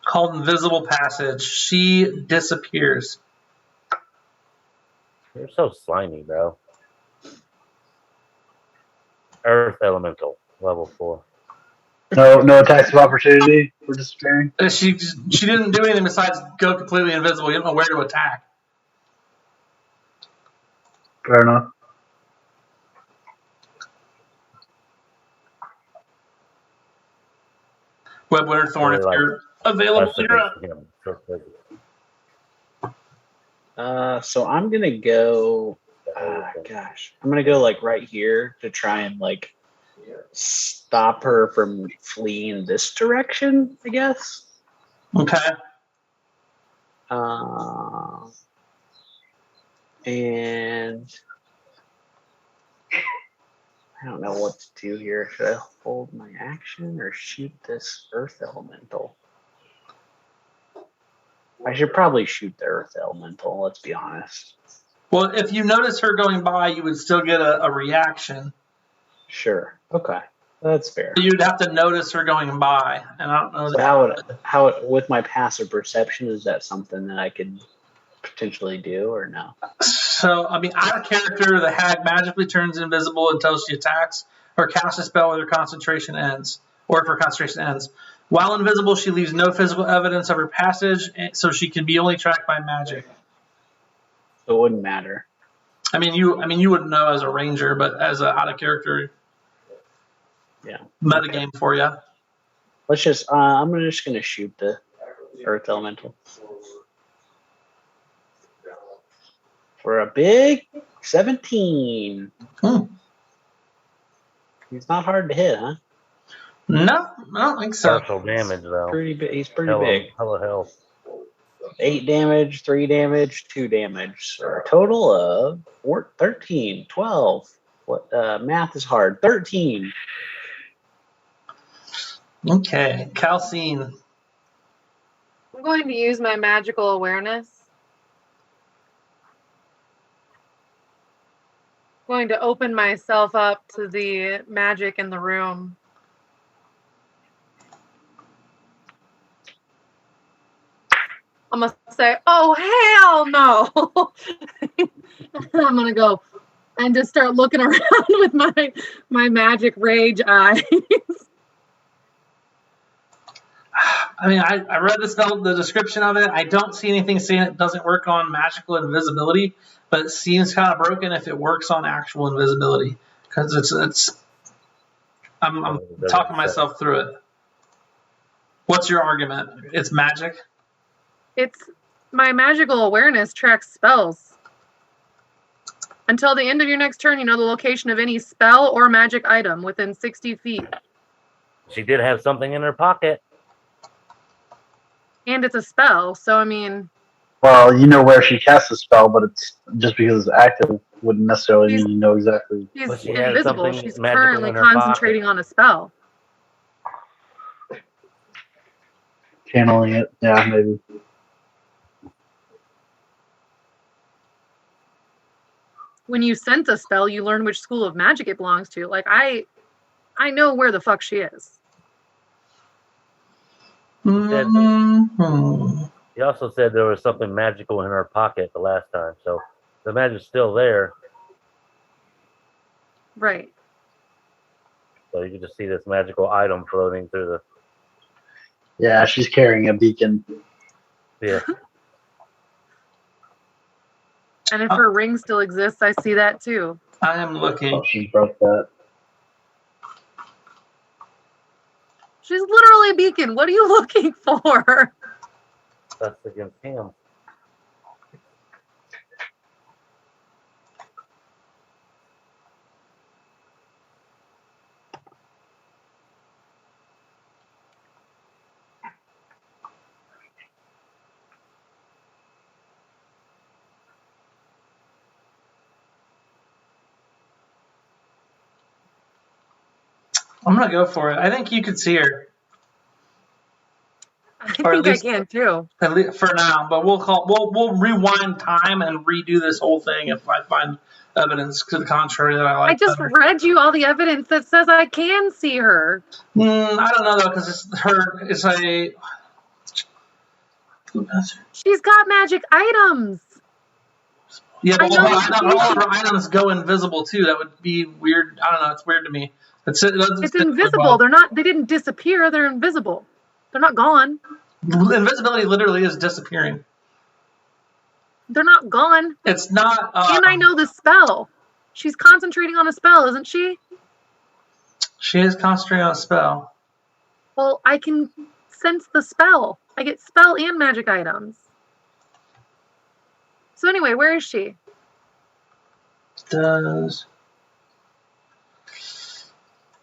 called Invisible Passage. She disappears. You're so slimy, bro. Earth Elemental, level 4. No attacks of opportunity for disappearing. She didn't do anything besides go completely invisible. You don't know where to attack. Fair enough. Webwinter Thorn, if Really you're available, Us you're up. against him. So I'm gonna go. Gosh, I'm gonna go like right here to try and like stop her from fleeing this direction, I guess. Okay. And I don't know what to do here. Should I hold my action or shoot this earth elemental? I should probably shoot the earth elemental, let's be honest. Well, if you notice her going by, you would still get a reaction. Sure. Okay. That's fair. You'd have to notice her going by, and I don't know. So how with my passive perception, is that something that I could potentially do or no? So, I mean, out of character, the hag magically turns invisible until she attacks or casts a spell where her concentration ends, or if her concentration ends. While invisible, she leaves no physical evidence of her passage, so she can be only tracked by magic. So it wouldn't matter. I mean, you wouldn't know as a ranger, but as a out of character, metagame for you. Let's just. I'm just gonna shoot the earth elemental for a big 17. He's not hard to hit, huh? No, I don't think so. Partial damage though. Pretty big. He's pretty big. Hella health. 8 damage, 3 damage, 2 damage. So a total of 13, 12. What math is hard. 13. Okay, Calcine. I'm going to use my magical awareness. I'm going to open myself up to the magic in the room. I'm going to say, oh, hell no. I'm going to go and just start looking around with my magic rage eyes. I mean, I read the description of it. I don't see anything saying it doesn't work on magical invisibility, but it seems kind of broken if it works on actual invisibility, because I'm talking myself through it. What's your argument? It's magic? It's my magical awareness tracks spells. Until the end of your next turn, you know the location of any spell or magic item within 60 feet. She did have something in her pocket. And it's a spell, so I mean... Well, you know where she casts the spell, but it's just because it's active wouldn't necessarily mean you know exactly. She's she had invisible. something She's magical currently in her concentrating on a spell. Channeling it, yeah, maybe. When you sense a spell, you learn which school of magic it belongs to. Like, I know where the fuck she is. He also said there was something magical in her pocket the last time, so the magic's still there. Right. So you can just see this magical item floating through the... Yeah, she's carrying a beacon. Yeah. And if her ring still exists, I see that too. I am looking. Oh, she broke that. She's literally a beacon. What are you looking for? That's against him. I'm gonna go for it. I think you could see her. I think I can too. At least for now, but we'll rewind time and redo this whole thing if I find evidence to the contrary that I like. I just read you all the evidence that says I can see her. I don't know though, because it's a. She's got magic items. Yeah, but all of her I items go invisible too. That would be weird. I don't know. It's weird to me. It's invisible. They're not. They didn't disappear. They're invisible. They're not gone. Invisibility literally is disappearing. They're not gone. It's not. And I know the spell. She's concentrating on a spell, isn't she? She is concentrating on a spell. Well, I can sense the spell. I get spell and magic items. So anyway, where is she? Does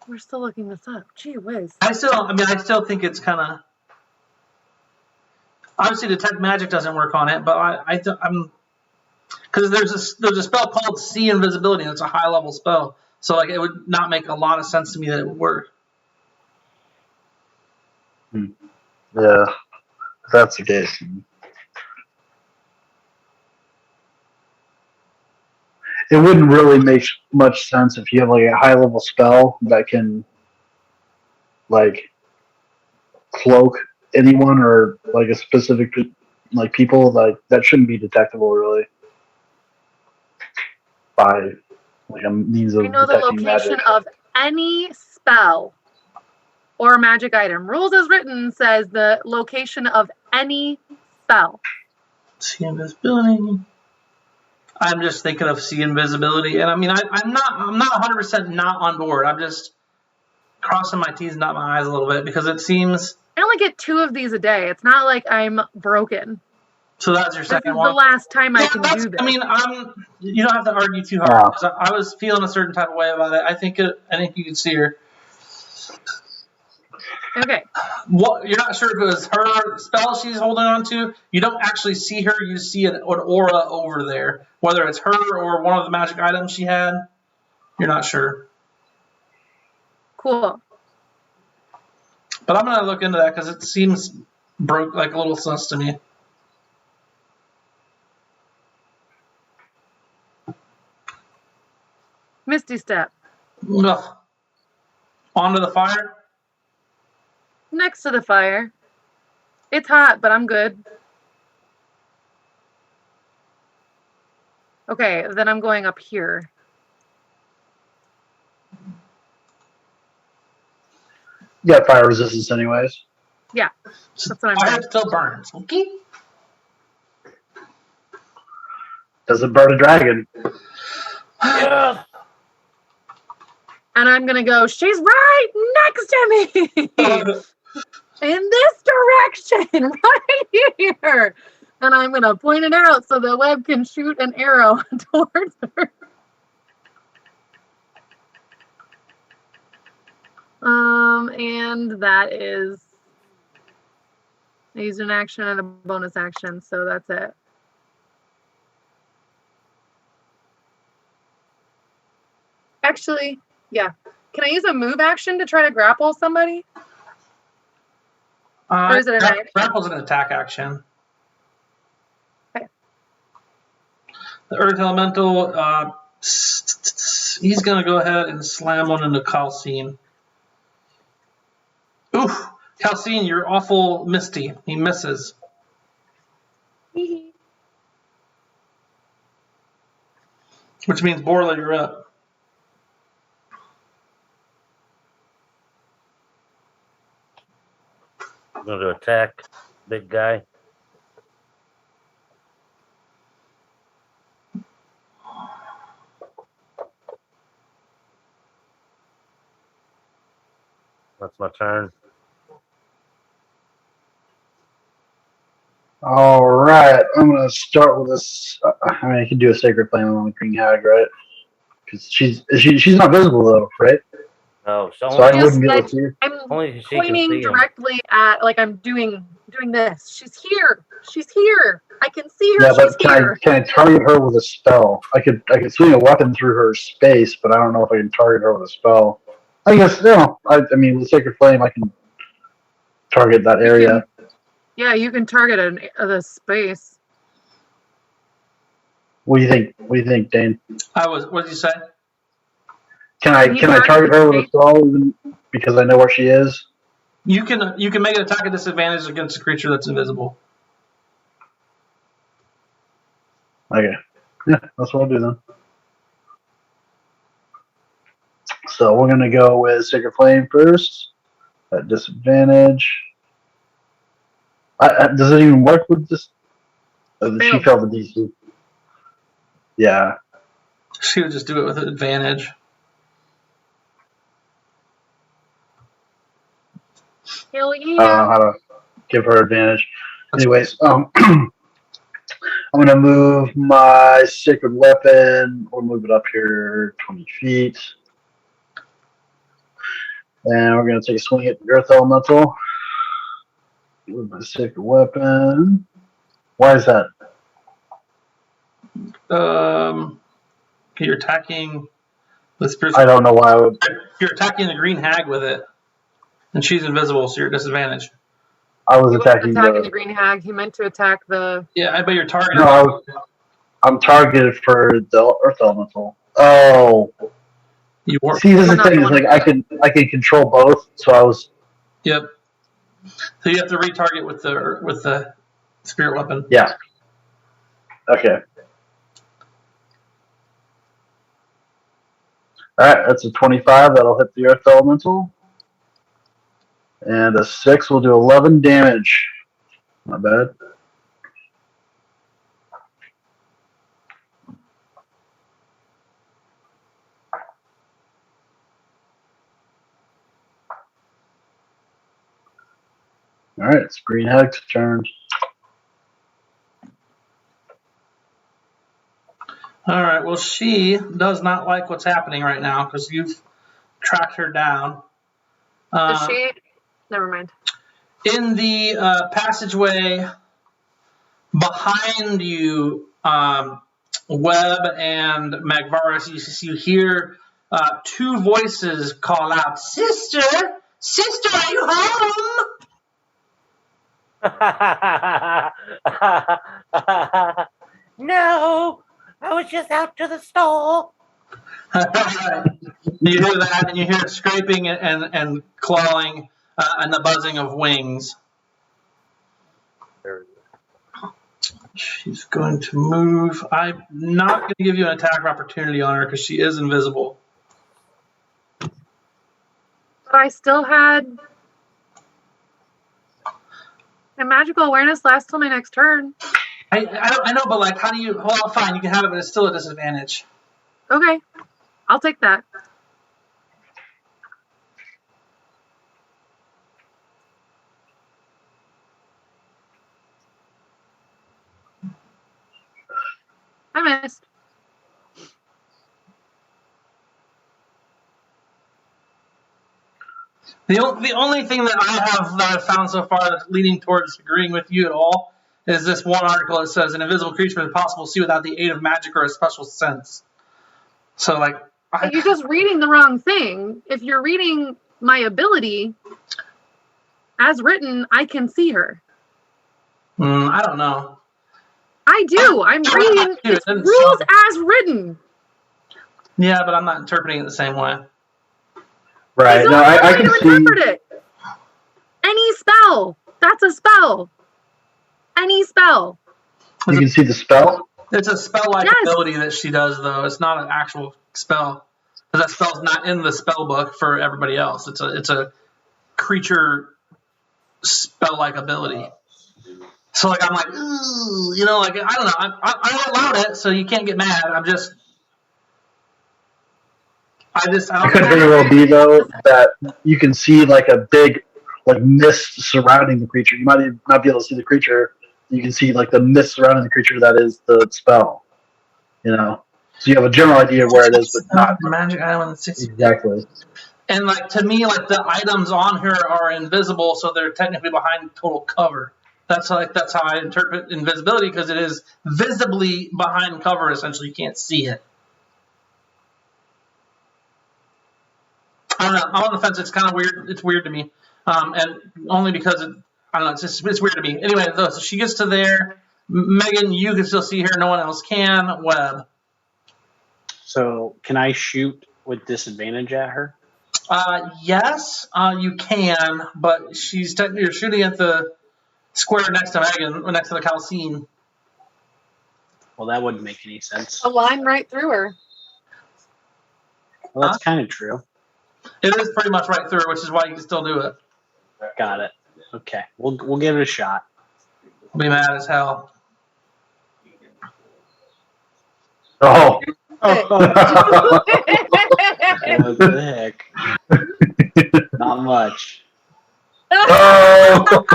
We're still looking this up. Gee whiz. I still think it's kind of. Obviously, detect magic doesn't work on it, but I'm because there's a spell called See Invisibility, and it's a high level spell. So like it would not make a lot of sense to me that it would work. Yeah, if that's the case. It wouldn't really make much sense if you have like a high level spell that can like cloak anyone or like a specific like people, like that shouldn't be detectable really by like a means of I know the detecting location magic. of any spell or magic item. Rules as written says the location of any spell. See Invisibility. I'm just thinking of See Invisibility, and I mean I'm not 100% not on board. I'm just crossing my T's and dotting my I's a little bit because it seems. I only get 2 of these a day. It's not like I'm broken. So that's your This second is one. the last time I can do this. I mean, you don't have to argue too hard because I was feeling a certain type of way about it. I think you can see her. Okay. What you're not sure if it was her spell she's holding on to. You don't actually see her. You see an aura over there, whether it's her or one of the magic items she had. You're not sure. Cool. But I'm gonna look into that because it seems broke like a little sus to me. Misty Step. Ugh. Onto the fire. Next to the fire. It's hot, but I'm good. Okay, then I'm going up here. You got fire resistance anyways. Yeah, that's what I'm Fire doing. still burns. Okay. Doesn't burn a dragon. Yeah. And I'm gonna go, she's right next to me! In this direction, right here! And I'm gonna point it out so the web can shoot an arrow towards her. And that is, I used an action and a bonus action, so that's it. Actually, yeah. Can I use a move action to try to grapple somebody? Or is it an action? Grapple's an attack action. Okay. The Earth Elemental, he's going to go ahead and slam one into Calcine. Oof. Calcine, you're awful misty. He misses. Which means Borla, you're up. I'm going to attack big guy. That's my turn. All right, I'm gonna start with this. I mean, I can do a sacred flame on the green hag, right? Because she's not visible though, right? No, So I wouldn't be able to see her. I'm only she can pointing see him. directly at, like I'm doing this. She's here. She's here. I can see her. Yeah, She's but here. can I target her with a spell? I could swing a weapon through her space, but I don't know if I can target her with a spell. I guess no. I mean, with sacred flame, I can target that area. Yeah, you can target the space. What do you think? What do you think, Dane? What did you say? Can I target her with a spell even because I know where she is? You can make an attack at disadvantage against a creature that's invisible. Okay. Yeah, that's what I'll do then. So we're gonna go with Sacred Flame first at disadvantage. Does it even work with this? She failed the DC. Yeah. She would just do it with advantage. Hell I don't yeah. know how to give her advantage. Anyways, I'm gonna move my sacred weapon. We'll move it up here 20 feet. And we're gonna take a swing at the Earth Elemental. Move my sacred weapon. Why is that? You're attacking the spirit. I don't know why I would. You're attacking the green hag with it, and she's invisible, so you're at disadvantage. I was He wasn't attacking attacking the the. green hag. He meant to attack the. Yeah, I bet you're targeted. No, I'm targeted for the Earth Elemental. Oh. You were. See, this is the Not thing. the Is one. like I can control both. So I was. Yep. So you have to retarget with the spirit weapon. Yeah. Okay. All right, that's a 25. That'll hit the Earth Elemental. And a 6 will do 11 damage. Not bad. All right, it's Green Hag's turn. All right. Well, she does not like what's happening right now because you've tracked her down. Is she? Never mind. In the passageway behind you, Webb and Magvaris, you hear two voices call out, "Sister! Sister, are you home?" No, I was just out to the store. You hear that, and you hear scraping and clawing and the buzzing of wings. She's going to move. I'm not going to give you an attack of opportunity on her because she is invisible. But I still had. My magical awareness lasts till my next turn. I know, but like, how do you? Well, fine, you can have it, but it's still a disadvantage. Okay. I'll take that. I missed. The only thing that I've found so far that's leaning towards agreeing with you at all is this one article that says an invisible creature is impossible to see without the aid of magic or a special sense. So like, You're just reading the wrong thing. If you're reading my ability, as written, I can see her. I don't know. I do. I'm reading its rules as written. Yeah, but I'm not interpreting it the same way. Right. There's No, only I one way can to see. interpret it. Any spell. That's a spell. Any spell. You can see the spell. It's a spell-like Yes. ability that she does, though. It's not an actual spell. Because that spell's not in the spell book for everybody else. It's a creature spell-like ability. So like I'm like, ooh, you know, like I don't know. I allowed it, so you can't get mad. I It don't could know. very well be though that you can see like a big like mist surrounding the creature. You might even not be able to see the creature. You can see like the mist surrounding the creature that is the spell. You know, so you have a general idea of where it is, but not Magic Island 60. exactly. And like to me, like the items on her are invisible, so they're technically behind total cover. That's how I interpret invisibility because it is visibly behind cover. Essentially, you can't see it. I don't know. I'm on the fence. It's kind of weird. It's weird to me, and only because I don't know. It's weird to me. Anyway, so she gets to there. Megan, you can still see her. No one else can. Webb. So can I shoot with disadvantage at her? Yes, you can, but you're shooting at the square next to Megan, next to the Calcine. Well, that wouldn't make any sense. A line right through her. Well, that's kind of true. It is pretty much right through, which is why you can still do it. Got it. Okay, we'll give it a shot. I'll be mad as hell. Oh. What the heck? Not much. Oh.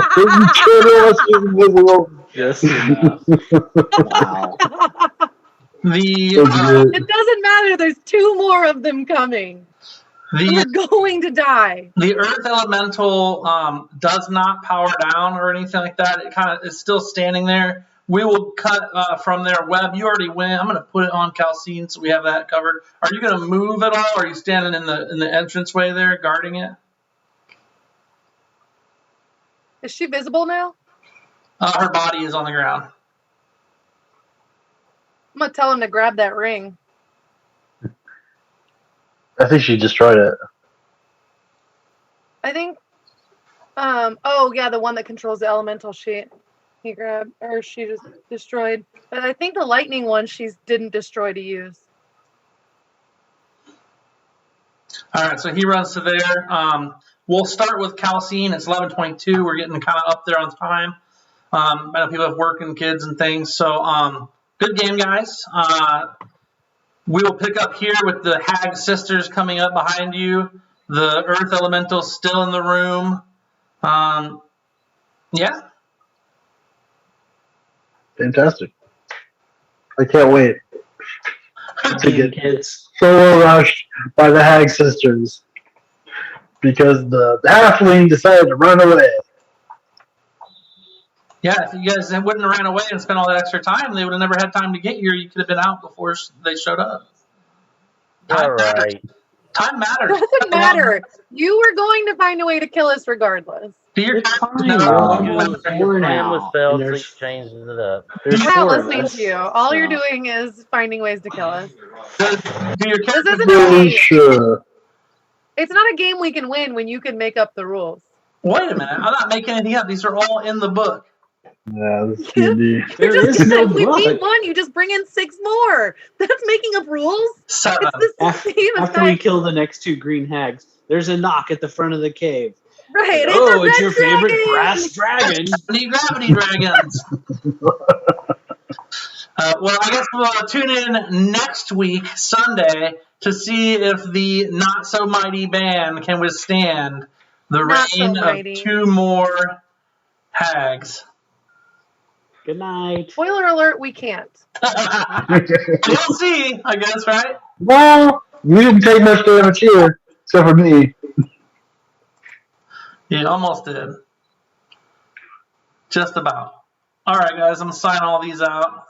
She's invisible. Just enough. Wow. It doesn't matter. There's 2 more of them coming. We're going to die. The Earth Elemental does not power down or anything like that. It kind of is still standing there. We will cut from their web. You already went. I'm going to put it on Calcine so we have that covered. Are you going to move at all? Or are you standing in the entranceway there guarding it? Is she visible now? Her body is on the ground. I'm going to tell him to grab that ring. I think she destroyed it. I think, oh yeah, the one that controls the elemental she grabbed, or she just destroyed. But I think the lightning one she didn't destroy to use. All right, so he runs to there. We'll start with Calcine. It's 11:22. We're getting kind of up there on time. I know people have work and kids and things. So good game, guys. We will pick up here with the Hag Sisters coming up behind you. The Earth Elemental still in the room. Yeah. Fantastic. I can't wait to get Kids. solo rushed by the Hag Sisters because the halfling decided to run away. Yeah, if you guys wouldn't have ran away and spent all that extra time, they would have never had time to get here. You could have been out before they showed up. All right. Time matters. Doesn't matter. You were going to find a way to kill us regardless. It's fine. No. We're Your four plan was now. failed, And so he there's, changes it up. there's We're not 4 of listening us, to you. All so. you're doing is finding ways to kill us. Do your This characters isn't a Really game. sure. It's not a game we can win when you can make up the rules. Wait a minute. I'm not making anything up. These are all in the book. Yeah, this is D&D. There You just is no said we beat book. 1, you just bring in 6 more. That's making up rules. 7. It's the same. It's After we not, kill the next 2 green hags, there's a knock at the front of the cave. right. Oh, it's a your red favorite dragon. brass dragon. Gravity dragons. Well, I guess we'll tune in next week, Sunday, to see if the not so mighty band can withstand the Not so reign of mighty. 2 more hags. Good night. Spoiler alert, we can't. We'll see, I guess, right? Well, you didn't take much damage here, except for me. You almost did. Just about. All right, guys, I'm signing all these out.